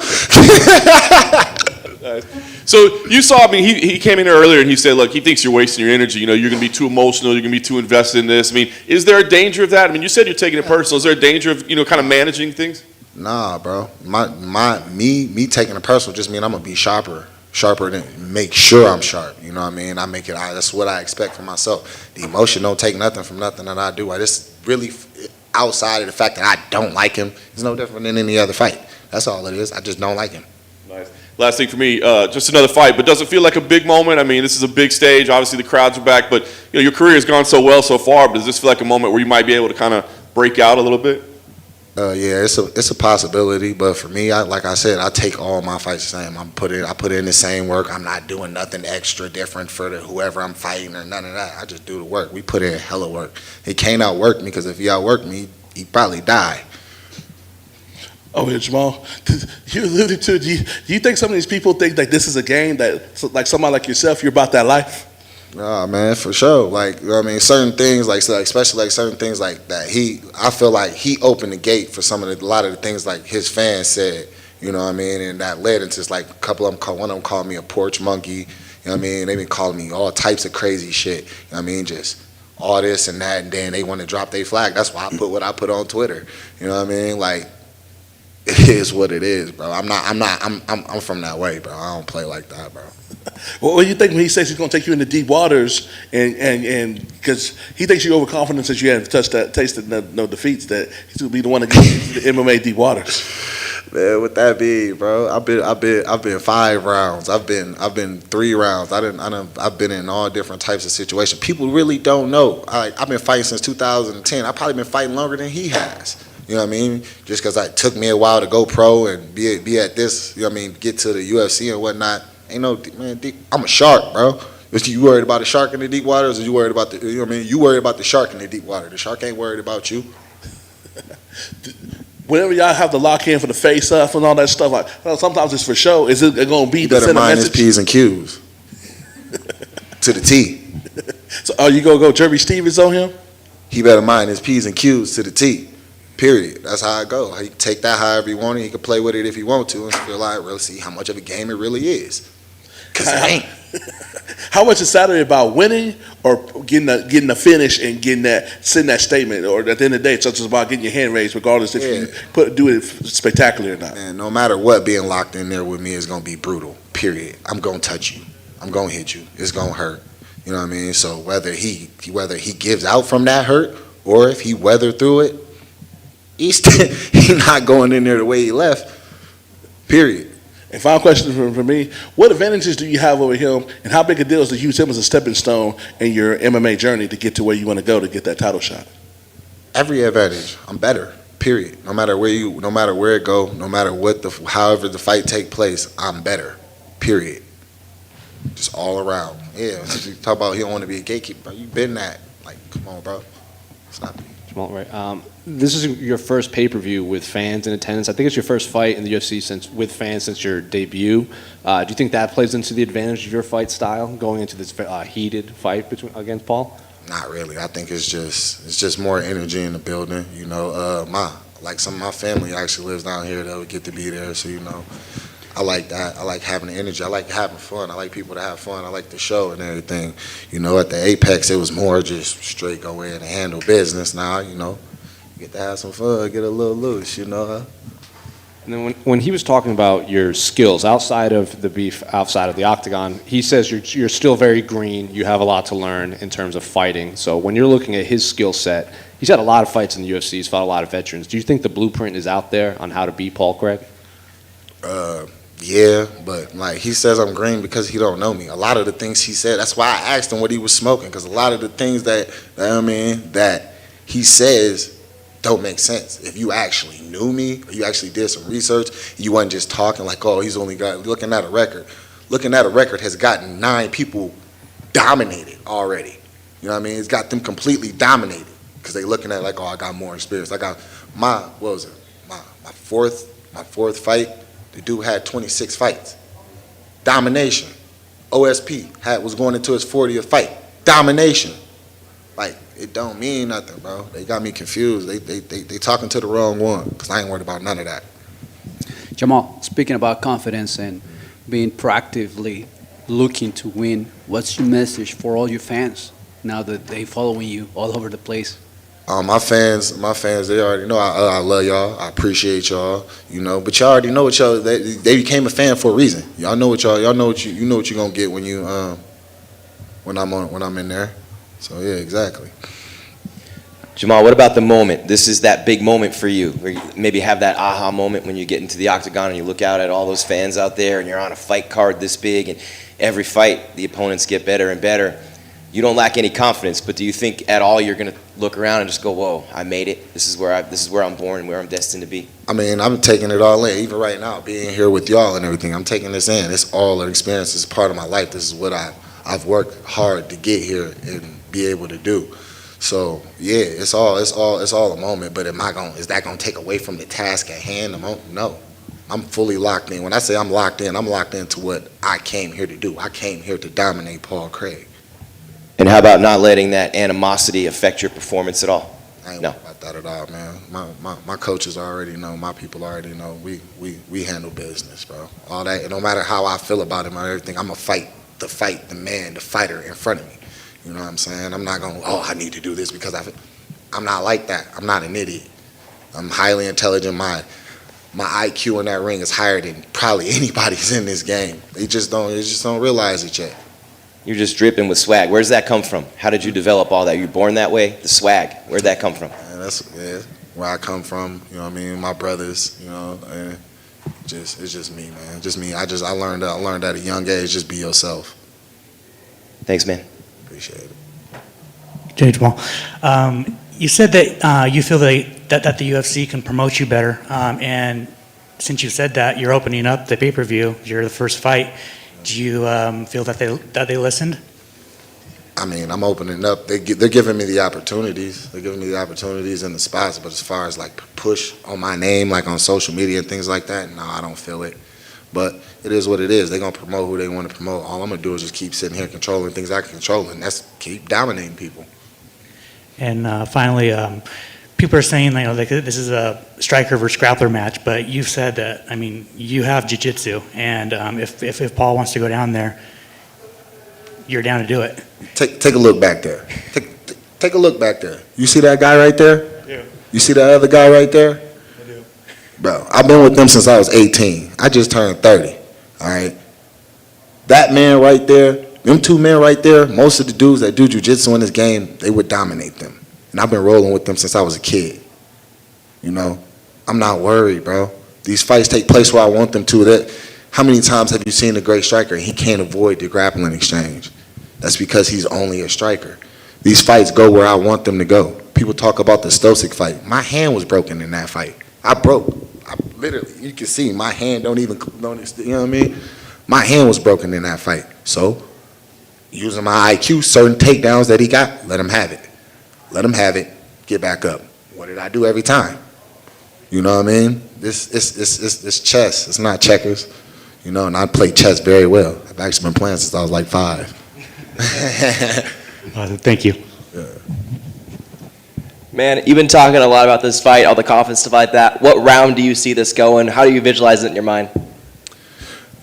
Speaker 1: So you saw, I mean, he came in here earlier and he said, look, he thinks you're wasting your energy. You know, you're going to be too emotional. You're going to be too invested in this. I mean, is there a danger of that? I mean, you said you're taking it personal. Is there a danger of, kind of managing things?
Speaker 17: Nah, bro. Me taking it personal just mean I'm gonna be sharper than make sure I'm sharp. You know what I mean? That's what I expect from myself. The emotion don't take nothing from nothing that I do. I just really, outside of the fact that I don't like him, it's no different than any other fight. That's all it is. I just don't like him.
Speaker 1: Nice. Last thing for me, just another fight, but doesn't feel like a big moment. I mean, this is a big stage. Obviously, the crowds are back, but your career has gone so well so far. But does this feel like a moment where you might be able to kind of break out a little bit?
Speaker 17: Yeah, it's a possibility, but for me, like I said, I take all my fights the same. I put in the same work. I'm not doing nothing extra different for whoever I'm fighting or none of that. I just do the work. We put in hella work. He can't outwork me because if he outworked me, he'd probably die.
Speaker 4: Oh yeah, Jamahal, you alluded to. Do you think some of these people think like this is a game that, like somebody like yourself, you're about that life?
Speaker 17: Nah, man, for sure. Like, you know what I mean, certain things, especially certain things like that. I feel like he opened the gate for a lot of the things like his fans said. You know what I mean, and that led into like a couple of them. One of them called me a porch monkey. You know what I mean? They've been calling me all types of crazy shit. You know what I mean? Just all this and that, and then they want to drop their flag. That's why I put what I put on Twitter. You know what I mean? Like, it is what it is, bro. I'm from that way, bro. I don't play like that, bro.
Speaker 4: Well, what do you think when he says he's going to take you into deep waters, and because he thinks you're overconfident since you haven't tasted no defeats, that he's going to be the one to get you to the MMA deep waters?
Speaker 17: Man, what that be, bro? I've been 5 rounds. I've been 3 rounds. I've been in all different types of situations. People really don't know. I've been fighting since 2010. I've probably been fighting longer than he has. You know what I mean? Just because it took me a while to go pro and be at this, you know what I mean, get to the UFC and whatnot. Ain't no, man, I'm a shark, bro. You worried about a shark in the deep waters, or you worried about you know what I mean? You worried about the shark in the deep water. The shark ain't worried about you.
Speaker 4: Whenever y'all have to lock in for the face-off and all that stuff, like, well, sometimes it's for show. Is it going to be to send a message?
Speaker 17: Better mind his P's and Q's. To the T.
Speaker 4: So are you going to go Jeremy Stevens on him?
Speaker 17: He better mind his P's and Q's to the T. Period. That's how I go. He can take that however he want it. He can play with it if he want to and feel like, really see how much of a game it really is. Because it ain't.
Speaker 4: How much is Saturday about winning or getting the finish and sending that statement, or at the end of the day, it's just about getting your hand raised, regardless if you do it spectacularly or not?
Speaker 17: Man, no matter what, being locked in there with me is gonna be brutal. Period. I'm gonna touch you. I'm gonna hit you. It's gonna hurt. You know what I mean? So whether he gives out from that hurt or if he weathered through it, he's not going in there the way he left. Period.
Speaker 4: And final question for me, what advantages do you have over him, and how big a deal is to use him as a stepping stone in your MMA journey to get to where you want to go to get that title shot?
Speaker 17: Every advantage. I'm better. Period. No matter where it go, no matter however the fight take place, I'm better. Period. Just all around. Yeah. You talk about he don't want to be a gatekeeper, bro. You been that. Like, come on, bro. Stop it.
Speaker 3: Jamal, right. This is your first pay-per-view with fans in attendance. I think it's your first fight in the UFC with fans since your debut. Do you think that plays into the advantage of your fight style going into this heated fight against Paul?
Speaker 17: Not really. I think it's just more energy in the building. You know, some of my family actually lives down here that would get to be there. So, you know, I like that. I like having the energy. I like having fun. I like people to have fun. I like the show and everything. You know, at the Apex, it was more just straight go in and handle business. Now, you know, you get to have some fun, get a little loose, you know.
Speaker 3: And then when he was talking about your skills outside of the beef, outside of the octagon, he says you're still very green. You have a lot to learn in terms of fighting. So when you're looking at his skill set, he's had a lot of fights in the UFC. He's fought a lot of veterans. Do you think the blueprint is out there on how to beat Paul Craig?
Speaker 17: Yeah, but like he says I'm green because he don't know me. A lot of the things he said, that's why I asked him what he was smoking, because a lot of the things that he says don't make sense. If you actually knew me, or you actually did some research, you wasn't just talking like, oh, he's only got, looking at a record. Looking at a record has gotten 9 people dominated already. You know what I mean? It's got them completely dominated because they looking at like, oh, I got more experience. I got my fourth fight. The dude had 26 fights. Domination. OSP was going into his 40th fight. Domination. Like, it don't mean nothing, bro. They got me confused. They talking to the wrong one, because I ain't worried about none of that.
Speaker 18: Jamal, speaking about confidence and being proactively looking to win, what's your message for all your fans now that they following you all over the place?
Speaker 17: My fans, they already know I love y'all. I appreciate y'all, you know. But y'all already know what y'all. They became a fan for a reason. Y'all know what y'all know what you know what you're gonna get when you when I'm in there. So yeah, exactly.
Speaker 5: Jamal, what about the moment? This is that big moment for you, where you maybe have that aha moment when you get into the octagon and you look out at all those fans out there and you're on a fight card this big, and every fight the opponents get better and better. You don't lack any confidence, but do you think at all you're going to look around and just go, whoa, I made it. This is where I'm born and where I'm destined to be?
Speaker 17: I mean, I'm taking it all in. Even right now, being here with y'all and everything, I'm taking this in. It's all an experience. It's part of my life. This is what I've worked hard to get here and be able to do. So yeah, it's all a moment. But is that gonna take away from the task at hand? No. I'm fully locked in. When I say I'm locked into what I came here to do. I came here to dominate Paul Craig.
Speaker 5: And how about not letting that animosity affect your performance at all?
Speaker 17: I ain't worried about that at all, man. My coaches already know. My people already know. We handle business, bro. All that. No matter how I feel about him or everything, I'm gonna fight the fighter in front of me. You know what I'm saying? I'm not gonna. I need to do this because I'm not like that. I'm not an idiot. I'm highly intelligent. My IQ in that ring is higher than probably anybody's in this game. They just don't realize it yet.
Speaker 5: You're just dripping with swag. Where does that come from? How did you develop all that? You born that way? The swag. Where'd that come from?
Speaker 17: Man, that's where I come from. You know what I mean? My brothers. You know, and it's just me, man. Just me. I learned at a young age. Just be yourself.
Speaker 5: Thanks, man.
Speaker 17: Appreciate it.
Speaker 19: Jay Jamal, you said that you feel that the UFC can promote you better, and since you said that, you're opening up the pay-per-view. You're the first fight. Do you feel that they listened?
Speaker 17: I mean, I'm opening up. They're giving me the opportunities. They're giving me the opportunities and the spots. But as far as like push on my name, like on social media and things like that, no, I don't feel it. But it is what it is. They're gonna promote who they want to promote. All I'm gonna do is just keep sitting here controlling things I can control, and that's keep dominating people.
Speaker 19: And finally, people are saying like this is a striker versus grappler match, but you've said that, I mean, you have jiu-jitsu, and if Paul wants to go down there, you're down to do it.
Speaker 17: Take a look back there. Take a look back there. You see that guy right there?
Speaker 19: Yeah.
Speaker 17: You see that other guy right there?
Speaker 19: I do.
Speaker 17: Bro, I've been with them since I was 18. I just turned 30. All right. That man right there, them two men right there, most of the dudes that do jiu-jitsu in this game, they would dominate them. And I've been rolling with them since I was a kid. You know, I'm not worried, bro. These fights take place where I want them to. How many times have you seen a great striker and he can't avoid the grappling exchange? That's because he's only a striker. These fights go where I want them to go. People talk about the Stosic fight. My hand was broken in that fight. I literally, you can see my hand you know what I mean? My hand was broken in that fight. So, using my IQ, certain takedowns that he got, let him have it. Let him have it, get back up. What did I do every time? You know what I mean? It's chess, it's not checkers. You know, and I play chess very well. I've actually been playing since I was like 5.
Speaker 19: Thank you.
Speaker 5: Man, you've been talking a lot about this fight, all the confidence, stuff like that. What round do you see this going? How do you visualize it in your mind?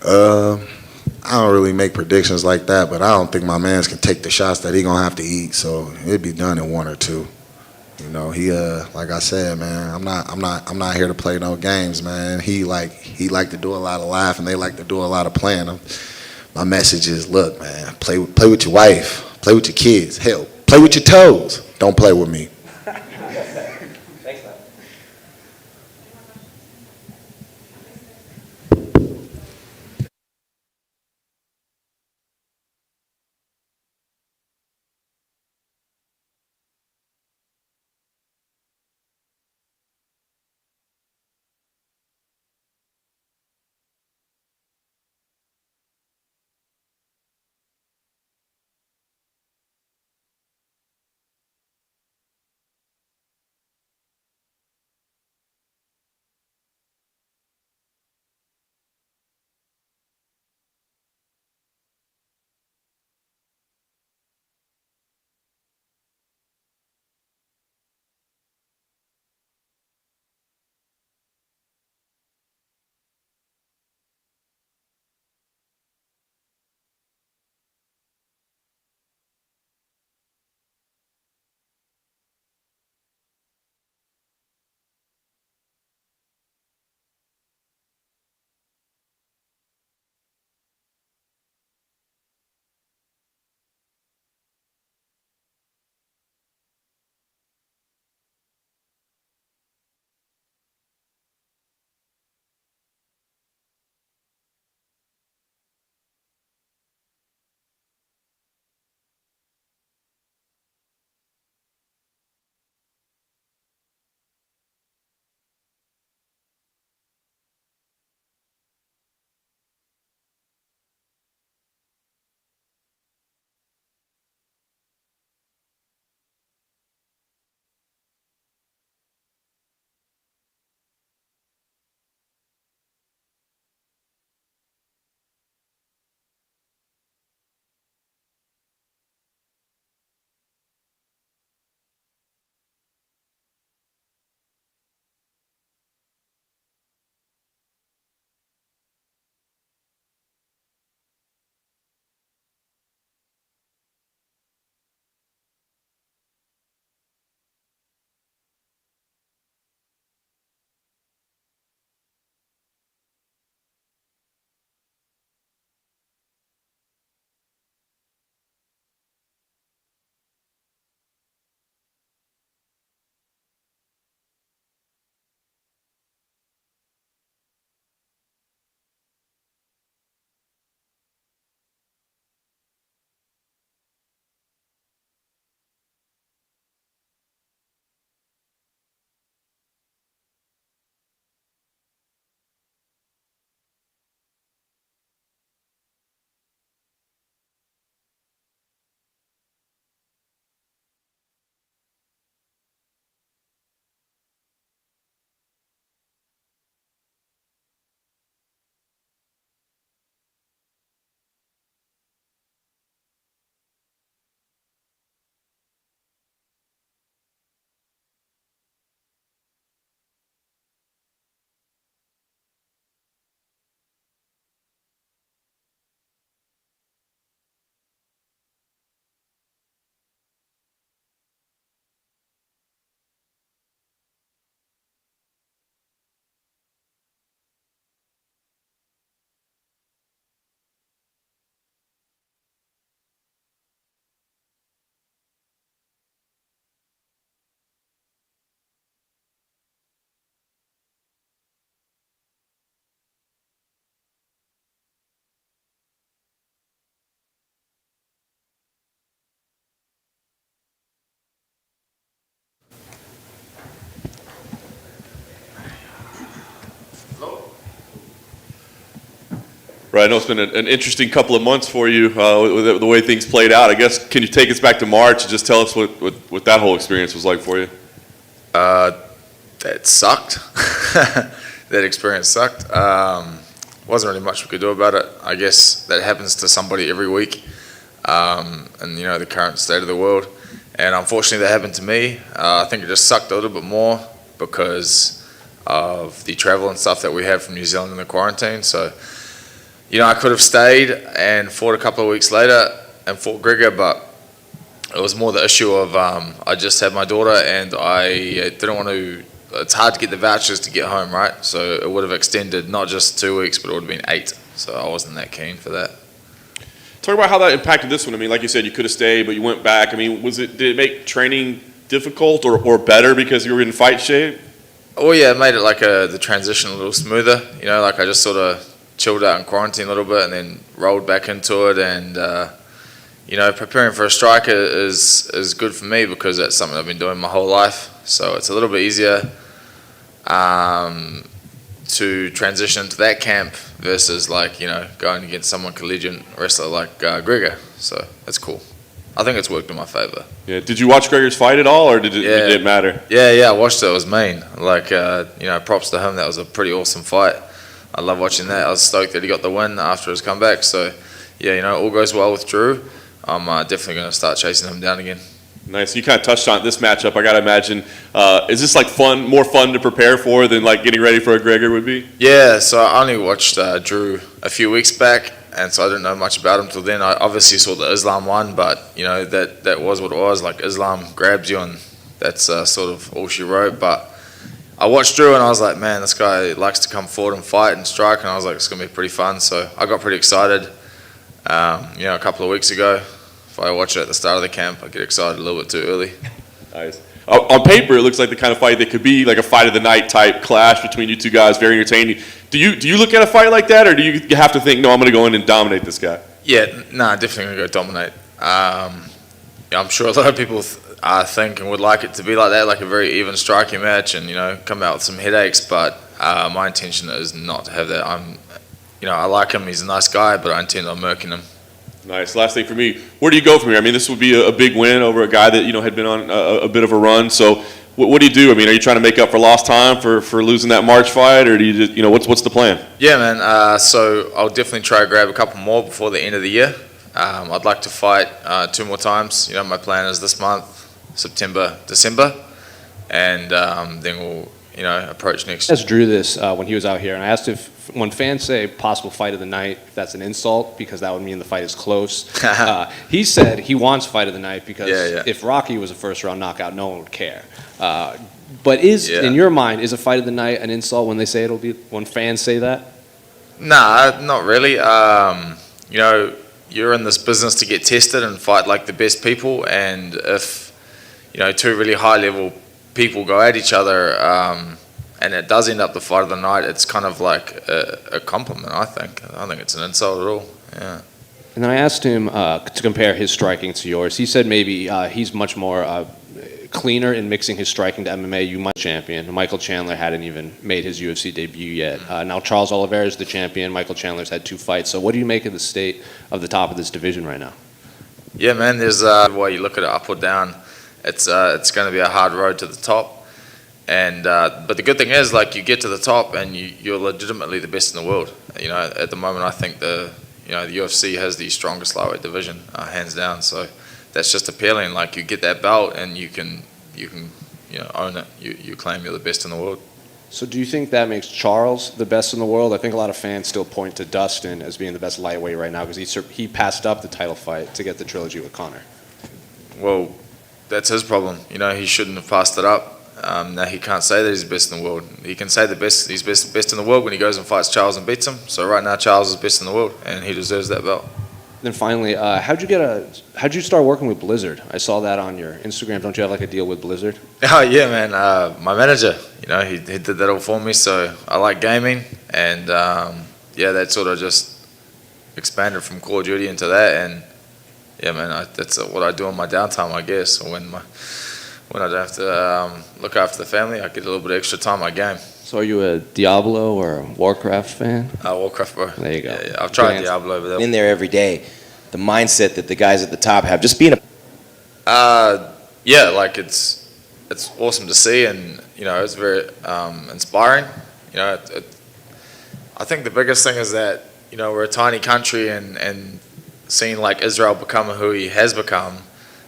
Speaker 17: I don't really make predictions like that, but I don't think my mans can take the shots that he gonna have to eat. So it'd be done in 1 or 2. You know, he like I said, man, I'm not here to play no games, man. He like to do a lot of laughing. They like to do a lot of playing. My message is, look, man, play with your wife, play with your kids. Hell, play with your toes. Don't play with me.
Speaker 1: Right, I know it's been an interesting couple of months for you with the way things played out. I guess, can you take us back to March and just tell us what that whole experience was like for you?
Speaker 20: That sucked. That experience sucked. Wasn't really much we could do about it. I guess that happens to somebody every week, and the current state of the world. And unfortunately, that happened to me. I think it just sucked a little bit more because of the travel and stuff that we had from New Zealand in the quarantine. So, I could have stayed and fought a couple of weeks later and fought Gregor, but it was more the issue of I just had my daughter and I didn't want to. It's hard to get the vouchers to get home, right? So it would have extended not just 2 weeks, but it would have been 8. So I wasn't that keen for that.
Speaker 1: Talk about how that impacted this one. I mean, like you said, you could have stayed, but you went back. I mean, did it make training difficult or better because you were in fight shape?
Speaker 20: Oh yeah, it made it like the transition a little smoother. I just sort of chilled out in quarantine a little bit and then rolled back into it. And preparing for a striker is good for me because that's something I've been doing my whole life. So it's a little bit easier to transition to that camp versus going against someone collegiate wrestler like Gregor. So that's cool. I think it's worked in my favor.
Speaker 1: Yeah. Did you watch Gregor's fight at all, or did it matter?
Speaker 20: Yeah, I watched it. It was mean. Props to him. That was a pretty awesome fight. I love watching that. I was stoked that he got the win after his comeback. So, all goes well with Drew. I'm definitely going to start chasing him down again.
Speaker 1: Nice. You kind of touched on this matchup. I got to imagine, is this more fun to prepare for than getting ready for a Gregor would be?
Speaker 20: Yeah, so I only watched Drew a few weeks back, and so I didn't know much about him till then. I obviously saw the Islam one, but that was what it was. Islam grabs you, and that's sort of all she wrote. But I watched Drew, and I was like, man, this guy likes to come forward and fight and strike, and I was like, it's going to be pretty fun. So I got pretty excited. A couple of weeks ago. If I watch it at the start of the camp, I get excited a little bit too early.
Speaker 1: Nice. On paper, it looks like the kind of fight that could be like a fight of the night type clash between you two guys, very entertaining. Do you look at a fight like that, or do you have to think, no, I'm going to go in and dominate this guy?
Speaker 20: Yeah, definitely going to go dominate. I'm sure a lot of people think and would like it to be like that, like a very even striking match, and come out with some headaches. But my intention is not to have that. I like him. He's a nice guy, but I intend on murking him.
Speaker 1: Nice. Last thing for me, where do you go from here? I mean, this would be a big win over a guy that had been on a bit of a run. So, what do you do? I mean, are you trying to make up for lost time for losing that March fight, or do you just, what's the plan?
Speaker 20: Yeah, man. So I'll definitely try to grab a couple more before the end of the year. I'd like to fight 2 more times. My plan is this month, September, December, and then we'll approach next.
Speaker 3: I asked Drew this when he was out here, and I asked if when fans say possible fight of the night, if that's an insult because that would mean the fight is close. He said he wants fight of the night because if Rocky was a first-round knockout, no one would care. But in your mind, is a fight of the night an insult when they say it'll be when fans say that?
Speaker 20: Nah, not really. You're in this business to get tested and fight like the best people, and if 2 really high-level people go at each other, and it does end up the fight of the night, it's kind of like a compliment, I think. I don't think it's an insult at all. Yeah.
Speaker 3: And then I asked him to compare his striking to yours. He said maybe he's much more cleaner in mixing his striking to MMA. You might champion. Michael Chandler hadn't even made his UFC debut yet. Now Charles Oliveira is the champion. Michael Chandler's had 2 fights. So what do you make of the state of the top of this division right now?
Speaker 20: Yeah, man. There's why you look at it up or down. It's going to be a hard road to the top. And but the good thing is, you get to the top and you're legitimately the best in the world. At the moment, I think the UFC has the strongest lightweight division, hands down. So that's just appealing. You get that belt and you can own it. You claim you're the best in the world.
Speaker 3: So do you think that makes Charles the best in the world? I think a lot of fans still point to Dustin as being the best lightweight right now because he passed up the title fight to get the trilogy with Conor.
Speaker 20: Well, that's his problem. He shouldn't have passed it up. Now he can't say that he's the best in the world. He can say he's best in the world when he goes and fights Charles and beats him. So right now Charles is best in the world and he deserves that belt.
Speaker 3: Then finally, how'd you start working with Blizzard? I saw that on your Instagram. Don't you have a deal with Blizzard?
Speaker 20: Oh yeah, man. My manager, he did that all for me. So I like gaming, and that sort of just expanded from Call of Duty into that. And yeah, man, that's what I do on my downtime, I guess, or when when I don't have to look after the family, I get a little bit of extra time on my game.
Speaker 3: So are you a Diablo or a Warcraft fan?
Speaker 20: Warcraft, bro.
Speaker 3: There you go.
Speaker 20: Yeah, I've tried Diablo over there.
Speaker 5: In there every day, the mindset that the guys at the top have, just being a
Speaker 20: Yeah, like it's awesome to see, and it's very inspiring. I think the biggest thing is that we're a tiny country, and seeing like Israel become who he has become,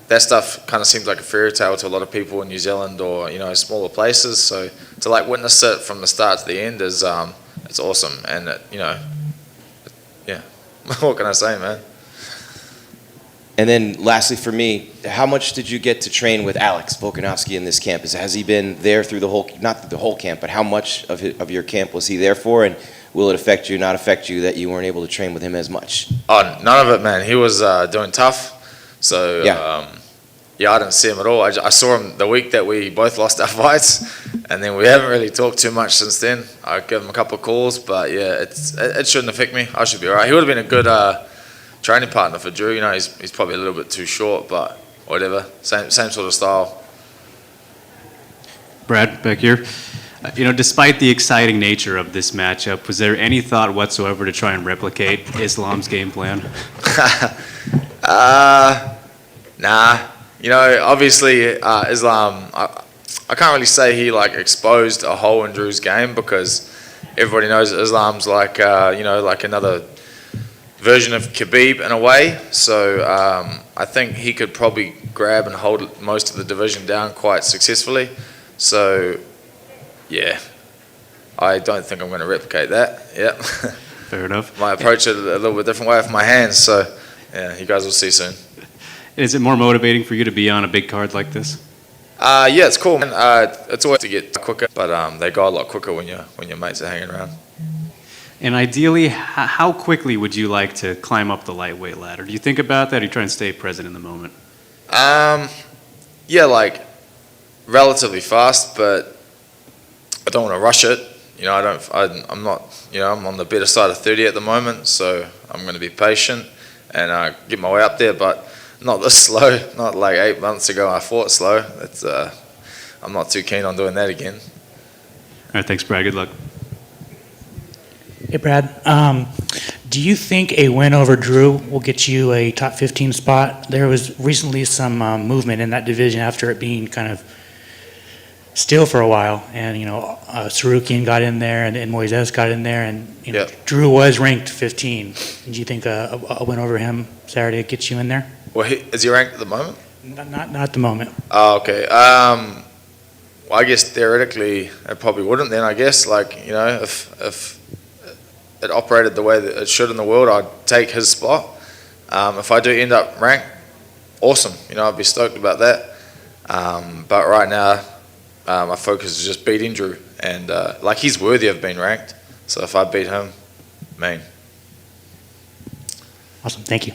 Speaker 20: that stuff kind of seems like a fairy tale to a lot of people in New Zealand or smaller places. So to like witness it from the start to the end is it's awesome, and yeah, what can I say, man?
Speaker 5: And then lastly for me, how much did you get to train with Alex Volkanovski in this camp? Has he been there through the whole, not through the whole camp, but how much of your camp was he there for? And will it affect you, not affect you, that you weren't able to train with him as much?
Speaker 20: Oh, none of it, man. He was doing tough. So, I didn't see him at all. I saw him the week that we both lost our fights, and then we haven't really talked too much since then. I gave him a couple of calls, but yeah, it shouldn't affect me. I should be all right. He would have been a good training partner for Drew. He's probably a little bit too short, but whatever. Same sort of style.
Speaker 7: Brad, back here. Despite the exciting nature of this matchup, was there any thought whatsoever to try and replicate Islam's game plan?
Speaker 20: Nah. Obviously, Islam, I can't really say he exposed a hole in Drew's game, because everybody knows that Islam's like another version of Khabib in a way. So I think he could probably grab and hold most of the division down quite successfully. So yeah, I don't think I'm going to replicate that. Yeah.
Speaker 7: Fair enough.
Speaker 20: Might approach it a little bit different way with my hands. So yeah, you guys will see soon.
Speaker 7: Is it more motivating for you to be on a big card like this?
Speaker 20: Yeah, it's cool, man. It's always to get quicker, but they go a lot quicker when your mates are hanging around.
Speaker 7: And ideally, how quickly would you like to climb up the lightweight ladder? Do you think about that, or do you try and stay present in the moment?
Speaker 20: Yeah, relatively fast, but I don't want to rush it. I'm not. I'm on the better side of 30 at the moment, so I'm going to be patient and get my way up there, but not this slow. Not like 8 months ago I fought slow. I'm not too keen on doing that again.
Speaker 7: All right, thanks, Brad. Good luck.
Speaker 19: Hey, Brad. Do you think a win over Drew will get you a top 15 spot? There was recently some movement in that division after it being kind of still for a while, and Sarukian got in there, and Moises got in there, and Drew was ranked 15. Do you think a win over him Saturday gets you in there?
Speaker 20: Well, is he ranked at the moment?
Speaker 19: Not at the moment.
Speaker 20: Oh, okay. Well, I guess theoretically it probably wouldn't. Then I guess if it operated the way that it should in the world, I'd take his spot. If I do end up ranked, awesome. I'd be stoked about that. But right now, my focus is just beating Drew, and he's worthy of being ranked. So if I beat him, man.
Speaker 19: Awesome. Thank you.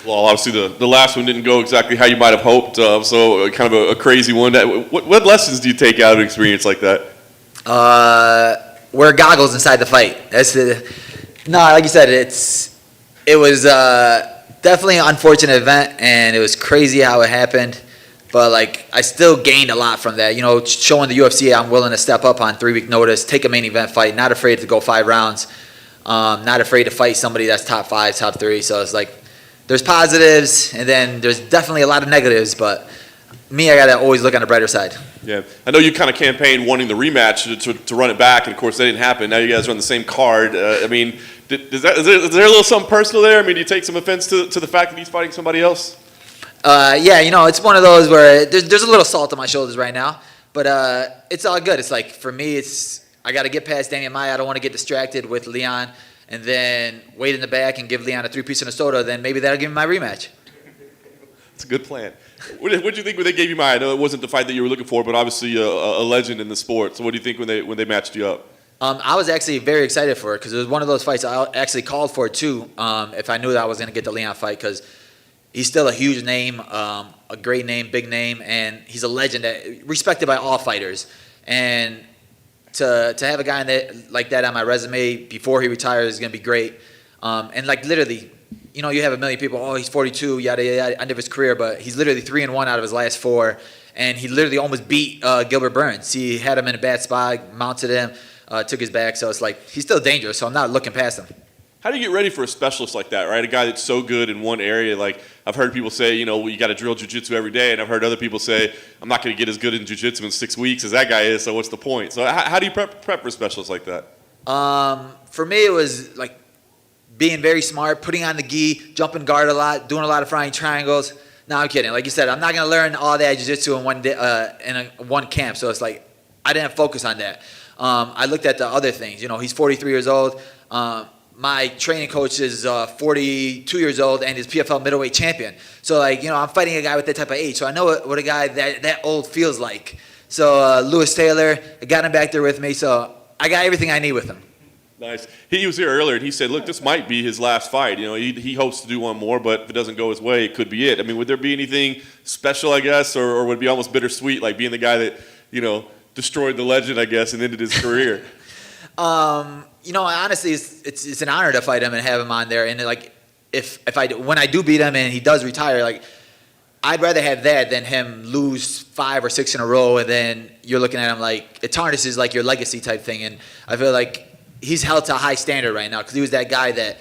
Speaker 1: Well, obviously the last one didn't go exactly how you might have hoped, so kind of a crazy one. What lessons do you take out of an experience like that?
Speaker 21: Wear goggles inside the fight. Like you said, it was definitely an unfortunate event, and it was crazy how it happened. But like, I still gained a lot from that. You know, showing the UFC I'm willing to step up on 3-week notice, take a main event fight, not afraid to go 5 rounds, not afraid to fight somebody that's top 5, top 3. So it's like, there's positives, and then there's definitely a lot of negatives. But me, I gotta always look on the brighter side.
Speaker 1: Yeah, I know you kind of campaigned wanting the rematch to run it back, and of course that didn't happen. Now you guys are on the same card. I mean, is there a little something personal there? I mean, do you take some offense to the fact that he's fighting somebody else?
Speaker 21: Yeah, you know, it's one of those where there's a little salt on my shoulders right now, but it's all good. It's like, for me, I got to get past Demian Maia. I don't want to get distracted with Leon and then wait in the back and give Leon a 3-piece and a soda. Then maybe that'll give me my rematch.
Speaker 1: It's a good plan. What did you think when they gave you Maia? I know it wasn't the fight that you were looking for, but obviously a legend in the sport. So what do you think when they matched you up?
Speaker 21: I was actually very excited for it because it was one of those fights I actually called for too. If I knew that I was going to get the Leon fight, because he's still a huge name, a great name, big name, and he's a legend, respected by all fighters. And to have a guy like that on my resume before he retires is going to be great. And like, literally, you know, you have a million people, oh, he's 42, yada, yada, end of his career, but he's literally 3-1 out of his last 4, and he literally almost beat Gilbert Burns. He had him in a bad spot, mounted him, took his back, so it's like, he's still dangerous, so I'm not looking past him.
Speaker 1: How do you get ready for a specialist like that, right? A guy that's so good in one area. Like, I've heard people say, you know, you got to drill jiu-jitsu every day, and I've heard other people say, I'm not going to get as good in jiu-jitsu in 6 weeks as that guy is, so what's the point? So how do you prep for a specialist like that?
Speaker 21: For me, it was like being very smart, putting on the gi, jumping guard a lot, doing a lot of flying triangles. No, I'm kidding. Like you said, I'm not going to learn all that jiu-jitsu in one day, one camp, so it's like, I didn't focus on that. I looked at the other things. You know, he's 43 years old. My training coach is 42 years old and is PFL middleweight champion. So, like, you know, I'm fighting a guy with that type of age. So I know what a guy that old feels like. So Lewis Taylor, I got him back there with me. So I got everything I need with him.
Speaker 1: Nice. He was here earlier, and he said, look, this might be his last fight. You know, he hopes to do one more, but if it doesn't go his way, it could be it. I mean, would there be anything special, I guess, or would it be almost bittersweet, like being the guy that, you know, destroyed the legend, I guess, and ended his career?
Speaker 21: You know, honestly, it's an honor to fight him and have him on there. And like, when I do beat him and he does retire, like, I'd rather have that than him lose 5 or 6 in a row, and then you're looking at him like it tarnishes like your legacy type thing. And I feel like he's held to a high standard right now because he was that guy that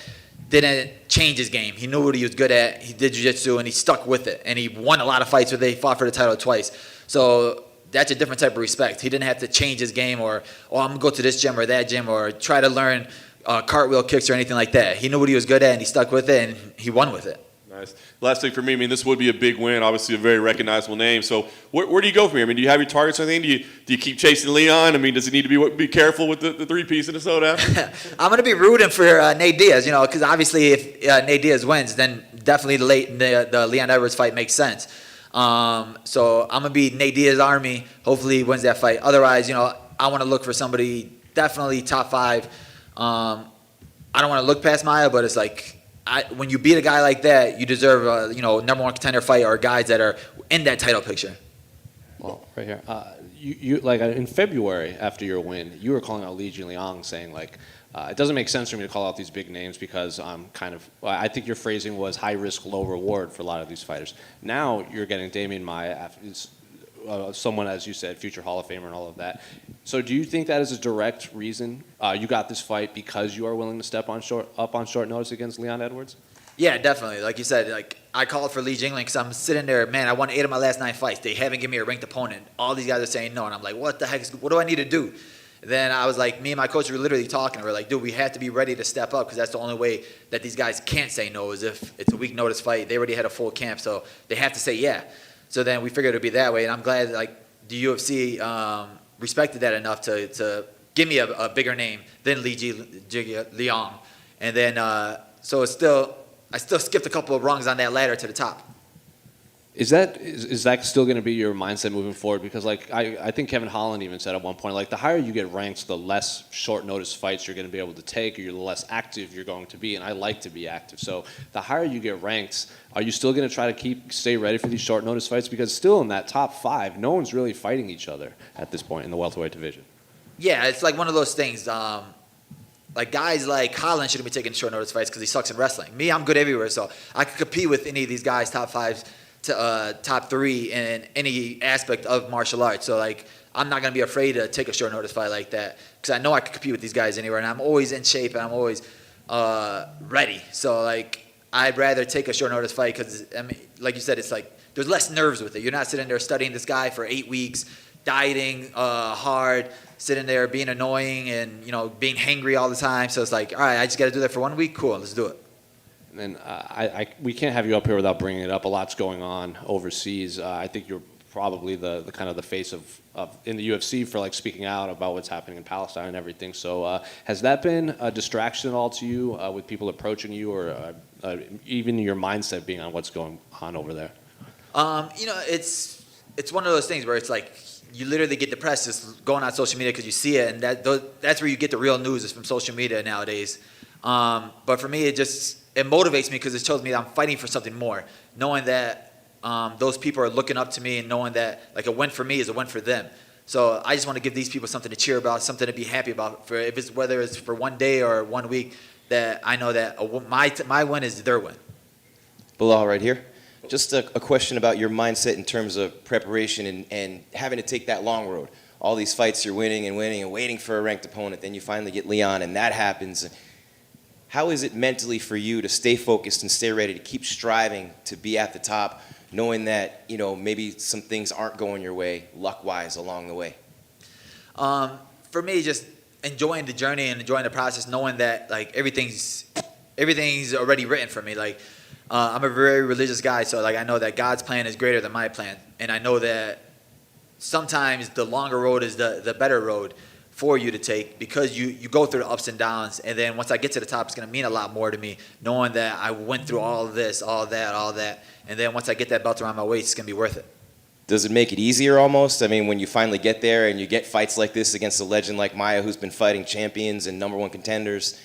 Speaker 21: didn't change his game. He knew what he was good at. He did jiu-jitsu and he stuck with it. And he won a lot of fights where they fought for the title twice. So that's a different type of respect. He didn't have to change his game or, oh, I'm going to go to this gym or that gym or try to learn cartwheel kicks or anything like that. He knew what he was good at and he stuck with it and he won with it.
Speaker 1: Nice. Last thing for me, I mean, this would be a big win, obviously a very recognizable name. So where do you go from here? I mean, do you have your targets or anything? Do you keep chasing Leon? I mean, does he need to be careful with the 3-piece and the soda?
Speaker 21: I'm going to be rooting for Nate Diaz, you know, because obviously if Nate Diaz wins, then definitely the Leon Edwards fight makes sense. So I'm going to be Nate Diaz's army. Hopefully he wins that fight. Otherwise, you know, I want to look for somebody definitely top 5. I don't want to look past Maia, but it's like, when you beat a guy like that, you deserve a number 1 contender fight or guys that are in that title picture.
Speaker 3: Well, right here, you like in February after your win, you were calling out Li Jingliang, saying like, it doesn't make sense for me to call out these big names because I'm I think your phrasing was high risk, low reward for a lot of these fighters. Now you're getting Demian Maia, someone, as you said, future Hall of Famer and all of that. So do you think that is a direct reason you got this fight because you are willing to step on short notice against Leon Edwards?
Speaker 21: Yeah, definitely. Like you said, like I called for Li Jingliang because I'm sitting there, man, I won 8 of my last 9 fights. They haven't given me a ranked opponent. All these guys are saying no, and I'm like, what the heck? What do I need to do? Then I was like, me and my coach were literally talking. We're like, dude, we have to be ready to step up because that's the only way that these guys can't say no is if it's a week notice fight. They already had a full camp, so they have to say yeah. So then we figured it would be that way, and I'm glad like the UFC respected that enough to give me a bigger name than Li Jingliang. And then so I still skipped a couple of rungs on that ladder to the top.
Speaker 3: Is that still going to be your mindset moving forward? Because like I think Kevin Holland even said at one point, like the higher you get ranked, the less short notice fights you're going to be able to take, or you're the less active you're going to be. And I like to be active. So the higher you get ranked, are you still going to try to stay ready for these short notice fights? Because still in that top 5, no one's really fighting each other at this point in the welterweight division.
Speaker 21: Yeah, it's like one of those things. Like guys like Holland shouldn't be taking short notice fights because he sucks in wrestling. Me, I'm good everywhere, so I could compete with any of these guys, top 5 to top 3 in any aspect of martial arts. So like, I'm not gonna be afraid to take a short notice fight like that because I know I could compete with these guys anywhere, and I'm always in shape and I'm always ready. So like, I'd rather take a short notice fight because I mean, like you said, it's like there's less nerves with it. You're not sitting there studying this guy for 8 weeks, dieting hard, sitting there being annoying and being hangry all the time. So it's like, all right, I just got to do that for 1 week. Cool, let's do it.
Speaker 3: And we can't have you up here without bringing it up. A lot's going on overseas. I think you're probably the kind of the face of in the UFC for like speaking out about what's happening in Palestine and everything. So has that been a distraction at all to you with people approaching you, or even your mindset being on what's going on over there?
Speaker 21: It's one of those things where it's like you literally get depressed just going on social media because you see it, and that's where you get the real news is from social media nowadays. But for me, it motivates me because it shows me that I'm fighting for something more, knowing that those people are looking up to me and knowing that like a win for me is a win for them. So I just want to give these people something to cheer about, something to be happy about, whether it's for 1 day or 1 week, that I know that my win is their win.
Speaker 5: Belal, right here. Just a question about your mindset in terms of preparation and having to take that long road. All these fights you're winning and waiting for a ranked opponent. Then you finally get Leon and that happens. How is it mentally for you to stay focused and stay ready to keep striving to be at the top, knowing that maybe some things aren't going your way luck-wise along the way?
Speaker 21: For me, just enjoying the journey and enjoying the process, knowing that like everything's already written for me. Like I'm a very religious guy, so like I know that God's plan is greater than my plan, and I know that sometimes the longer road is the better road for you to take because you go through the ups and downs, and then once I get to the top, it's gonna mean a lot more to me, knowing that I went through all of this, all that, and then once I get that belt around my waist, it's gonna be worth it.
Speaker 5: Does it make it easier almost? I mean, when you finally get there and you get fights like this against a legend like Maia who's been fighting champions and #1 contenders,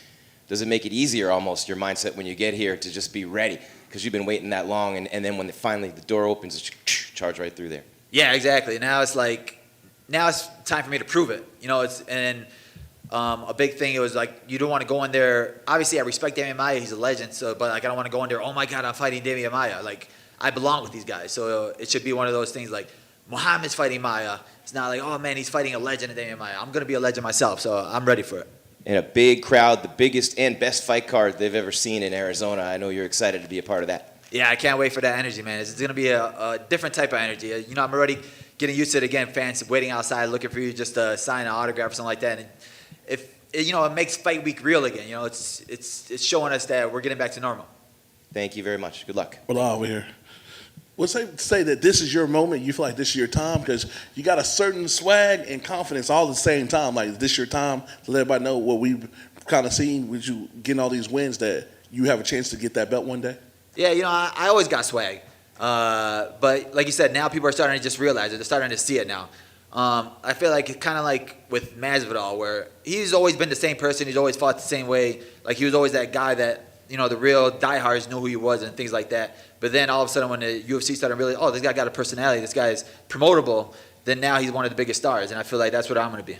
Speaker 5: does it make it easier almost, your mindset when you get here to just be ready? Because you've been waiting that long, and then when finally the door opens, it's charge right through there.
Speaker 21: Yeah, exactly. Now it's time for me to prove it. A big thing, it was like, you don't want to go in there. Obviously, I respect Demian Maia, he's a legend, but like I don't want to go in there, oh my God, I'm fighting Demian Maia. Like, I belong with these guys. So it should be one of those things like, Muhammad's fighting Maia. It's not like, oh man, he's fighting a legend, Demian Maia. I'm going to be a legend myself, so I'm ready for it.
Speaker 5: And a big crowd, the biggest and best fight card they've ever seen in Arizona. I know you're excited to be a part of that.
Speaker 21: Yeah, I can't wait for that energy, man. It's going to be a different type of energy. I'm already getting used to it again, fans waiting outside looking for you just to sign an autograph or something like that. And it makes fight week real again. It's showing us that we're getting back to normal.
Speaker 5: Thank you very much. Good luck.
Speaker 4: Well, over here. Well, say that this is your moment. You feel like this is your time because you got a certain swag and confidence all at the same time. Like, this your time to let everybody know what we've kind of seen with you getting all these wins, that you have a chance to get that belt one day?
Speaker 21: Yeah, I always got swag. But like you said, now people are starting to just realize it. They're starting to see it now. I feel like it's kind of like with Masvidal, where he's always been the same person. He's always fought the same way. Like, he was always that guy that, the real diehards knew who he was and things like that. But then all of a sudden when the UFC started realizing, oh, this guy got a personality, this guy is promotable, then now he's one of the biggest stars. And I feel like that's what I'm going to be.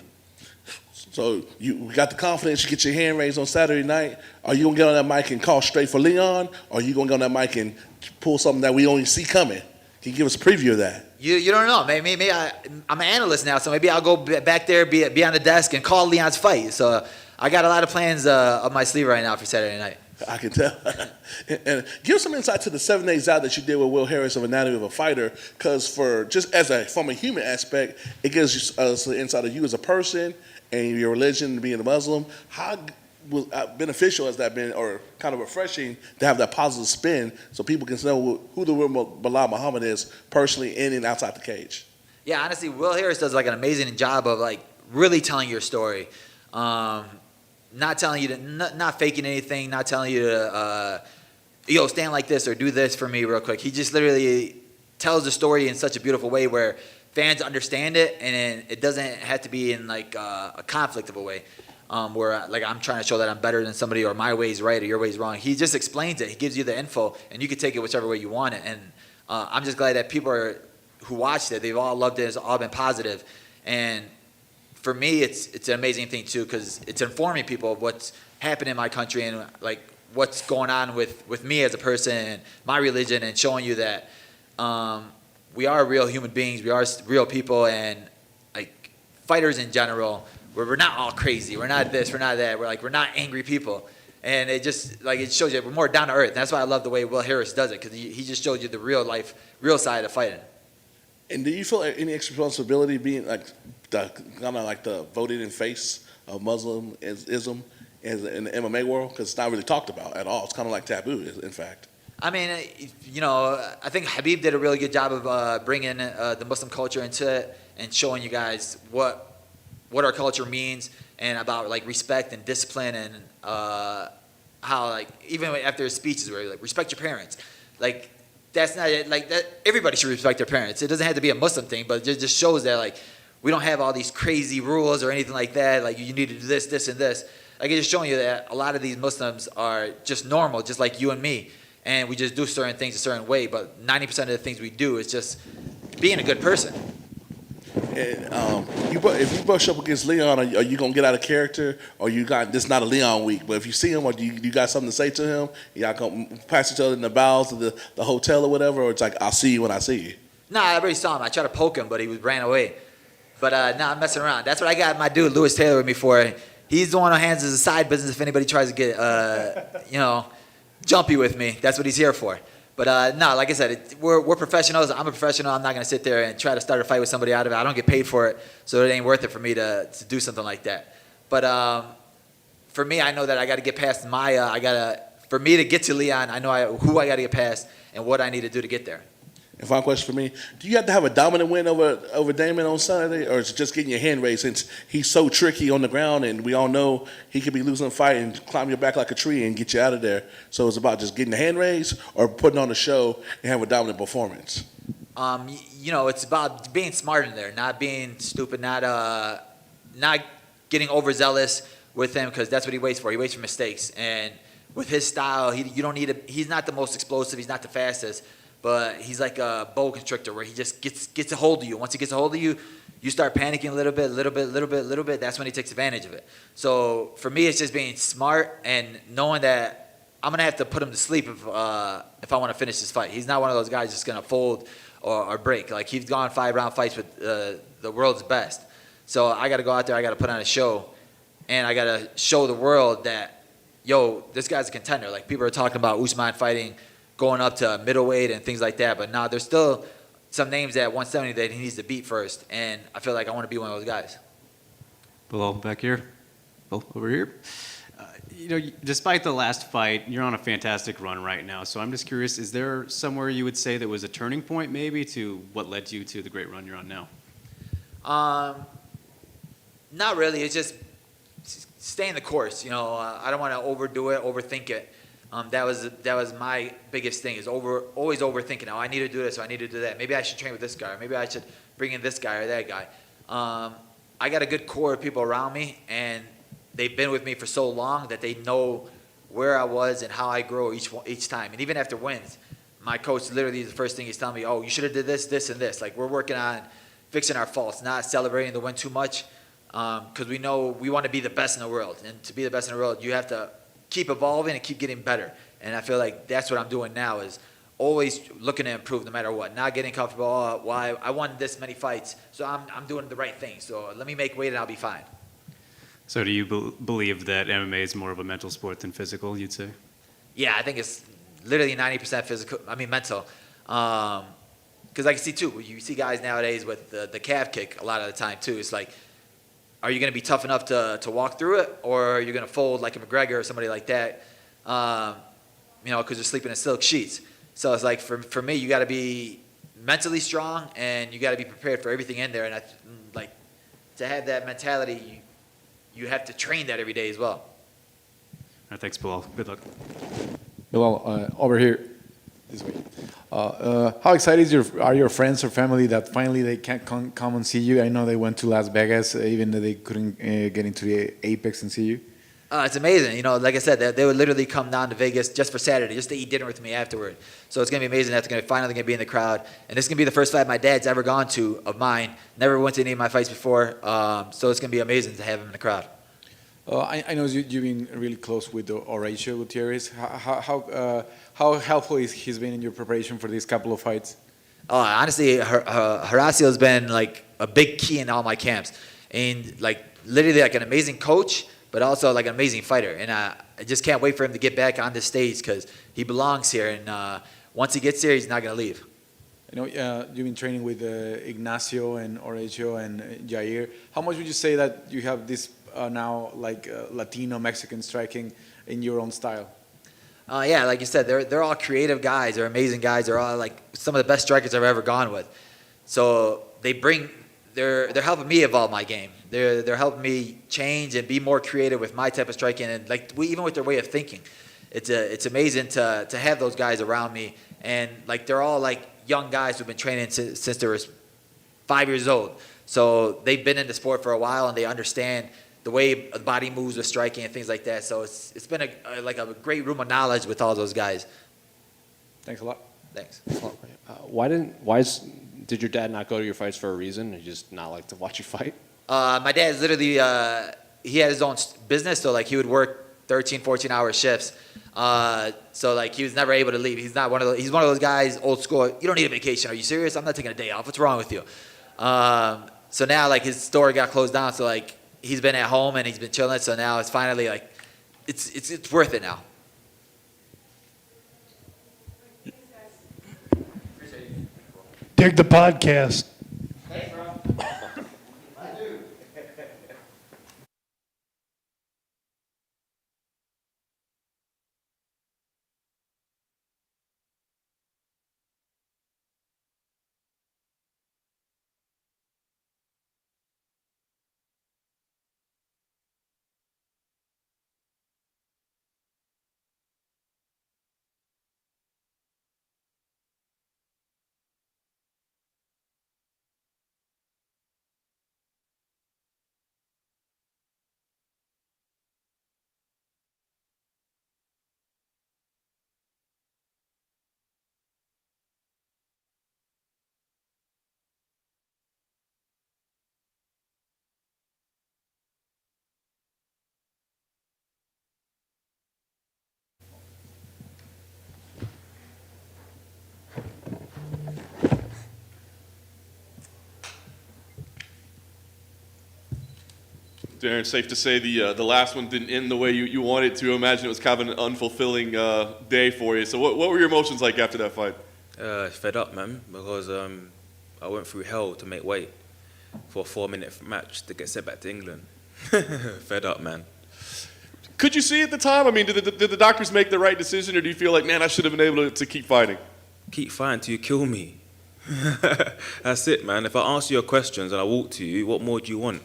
Speaker 4: So you got the confidence, you get your hand raised on Saturday night. Are you going to get on that mic and call straight for Leon? Or are you going to get on that mic and pull something that we only see coming? Can you give us a preview of that?
Speaker 21: You don't know. Maybe I'm an analyst now, so maybe I'll go back there, be on the desk, and call Leon's fight. So I got a lot of plans up my sleeve right now for Saturday night.
Speaker 4: I can tell. And give some insight to the 7 days out that you did with Will Harris of Anatomy of a Fighter, because from a human aspect, it gives us the insight of you as a person and your religion, being a Muslim. How beneficial has that been, or kind of refreshing to have that positive spin so people can know who the real Belal Muhammad is personally in and outside the cage?
Speaker 21: Yeah, honestly, Will Harris does like an amazing job of like really telling your story. Not telling you to, not faking anything, not telling you to, stand like this or do this for me real quick. He just literally tells the story in such a beautiful way where fans understand it, and it doesn't have to be in like a conflict of a way, where like I'm trying to show that I'm better than somebody or my way's right or your way's wrong. He just explains it. He gives you the info, and you can take it whichever way you want it. And I'm just glad that people who watched it, they've all loved it. It's all been positive. And for me, it's an amazing thing too, because it's informing people of what's happening in my country and like what's going on with me as a person and my religion, and showing you that we are real human beings, we are real people, and like fighters in general, we're not all crazy, we're not this, we're not that, we're not angry people, and it just like it shows you we're more down to earth. And that's why I love the way Will Harris does it, because he just shows you the real side of fighting.
Speaker 4: And do you feel any extra responsibility being like the voted in face of Muslimism in the MMA world, because it's not really talked about at all? It's kind of like taboo, in fact.
Speaker 21: I mean, I think Habib did a really good job of bringing the Muslim culture into it and showing you guys what our culture means, and about like respect and discipline, and how like even after his speeches where like respect your parents, like that's not like that. Everybody should respect their parents. It doesn't have to be a Muslim thing, but it just shows that like we don't have all these crazy rules or anything like that. Like you need to do this, this, and this. Like it's just showing you that a lot of these Muslims are just normal, just like you and me. And we just do certain things a certain way, but 90% of the things we do is just being a good person.
Speaker 4: And if you brush up against Leon, are you gonna get out of character, or you got this not a Leon week? But if you see him, or you got something to say to him, y'all come pass each other in the bowels of the hotel or whatever, or it's like I'll see you when I see you.
Speaker 21: Nah, I already saw him. I tried to poke him, but he ran away. But I'm messing around. That's what I got my dude Lewis Taylor with me for. He's the one who hands as a side business if anybody tries to get jumpy with me. That's what he's here for. But no, like I said, we're professionals. I'm a professional. I'm not going to sit there and try to start a fight with somebody out of it. I don't get paid for it, so it ain't worth it for me to do something like that. But for me, I know that I got to get past Maia. For me to get to Leon, I know who I got to get past and what I need to do to get there.
Speaker 4: And final question for me: do you have to have a dominant win over Damon on Saturday, or is it just getting your hand raised, since he's so tricky on the ground, and we all know he could be losing a fight and climb your back like a tree and get you out of there? So it's about just getting the hand raised or putting on a show and have a dominant performance.
Speaker 21: It's about being smart in there, not being stupid, not getting overzealous with him, because that's what he waits for. He waits for mistakes, and with his style, he's not the most explosive, he's not the fastest. But he's like a boa constrictor where he just gets a hold of you. Once he gets a hold of you, you start panicking a little bit. That's when he takes advantage of it. So for me, it's just being smart and knowing that I'm going to have to put him to sleep if I want to finish this fight. He's not one of those guys just going to fold or break. Like, he's gone 5-round fights with the world's best. So I got to go out there. I got to put on a show. And I got to show the world that, yo, this guy's a contender. Like, people are talking about Usman fighting, going up to middleweight and things like that. But now there's still some names at 170 that he needs to beat first. And I feel like I want to be one of those guys.
Speaker 7: Belal, back here. Bill, over here. Despite the last fight, you're on a fantastic run right now. So I'm just curious, is there somewhere you would say that was a turning point maybe to what led you to the great run you're on now?
Speaker 21: Not really. It's just staying the course. I don't want to overdo it, overthink it. That was my biggest thing, is always overthinking. Oh, I need to do this, or I need to do that. Maybe I should train with this guy, or maybe I should bring in this guy or that guy. I got a good core of people around me, and they've been with me for so long that they know where I was and how I grow each time. And even after wins, my coach literally, the first thing he's telling me, oh, you should have did this, this, and this. Like, we're working on fixing our faults, not celebrating the win too much, because we know we want to be the best in the world. And to be the best in the world, you have to keep evolving and keep getting better. And I feel like that's what I'm doing now, is always looking to improve no matter what. Not getting comfortable, why I won this many fights, so I'm doing the right thing. So let me make weight and I'll be fine. So do you believe that MMA is more of a mental sport than physical, you'd say? Yeah, I think it's literally 90% mental. Because I can see too, you see guys nowadays with the calf kick a lot of the time too. It's like, are you going to be tough enough to walk through it, or are you going to fold like a McGregor or somebody like that, because you're sleeping in silk sheets? So it's like, for me, you got to be mentally strong, and you got to be prepared for everything in there. And to have that mentality, you have to train that every day as well. All right, thanks, Belal. Good luck.
Speaker 2: Belal, over here. This way. How excited are your friends or family that finally they can come and see you? I know they went to Las Vegas, even though they couldn't get into the Apex and see you.
Speaker 21: It's amazing. You know, like I said, they would literally come down to Vegas just for Saturday, just to eat dinner with me afterward. So it's going to be amazing that they're finally going to be in the crowd. And this is going to be the first fight my dad's ever gone to of mine. Never went to any of my fights before. So it's going to be amazing to have him in the crowd.
Speaker 2: I know you've been really close with Horatio Gutierrez. How helpful he's been in your preparation for these couple of fights?
Speaker 21: Honestly, Horacio's been like a big key in all my camps. And like literally like an amazing coach, but also like an amazing fighter. And I just can't wait for him to get back on the stage because he belongs here. And once he gets here, he's not going to leave.
Speaker 2: You know, you've been training with Ignacio and Horatio and Jair. How much would you say that you have this now like Latino Mexican striking in your own style?
Speaker 21: Yeah, like you said, they're all creative guys. They're amazing guys. They're all like some of the best strikers I've ever gone with. So they're helping me evolve my game. They're helping me change and be more creative with my type of striking and like even with their way of thinking. It's amazing to have those guys around me, and like they're all like young guys who've been training since they were 5 years old. So they've been in the sport for a while and they understand the way the body moves with striking and things like that. So it's been a great room of knowledge with all those guys.
Speaker 2: Thanks a lot.
Speaker 21: Thanks.
Speaker 3: Did your dad not go to your fights for a reason? He just not like to watch you fight?
Speaker 21: My dad's literally, he had his own business, so like he would work 13, 14-hour shifts. So like he was never able to leave. He's one of those guys, old school. You don't need a vacation. Are you serious? I'm not taking a day off. What's wrong with you? So now like his store got closed down. So like he's been at home and he's been chilling. So now it's finally like, it's worth it now.
Speaker 22: Dig the podcast.
Speaker 21: Thanks, bro. I do.
Speaker 1: Darren, safe to say the last one didn't end the way you wanted to. I imagine it was kind of an unfulfilling day for you. So what were your emotions like after that fight?
Speaker 23: Fed up, man, because I went through hell to make weight for a 4-minute match to get sent back to England. Fed up, man.
Speaker 1: Could you see at the time? I mean, did the doctors make the right decision, or do you feel like, man, I should have been able to keep fighting?
Speaker 23: Keep fighting till you kill me. That's it, man. If I answer your questions and I walk to you, what more do you want?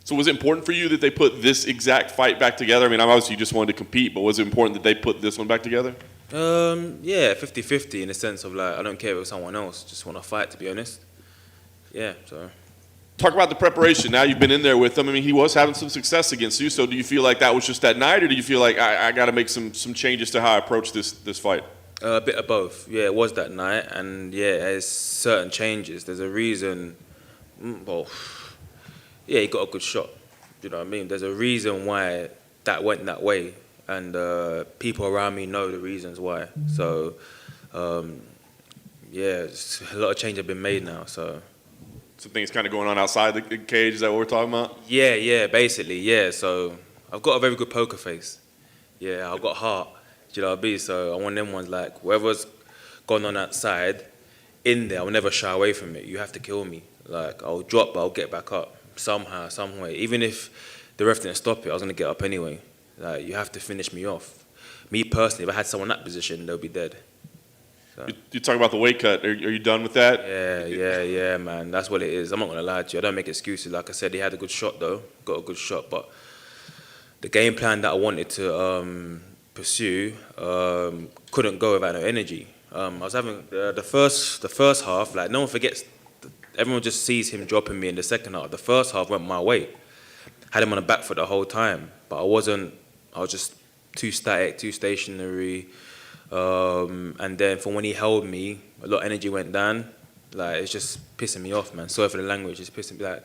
Speaker 1: So was it important for you that they put this exact fight back together? I mean, obviously you just wanted to compete, but was it important that they put this one back together?
Speaker 23: Yeah, 50-50 in the sense of like, I don't care if it was someone else, just want to fight, to be honest. Yeah, so.
Speaker 1: Talk about the preparation. Now you've been in there with him. I mean, he was having some success against you, so do you feel like that was just that night, or do you feel like I got to make some changes to how I approach this fight?
Speaker 23: A bit of both. Yeah, it was that night, and yeah, there's certain changes. There's a reason, well, yeah, he got a good shot. You know what I mean? There's a reason why that went that way, and people around me know the reasons why. So, yeah, a lot of change have been made now. So,
Speaker 1: some things kind of going on outside the cage. Is that what we're talking about?
Speaker 23: Yeah, basically, yeah. So, I've got a very good poker face. Yeah, I've got heart. Do you know what I mean? So, I'm one of them ones like whatever's going on outside, in there, I'll never shy away from it. You have to kill me. Like I'll drop, but I'll get back up. Somehow, some way. Even if the ref didn't stop it, I was gonna get up anyway. Like you have to finish me off. Me personally, if I had someone in that position, they'll be dead. So.
Speaker 1: You talk about the weight cut. Are you done with that?
Speaker 23: Yeah, man. That's what it is. I'm not gonna lie to you. I don't make excuses. Like I said, he had a good shot though. Got a good shot, but the game plan that I wanted to pursue couldn't go without no energy. I was having the first half, like no one forgets. Everyone just sees him dropping me in the second half. The first half went my way. Had him on the back foot the whole time, but I was just too static, too stationary. And then from when he held me, a lot of energy went down. Like, it's just pissing me off, man. Sorry for the language, it's pissing me, like,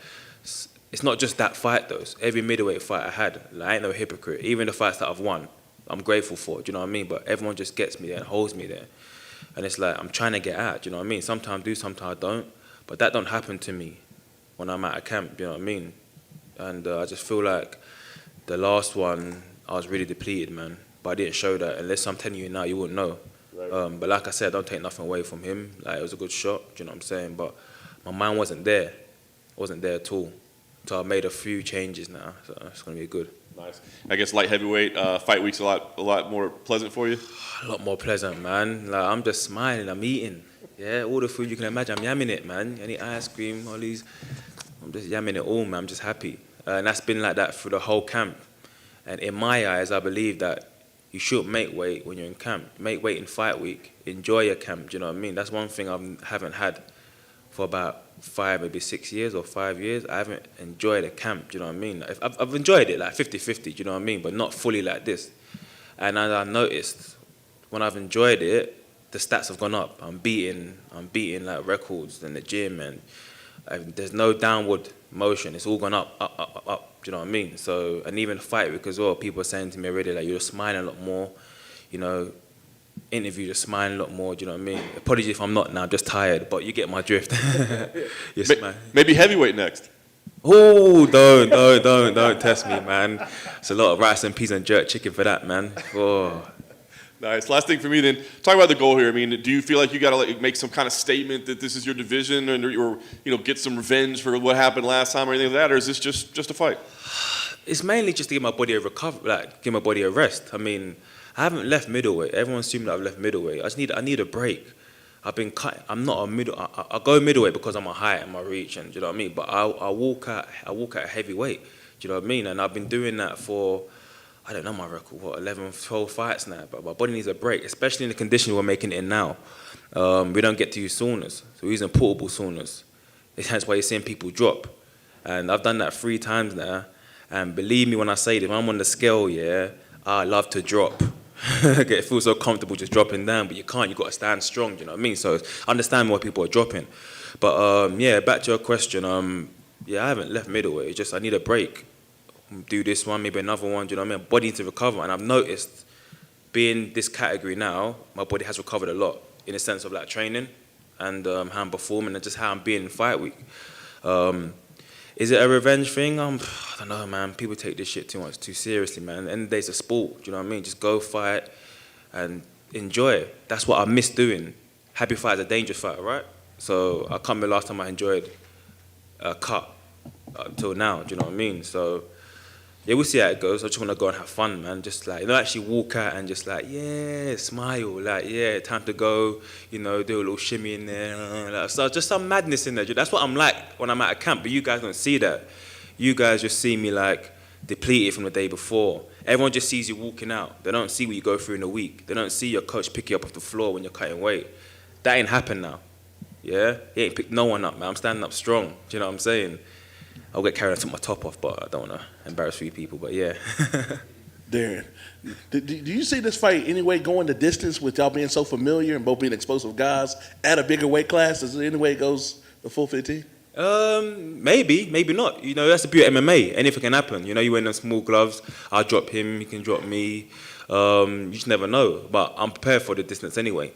Speaker 23: it's not just that fight though. It's every middleweight fight I had, like, I ain't no hypocrite. Even the fights that I've won, I'm grateful for, do you know what I mean? But everyone just gets me there and holds me there. And it's like, I'm trying to get out, do you know what I mean? Sometimes I do, sometimes I don't. But that don't happen to me when I'm at a camp, you know what I mean? And I just feel like the last one, I was really depleted, man. But I didn't show that. Unless I'm telling you now, you wouldn't know. Right. But like I said, don't take nothing away from him. Like, it was a good shot, do you know what I'm saying? But my mind wasn't there. It wasn't there at all. So I've made a few changes now, so it's going to be good.
Speaker 1: Nice. I guess light heavyweight fight week's a lot more pleasant for you?
Speaker 23: A lot more pleasant, man. Like, I'm just smiling, I'm eating. Yeah, all the food you can imagine, I'm yamming it, man. Any ice cream, all these, I'm just yamming it all, man. I'm just happy. And that's been like that through the whole camp. And in my eyes, I believe that you shouldn't make weight when you're in camp. Make weight in fight week. Enjoy your camp, do you know what I mean? That's one thing I haven't had for about 5, maybe 6 years or 5 years. I haven't enjoyed a camp, do you know what I mean? I've enjoyed it, like 50-50, do you know what I mean? But not fully like this. And as I noticed, when I've enjoyed it, the stats have gone up. I'm beating like records in the gym, and there's no downward motion. It's all gone up, up, up, up, up. Do you know what I mean? So, and even fight week as well, people are saying to me already, like, you're smiling a lot more, you know, interviews, you're smiling a lot more, do you know what I mean? Apologies if I'm not now, I'm just tired, but you get my drift.
Speaker 1: Maybe heavyweight next.
Speaker 23: Oh, don't test me, man. It's a lot of rice and peas and jerk chicken for that, man. Oh.
Speaker 1: Nice. Last thing for me then, talk about the goal here. I mean, do you feel like you got to like make some kind of statement that this is your division, or you know, get some revenge for what happened last time or anything like that, or is this just a fight?
Speaker 23: It's mainly just to give my body a recovery, like give my body a rest. I mean, I haven't left middleweight. Everyone assumed that I've left middleweight. I need a break. I've been cut. I'm not a middle. I go middleweight because of my height and my reach, and do you know what I mean. But I walk at a heavyweight. Do you know what I mean? And I've been doing that for, I don't know my record, 11, 12 fights now. But my body needs a break, especially in the condition we're making it in now. We don't get to use saunas, so we're using portable saunas. That's why you're seeing people drop. And I've done that 3 times now. And believe me when I say that, when I'm on the scale, yeah, I love to drop. It feels so comfortable just dropping down, but you can't. You've got to stand strong, do you know what I mean? So I understand why people are dropping. But yeah, back to your question. Yeah, I haven't left middleweight. It's just I need a break. Do this one, maybe another one, do you know what I mean? Body needs to recover. And I've noticed, being this category now, my body has recovered a lot in the sense of like training and how I'm performing and just how I'm being in fight week. Is it a revenge thing? I don't know, man. People take this shit too seriously, man. At the end of the day, it's a sport. Do you know what I mean? Just go fight and enjoy it. That's what I miss doing. Happy fight is a dangerous fight, right? So I can't remember last time I enjoyed a cut until now. Do you know what I mean? So yeah, we'll see how it goes. I just want to go and have fun, man. Just like, you know, actually walk out and just like, yeah, smile. Like, yeah, time to go. You know, do a little shimmy in there. Like, so just some madness in there. That's what I'm like when I'm at a camp. But you guys don't see that. You guys just see me like depleted from the day before. Everyone just sees you walking out. They don't see what you go through in a week. They don't see your coach pick you up off the floor when you're cutting weight. That ain't happened now. Yeah? He ain't picked no one up, man. I'm standing up strong. Do you know what I'm saying? I'll get carried and took my top off, but I don't want to embarrass a few people, but yeah.
Speaker 4: Darren, do you see this fight anyway going the distance with y'all being so familiar and both being explosive guys at a bigger weight class? Is there any way it goes the full 15?
Speaker 23: Maybe not. You know, that's the beauty of MMA. Anything can happen. You know, you wear them small gloves, I'll drop him, he can drop me. You just never know, but I'm prepared for the distance anyway.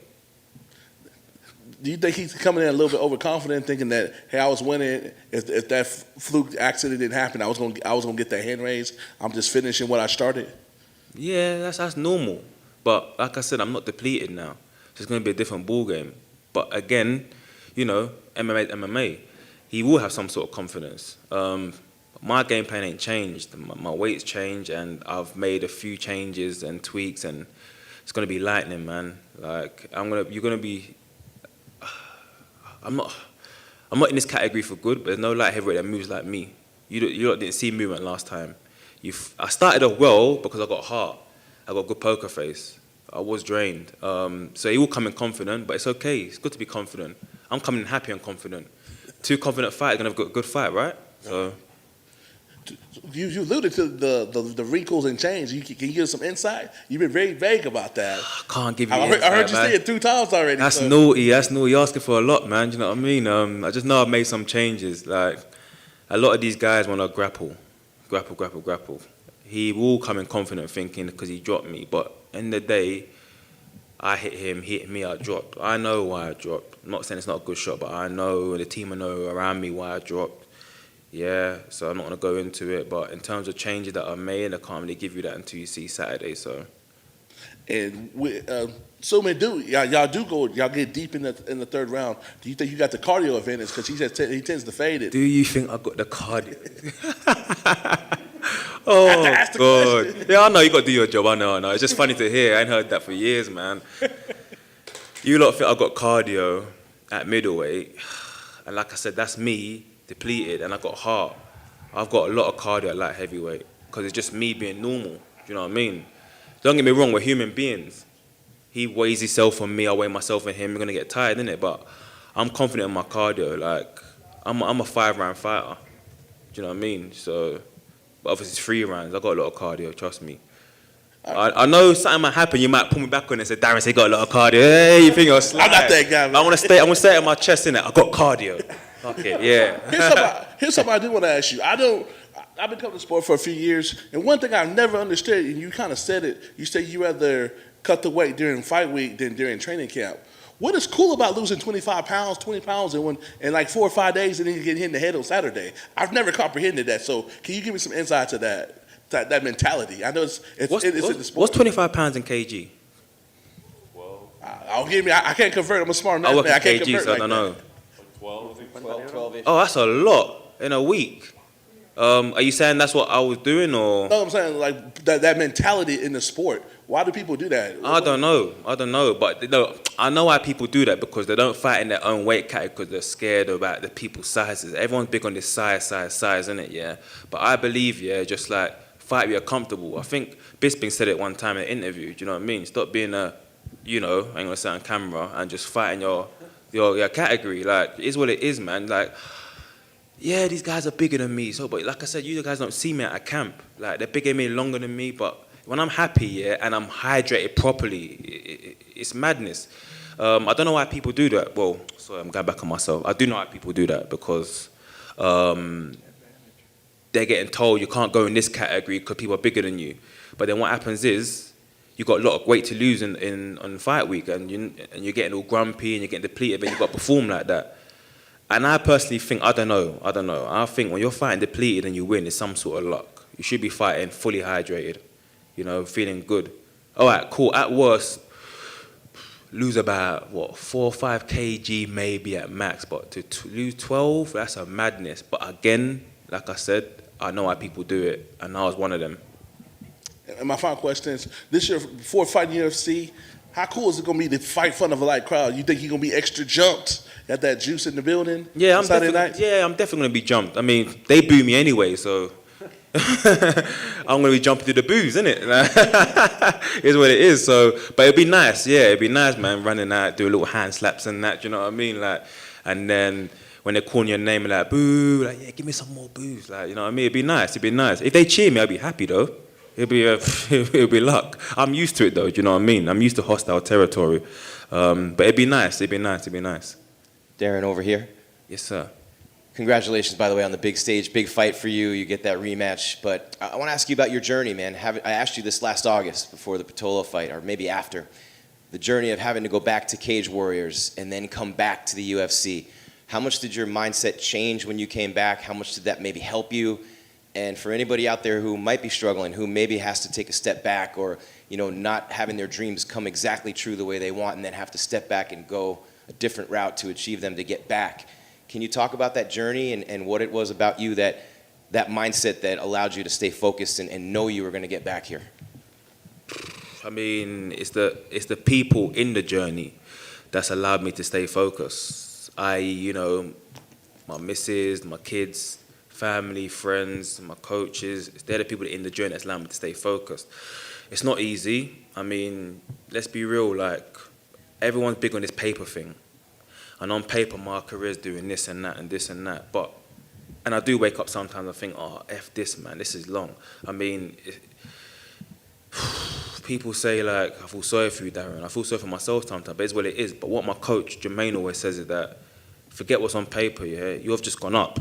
Speaker 4: Do you think he's coming in a little bit overconfident, thinking that, hey, I was winning. If that fluke accident didn't happen, I was gonna get that hand raised. I'm just finishing what I started.
Speaker 23: Yeah, that's normal. But like I said, I'm not depleted now. So it's gonna be a different ball game. But again, you know, MMA. He will have some sort of confidence. My game plan ain't changed. My weight's changed, and I've made a few changes and tweaks, and it's gonna be lightning, man. Like you're gonna be. I'm not in this category for good, but there's no light heavyweight that moves like me. You lot didn't see movement last time. I started off well because I got heart, I got a good poker face. I was drained. So he will come in confident, but it's okay. It's good to be confident. I'm coming in happy and confident. Two confident fighters are going to have a good fight, right? So.
Speaker 4: You alluded to the wrinkles and change. Can you give us some insight? You've been very vague about that.
Speaker 23: I can't give you
Speaker 4: I heard you say it 2 times already.
Speaker 23: That's
Speaker 4: so.
Speaker 23: naughty. That's naughty. You're asking for a lot, man. Do you know what I mean? I just know I've made some changes. Like, a lot of these guys want to grapple. He will come in confident thinking because he dropped me. But in the day, I hit him, he hit me, I dropped. I know why I dropped. I'm not saying it's not a good shot, but I know, the team will know around me why I dropped. Yeah, so I'm not going to go into it. But in terms of changes that I made, I can't really give you that until you see Saturday. So.
Speaker 4: And y'all get deep in the third round. Do you think you got the cardio advantage? Because he tends to fade it.
Speaker 23: Do you think I got the cardio? Oh, God. Yeah, I know you got to do your job. I know. It's just funny to hear. I ain't heard that for years, man. You lot think I got cardio at middleweight. And like I said, that's me, depleted, and I got heart. I've got a lot of cardio at light heavyweight because it's just me being normal. Do you know what I mean? Don't get me wrong, we're human beings. He weighs himself on me, I weigh myself on him. We're going to get tired, innit? But I'm confident in my cardio. Like, I'm a 5-round fighter. Do you know what I mean? So, but obviously it's 3 rounds. I got a lot of cardio, trust me. I know something might happen. You might pull me back on it and say, Darren said you got a lot of cardio. Hey, you think you're slide.
Speaker 4: I'm not that guy, man.
Speaker 23: I want to say it in my chest, innit? I got cardio. Okay, yeah.
Speaker 4: Here's something I do want to ask you. I've been coming to sport for a few years, and one thing I've never understood, and you kind of said it, you say you rather cut the weight during fight week than during training camp. What is cool about losing 25 pounds, 20 pounds in like 4 or 5 days and then you get hit in the head on Saturday? I've never comprehended that. So can you give me some insight to that mentality? I know it's in the sport.
Speaker 23: What's 25 pounds in kg?
Speaker 4: I can't convert. I'm a smart man.
Speaker 23: I work in
Speaker 4: I can't
Speaker 23: kg,
Speaker 4: convert
Speaker 23: so I
Speaker 4: like
Speaker 23: don't know.
Speaker 5: 12-ish.
Speaker 23: Oh, that's a lot in a week. Are you saying that's what I was doing, or?
Speaker 4: No, I'm saying like that mentality in the sport. Why do people do that?
Speaker 23: I don't know. But I know why people do that, because they don't fight in their own weight category because they're scared about the people's sizes. Everyone's big on this size, isn't it? Yeah. But I believe, just like fight where you're comfortable. I think Bisping said it one time in an interview. Do you know what I mean? Stop being I ain't gonna say on camera, and just fight in your category. Like, it is what it is, man. Like, yeah, these guys are bigger than me. So, but like I said, you guys don't see me at a camp. Like, they're bigger than me, longer than me. But when I'm happy, and I'm hydrated properly, it's madness. I don't know why people do that. Well, sorry, I'm going back on myself. I do know why people do that, because they're getting told you can't go in this category because people are bigger than you. But then what happens is you got a lot of weight to lose on fight week, and you're getting all grumpy and you're getting depleted, but you've got to perform like that. And I personally think, I don't know. I think when you're fighting depleted and you win, it's some sort of luck. You should be fighting fully hydrated, feeling good. All right, cool. At worst, lose about, 4 or 5 kg maybe at max, but to lose 12, that's a madness. But again, like I said, I know why people do it, and I was one of them.
Speaker 4: And my final question is, this year, before fighting UFC, how cool is it going to be to fight in front of a light crowd? You think you're going to be extra jumped? Got that juice in the building?
Speaker 23: Yeah, I'm
Speaker 4: Saturday night?
Speaker 23: Yeah, I'm definitely going to be jumped. I mean, they boo me anyway, so I'm going to be jumping to the boos, innit? It's what it is. So, but it'd be nice. Yeah, it'd be nice, man, running out, do a little hand slaps and that, you know what I mean? Like, and then when they call your name, like, boo, like, yeah, give me some more boos. Like, you know what I mean? It'd be nice. If they cheer me, I'd be happy, though. It'll be luck. I'm used to it, though. Do you know what I mean? I'm used to hostile territory. But it'd be nice.
Speaker 5: Darren, over here.
Speaker 23: Yes, sir.
Speaker 5: Congratulations, by the way, on the big stage. Big fight for you. You get that rematch. But I want to ask you about your journey, man. I asked you this last August before the Patola fight, or maybe after. The journey of having to go back to Cage Warriors and then come back to the UFC. How much did your mindset change when you came back? How much did that maybe help you? And for anybody out there who might be struggling, who maybe has to take a step back, or not having their dreams come exactly true the way they want, and then have to step back and go a different route to achieve them to get back. Can you talk about that journey and what it was about you, that mindset that allowed you to stay focused and know you were going to get back here?
Speaker 23: I mean, it's the people in the journey that's allowed me to stay focused. My missus, my kids, family, friends, my coaches, they're the people in the journey that's allowed me to stay focused. it's not easy. I mean, let's be real, like, everyone's big on this paper thing. And on paper, my career's doing this and that and this and that. And I do wake up sometimes and think, oh, F this, man, this is long. I mean, people say, like, I feel sorry for you, Darren. I feel sorry for myself sometimes, but it's what it is. But what my coach, Jermaine, always says is that, forget what's on paper, yeah? You've just gone up,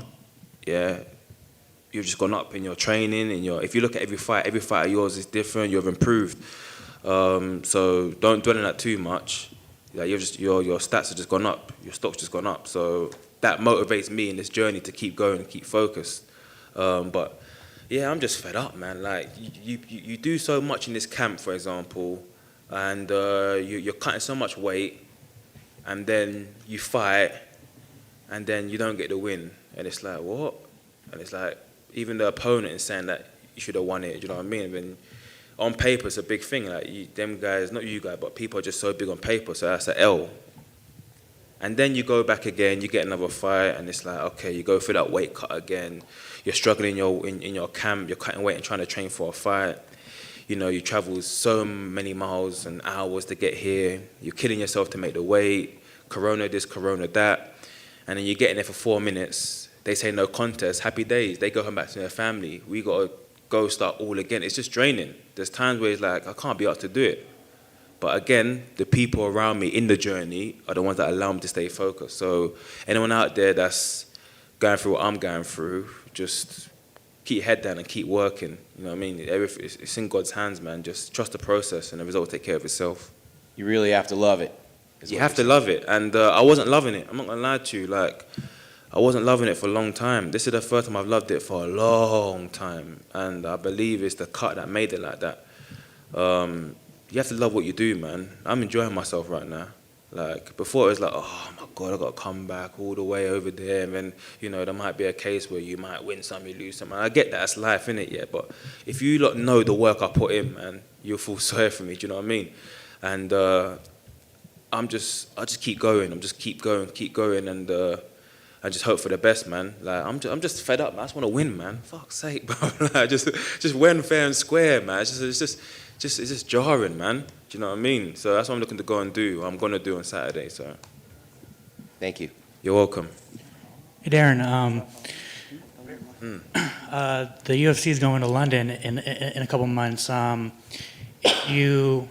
Speaker 23: yeah? You've just gone up in your training, if you look at every fight of yours is different, you've improved. So don't dwell on that too much. Like your stats have just gone up, your stock's just gone up. So that motivates me in this journey to keep going, keep focused. But yeah, I'm just fed up, man. Like you do so much in this camp, for example, and you're cutting so much weight, and then you fight, and then you don't get the win, and it's like, what? And it's like, even the opponent is saying that you should have won it. You know what I mean? And on paper, it's a big thing. Like them guys, not you guys, but people are just so big on paper. So that's an L. And then you go back again, you get another fight, and it's like, okay, you go through that weight cut again. You're struggling in your camp. You're cutting weight and trying to train for a fight. You know, you travel so many miles and hours to get here. You're killing yourself to make the weight. Corona this, Corona that, and then you get in there for 4 minutes. They say no contest, happy days. They go home back to their family. We got to go start all again. It's just draining. There's times where it's like, I can't be up to do it. But again, the people around me in the journey are the ones that allow me to stay focused. So anyone out there that's going through what I'm going through, just keep your head down and keep working. You know what I mean? It's in God's hands, man. Just trust the process and the result will take care of itself.
Speaker 5: You really have to love it.
Speaker 23: You have to love it. And I wasn't loving it. I'm not going to lie to you. Like, I wasn't loving it for a long time. This is the first time I've loved it for a long time. And I believe it's the cut that made it like that. You have to love what you do, man. I'm enjoying myself right now. Like, before it was like, oh my God, I got to come back all the way over there. And then, you know, there might be a case where you might win some, you lose some. And I get that, that's life, innit? Yeah, but if you lot know the work I put in, man, you'll feel sorry for me, do you know what I mean? And I just keep going. I'm just keep going, and I just hope for the best, man. Like I'm just fed up, man. I just want to win, man. Fuck's sake, bro. Like, just win fair and square, man. It's just jarring, man. Do you know what I mean? So that's what I'm looking to go and do. I'm gonna do on Saturday. So,
Speaker 5: thank you.
Speaker 23: You're welcome.
Speaker 19: Hey, Darren. The UFC is going to London in a couple months. If you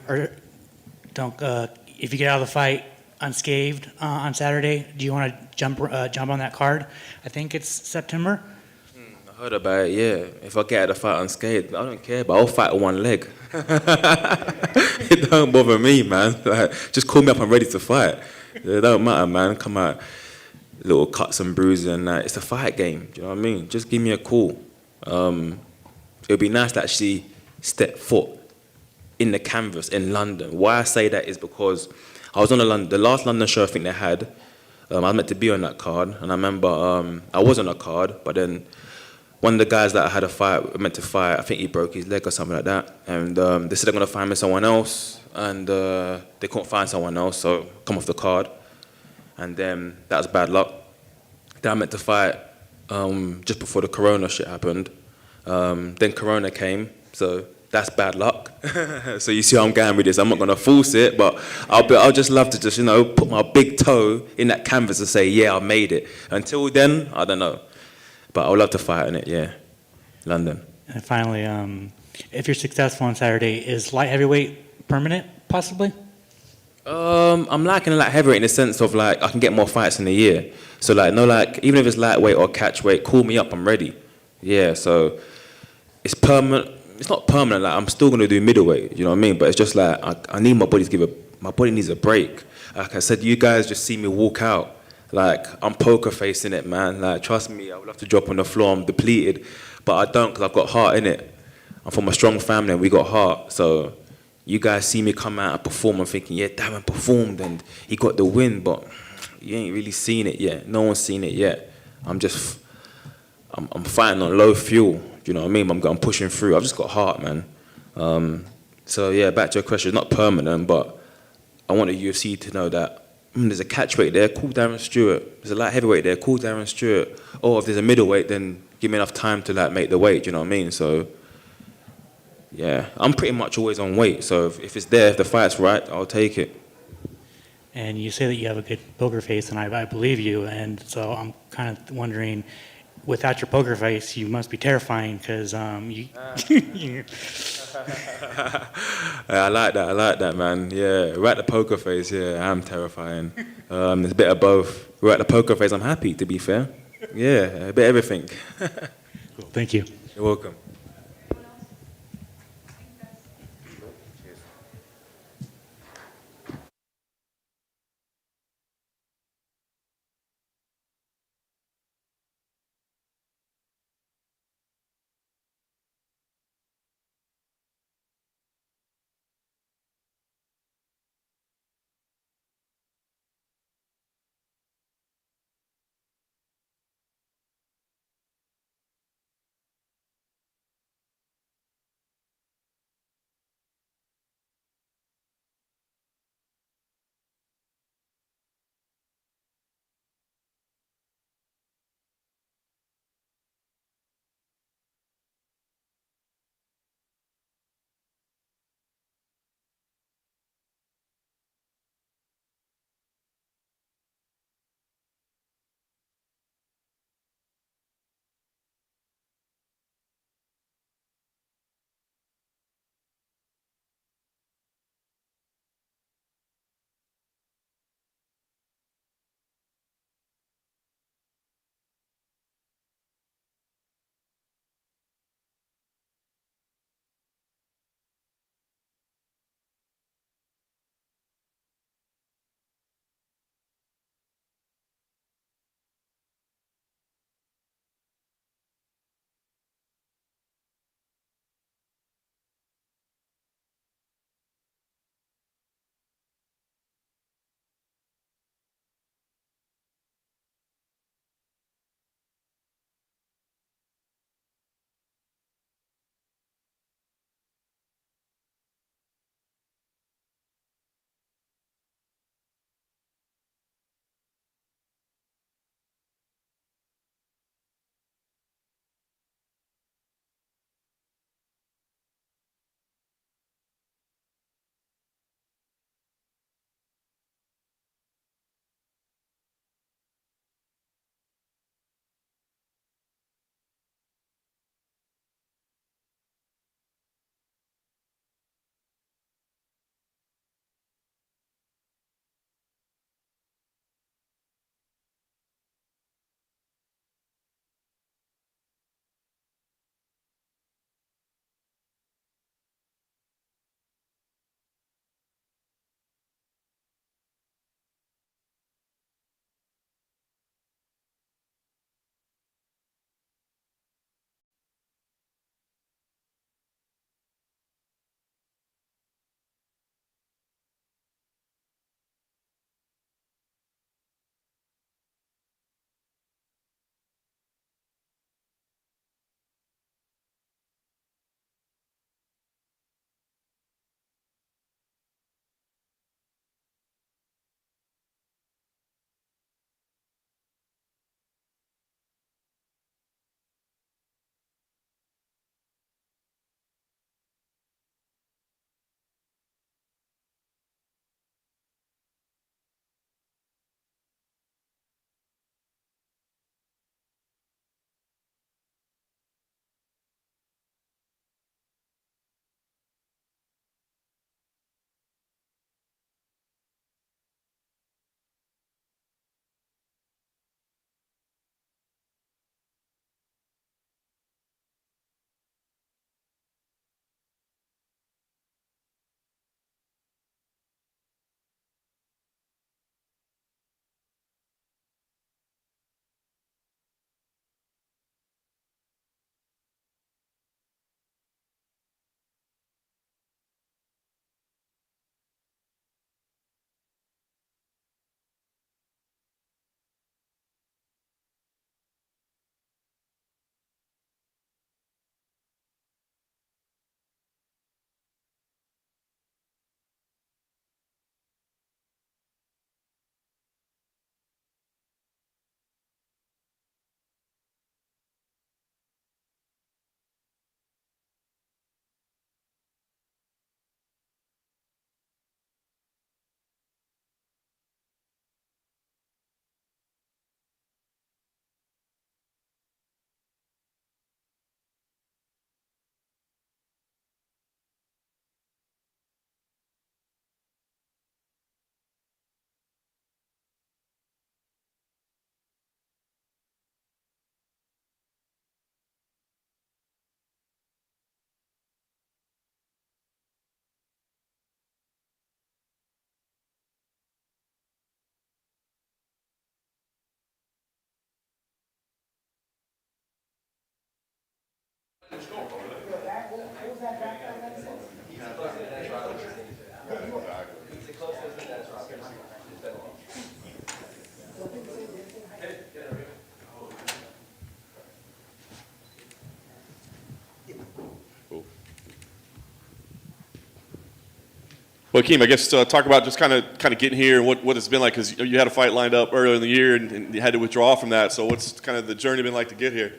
Speaker 19: get out of the fight unscathed on Saturday, do you want to jump on that card? I think it's September.
Speaker 23: I heard about it, yeah. If I get out of the fight unscathed, I don't care, but I'll fight on one leg. It don't bother me, man. Like, just call me up, I'm ready to fight. It don't matter, man. Come out, little cuts and bruises and that. It's a fight game, do you know what I mean? Just give me a call. It would be nice to actually step foot in the canvas in London. Why I say that is because I was on the last London show I think they had. I was meant to be on that card, and I remember I was on a card, but then one of the guys that I had meant to fight, I think he broke his leg or something like that, and they said they're going to find me someone else, and they couldn't find someone else, so come off the card, and then that was bad luck. Then I meant to fight just before the Corona shit happened. Then Corona came, so that's bad luck. So you see how I'm going with this. I'm not going to force it, but I'll just love to just, you know, put my big toe in that canvas and say, yeah, I made it. Until then, I don't know. But I would love to fight in it, yeah. London.
Speaker 19: And finally, if you're successful on Saturday, is light heavyweight permanent, possibly?
Speaker 23: I'm liking light heavyweight in the sense of, like, I can get more fights in a year. So, like, no, like, even if it's lightweight or catchweight, call me up, I'm ready. Yeah, so it's permanent. It's not permanent, like I'm still gonna do middleweight, you know what I mean? But it's just like I need my body to my body needs a break. Like I said, you guys just see me walk out. Like I'm poker facing it, man. Like trust me, I would love to drop on the floor, I'm depleted, but I don't because I've got heart in it. I'm from a strong family and we got heart. So you guys see me come out and perform and thinking, yeah, Darren performed and he got the win, but you ain't really seen it yet. No one's seen it yet. I'm fighting on low fuel. You know what I mean? I'm pushing through. I've just got heart, man. So yeah, back to your question. It's not permanent, but I want the UFC to know that there's a catchweight there. Call Darren Stewart. There's a light heavyweight there. Call Darren Stewart. Or if there's a middleweight, then give me enough time to like make the weight. You know what I mean? So Yeah, I'm pretty much always on weight, so if it's there, if the fight's right, I'll take it.
Speaker 19: And you say that you have a good poker face, and I believe you. And so I'm kind of wondering, without your poker face, you must be terrifying because you.
Speaker 23: I like that, man. Yeah, right the poker face, yeah, I'm terrifying. There's a bit of both. Right the poker face, I'm happy, to be fair. Yeah, a bit of everything.
Speaker 19: Cool, thank you.
Speaker 23: You're welcome.
Speaker 1: Well, Hakeem, I guess talk about just kind of getting here and what it's been like, because you had a fight lined up earlier in the year and you had to withdraw from that. So what's kind of the journey been like to get here?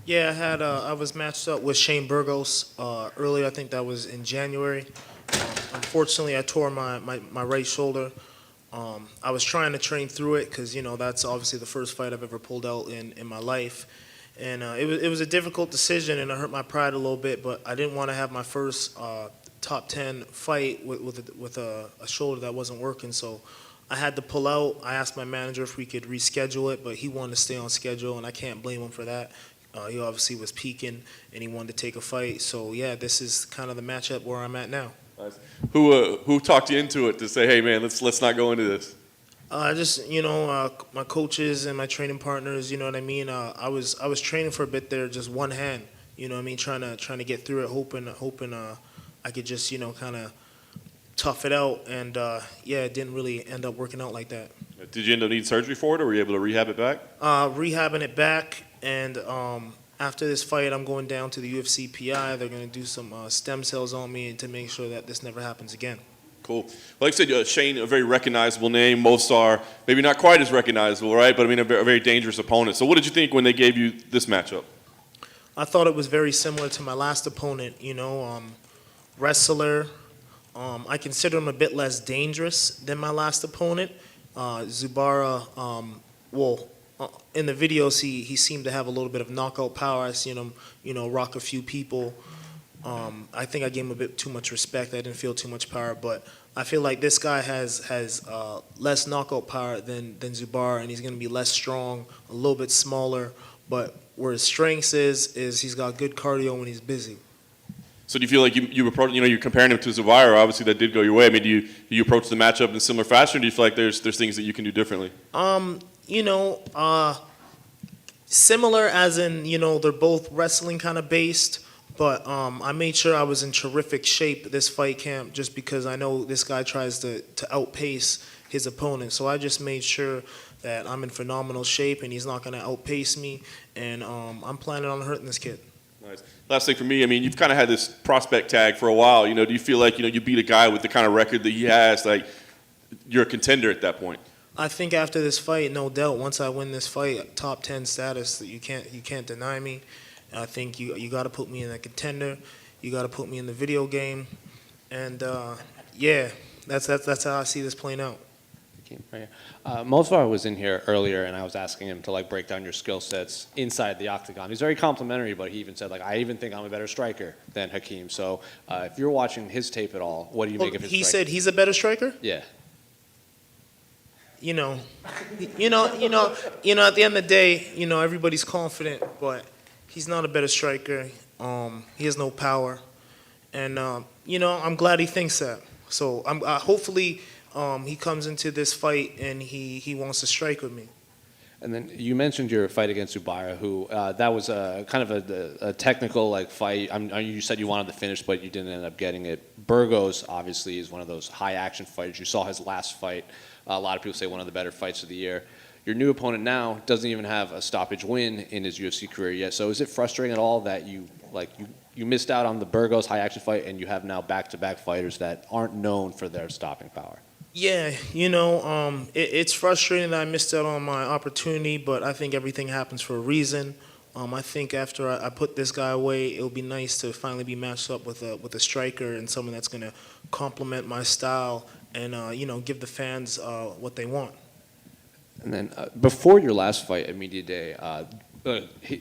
Speaker 6: Yeah, I was matched up with Shane Burgos earlier. I think that was in January. Unfortunately, I tore my right shoulder. I was trying to train through it because, that's obviously the first fight I've ever pulled out in my life. And it was a difficult decision, and it hurt my pride a little bit, but I didn't want to have my first top 10 fight with a shoulder that wasn't working, so I had to pull out. I asked my manager if we could reschedule it, but he wanted to stay on schedule, and I can't blame him for that. He obviously was peaking, and he wanted to take a fight. So yeah, this is kind of the matchup where I'm at now.
Speaker 1: Nice. Who talked you into it to say, hey man, let's not go into this?
Speaker 6: Just my coaches and my training partners. You know what I mean. I was training for a bit there, just one hand. You know what I mean, trying to get through it, hoping I could just kind of tough it out. And it didn't really end up working out like that.
Speaker 1: Did you end up needing surgery for it, or were you able to rehab it back?
Speaker 6: Rehabbing it back, and after this fight, I'm going down to the UFC PI. They're going to do some stem cells on me to make sure that this never happens again.
Speaker 1: Cool. Like I said, Shane, a very recognizable name. Movsar, maybe not quite as recognizable, right? But I mean, a very dangerous opponent. So what did you think when they gave you this matchup?
Speaker 6: I thought it was very similar to my last opponent, wrestler. I consider him a bit less dangerous than my last opponent. Zubara, in the videos, he seemed to have a little bit of knockout power. I seen him, rock a few people. I think I gave him a bit too much respect. I didn't feel too much power, but I feel like this guy has less knockout power than Zubara, and he's going to be less strong, a little bit smaller. But where his strengths is he's got good cardio when he's busy.
Speaker 1: So do you feel like you're comparing him to Zubara? Obviously, that did go your way. I mean, do you approach the matchup in similar fashion, or do you feel like there's things that you can do differently?
Speaker 6: Similar as in, they're both wrestling kind of based, but I made sure I was in terrific shape this fight camp just because I know this guy tries to outpace his opponent. So I just made sure that I'm in phenomenal shape and he's not going to outpace me, and I'm planning on hurting this kid.
Speaker 1: Nice. Last thing for me, I mean, you've kind of had this prospect tag for a while. Do you feel like, you beat a guy with the kind of record that he has, like you're a contender at that point?
Speaker 6: I think after this fight, no doubt, once I win this fight, top 10 status, you can't deny me. I think you got to put me in a contender. You got to put me in the video game. And that's how I see this playing out.
Speaker 3: Right. Movsar was in here earlier, and I was asking him to break down your skill sets inside the octagon. He's very complimentary, but he even said I even think I'm a better striker than Hakeem. So if you're watching his tape at all, what do you make of his?
Speaker 6: He said he's a better striker.
Speaker 3: Yeah.
Speaker 6: At the end of the day, everybody's confident, but he's not a better striker. He has no power, and I'm glad he thinks that. So hopefully. He comes into this fight and he wants to strike with me.
Speaker 3: And then you mentioned your fight against Zubara, who that was kind of a technical fight. You said you wanted to finish, but you didn't end up getting it. Burgos obviously is one of those high action fighters. You saw his last fight. A lot of people say one of the better fights of the year. Your new opponent now doesn't even have a stoppage win in his UFC career yet. So is it frustrating at all that you missed out on the Burgos high action fight and you have now back-to-back fighters that aren't known for their stopping power?
Speaker 6: Yeah, it's frustrating that I missed out on my opportunity, but I think everything happens for a reason. I think after I put this guy away, it'll be nice to finally be matched up with a striker and someone that's going to complement my style and give the fans what they want.
Speaker 3: And then before your last fight at Media Day,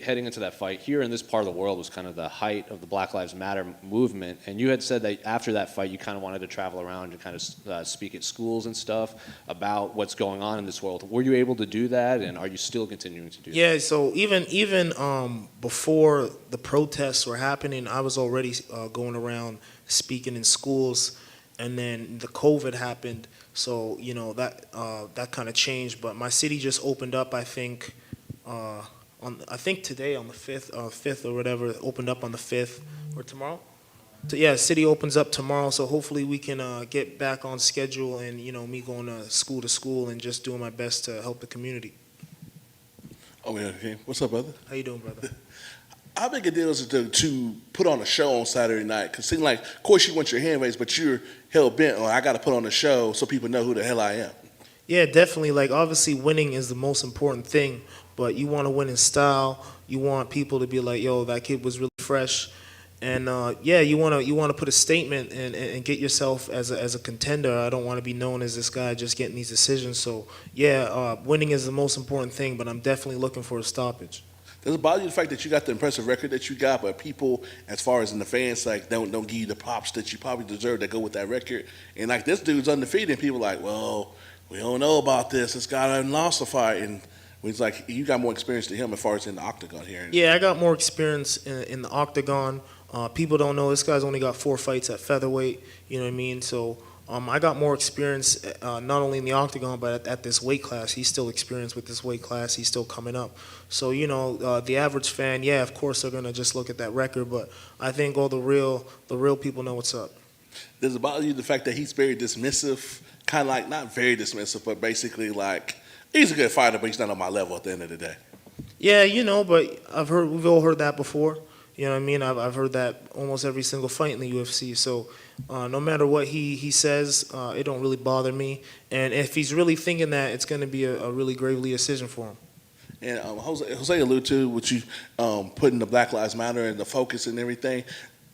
Speaker 3: heading into that fight, here in this part of the world was kind of the height of the Black Lives Matter movement. And you had said that after that fight, you kind of wanted to travel around and kind of speak at schools and stuff about what's going on in this world. Were you able to do that, and are you still continuing to do that?
Speaker 6: Yeah, so even before the protests were happening, I was already going around speaking in schools. And then the COVID happened, so that kind of changed. But my city just opened up, I think, I think today on the 5th or whatever, opened up on the 5th or tomorrow. So, yeah, city opens up tomorrow, so hopefully we can get back on schedule and, me going to school and just doing my best to help the community.
Speaker 4: Oh, yeah, okay. What's up, brother?
Speaker 6: How you doing, brother?
Speaker 4: How big a deal is it to put on a show on Saturday night? Because it seems like, of course, you want your hand raised, but you're hell-bent on, I got to put on a show so people know who the hell I am.
Speaker 6: Yeah, definitely. Like, obviously, winning is the most important thing, but you want to win in style. You want people to be like, yo, that kid was really fresh. And, you want to put a statement and get yourself as a contender. I don't want to be known as this guy just getting these decisions. So, winning is the most important thing, but I'm definitely looking for a stoppage.
Speaker 4: Does it bother you the fact that you got the impressive record that you got, but people, as far as in the fans, like don't give you the props that you probably deserve that go with that record? And like this dude's undefeated, and people like, well, we don't know about this. This guy hasn't lost a fight, and it's like you got more experience than him as far as in the octagon here.
Speaker 6: Yeah, I got more experience in the octagon. People don't know this guy's only got 4 fights at featherweight. You know what I mean? So I got more experience not only in the octagon but at this weight class. He's still experienced with this weight class. He's still coming up. So the average fan, yeah, of course they're gonna just look at that record. But I think all the real people know what's up.
Speaker 4: Does it bother you the fact that he's very dismissive? Kind of like not very dismissive, but basically like he's a good fighter, but he's not on my level at the end of the day.
Speaker 6: Yeah, but we've all heard that before. You know what I mean? I've heard that almost every single fight in the UFC. So no matter what he says, it don't really bother me. And if he's really thinking that, it's going to be a really gravely decision for him.
Speaker 4: And Jose alluded to what you putting the Black Lives Matter and the focus and everything.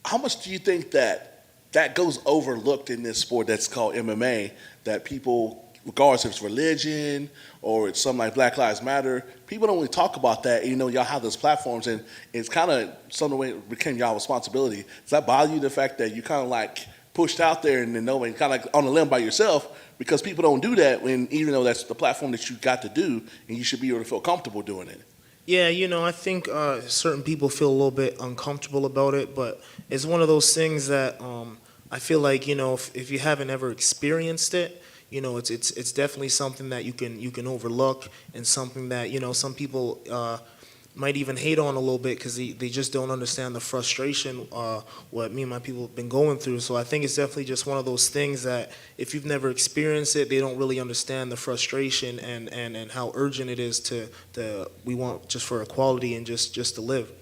Speaker 4: How much do you think that goes overlooked in this sport that's called MMA, that people, regardless if it's religion or it's something like Black Lives Matter, people don't really talk about that. Y'all have those platforms, and it's kind of some way it became y'all responsibility. Does that bother you, the fact that you kind of like pushed out there and then nobody kind of like on a limb by yourself, because people don't do that when, even though that's the platform that you got to do, and you should be able to feel comfortable doing it?
Speaker 6: Yeah, I think certain people feel a little bit uncomfortable about it, but it's one of those things that I feel like, if you haven't ever experienced it, it's definitely something that you can overlook, and something that some people might even hate on a little bit because they just don't understand the frustration what me and my people have been going through. So I think it's definitely just one of those things that if you've never experienced it, they don't really understand the frustration and how urgent it is we want just for equality and just to live.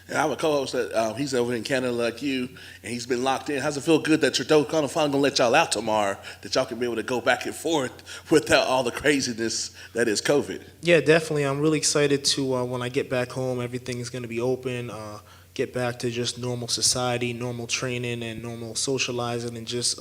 Speaker 4: And I have a co-host that he's over in Canada like you, and he's been locked in. How's it feel good that Trudeau kind of finally gonna let y'all out tomorrow, that y'all can be able to go back and forth without all the craziness that is COVID?
Speaker 6: Yeah, definitely. I'm really excited to when I get back home, everything is gonna be open. Get back to just normal society, normal training, and normal socializing, and just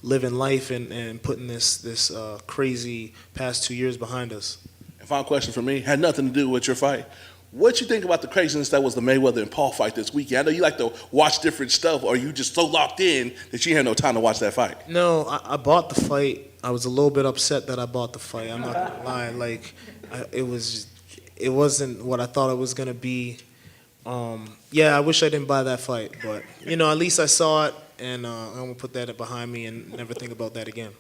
Speaker 6: living life and putting this crazy past 2 years behind us.
Speaker 4: And final question for me, had nothing to do with your fight. What you think about the craziness that was the Mayweather and Paul fight this weekend? I know you like to watch different stuff, or are you just so locked in that you had no time to watch that fight?
Speaker 6: No, I bought the fight. I was a little bit upset that I bought the fight. I'm not gonna lie. Like, it wasn't what I thought it was gonna be. I wish I didn't buy that fight, but at least I saw it, and I'm gonna put that behind me and never think about that again.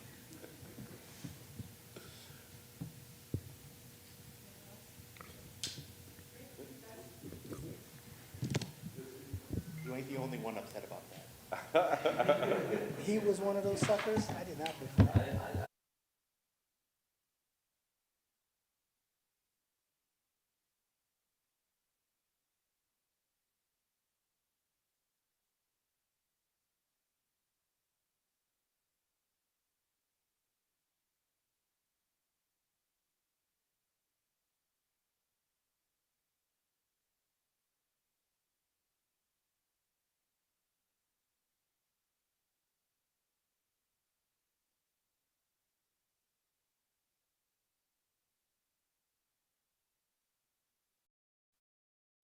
Speaker 8: You ain't the only one upset about that. He was one of those suckers? I did not.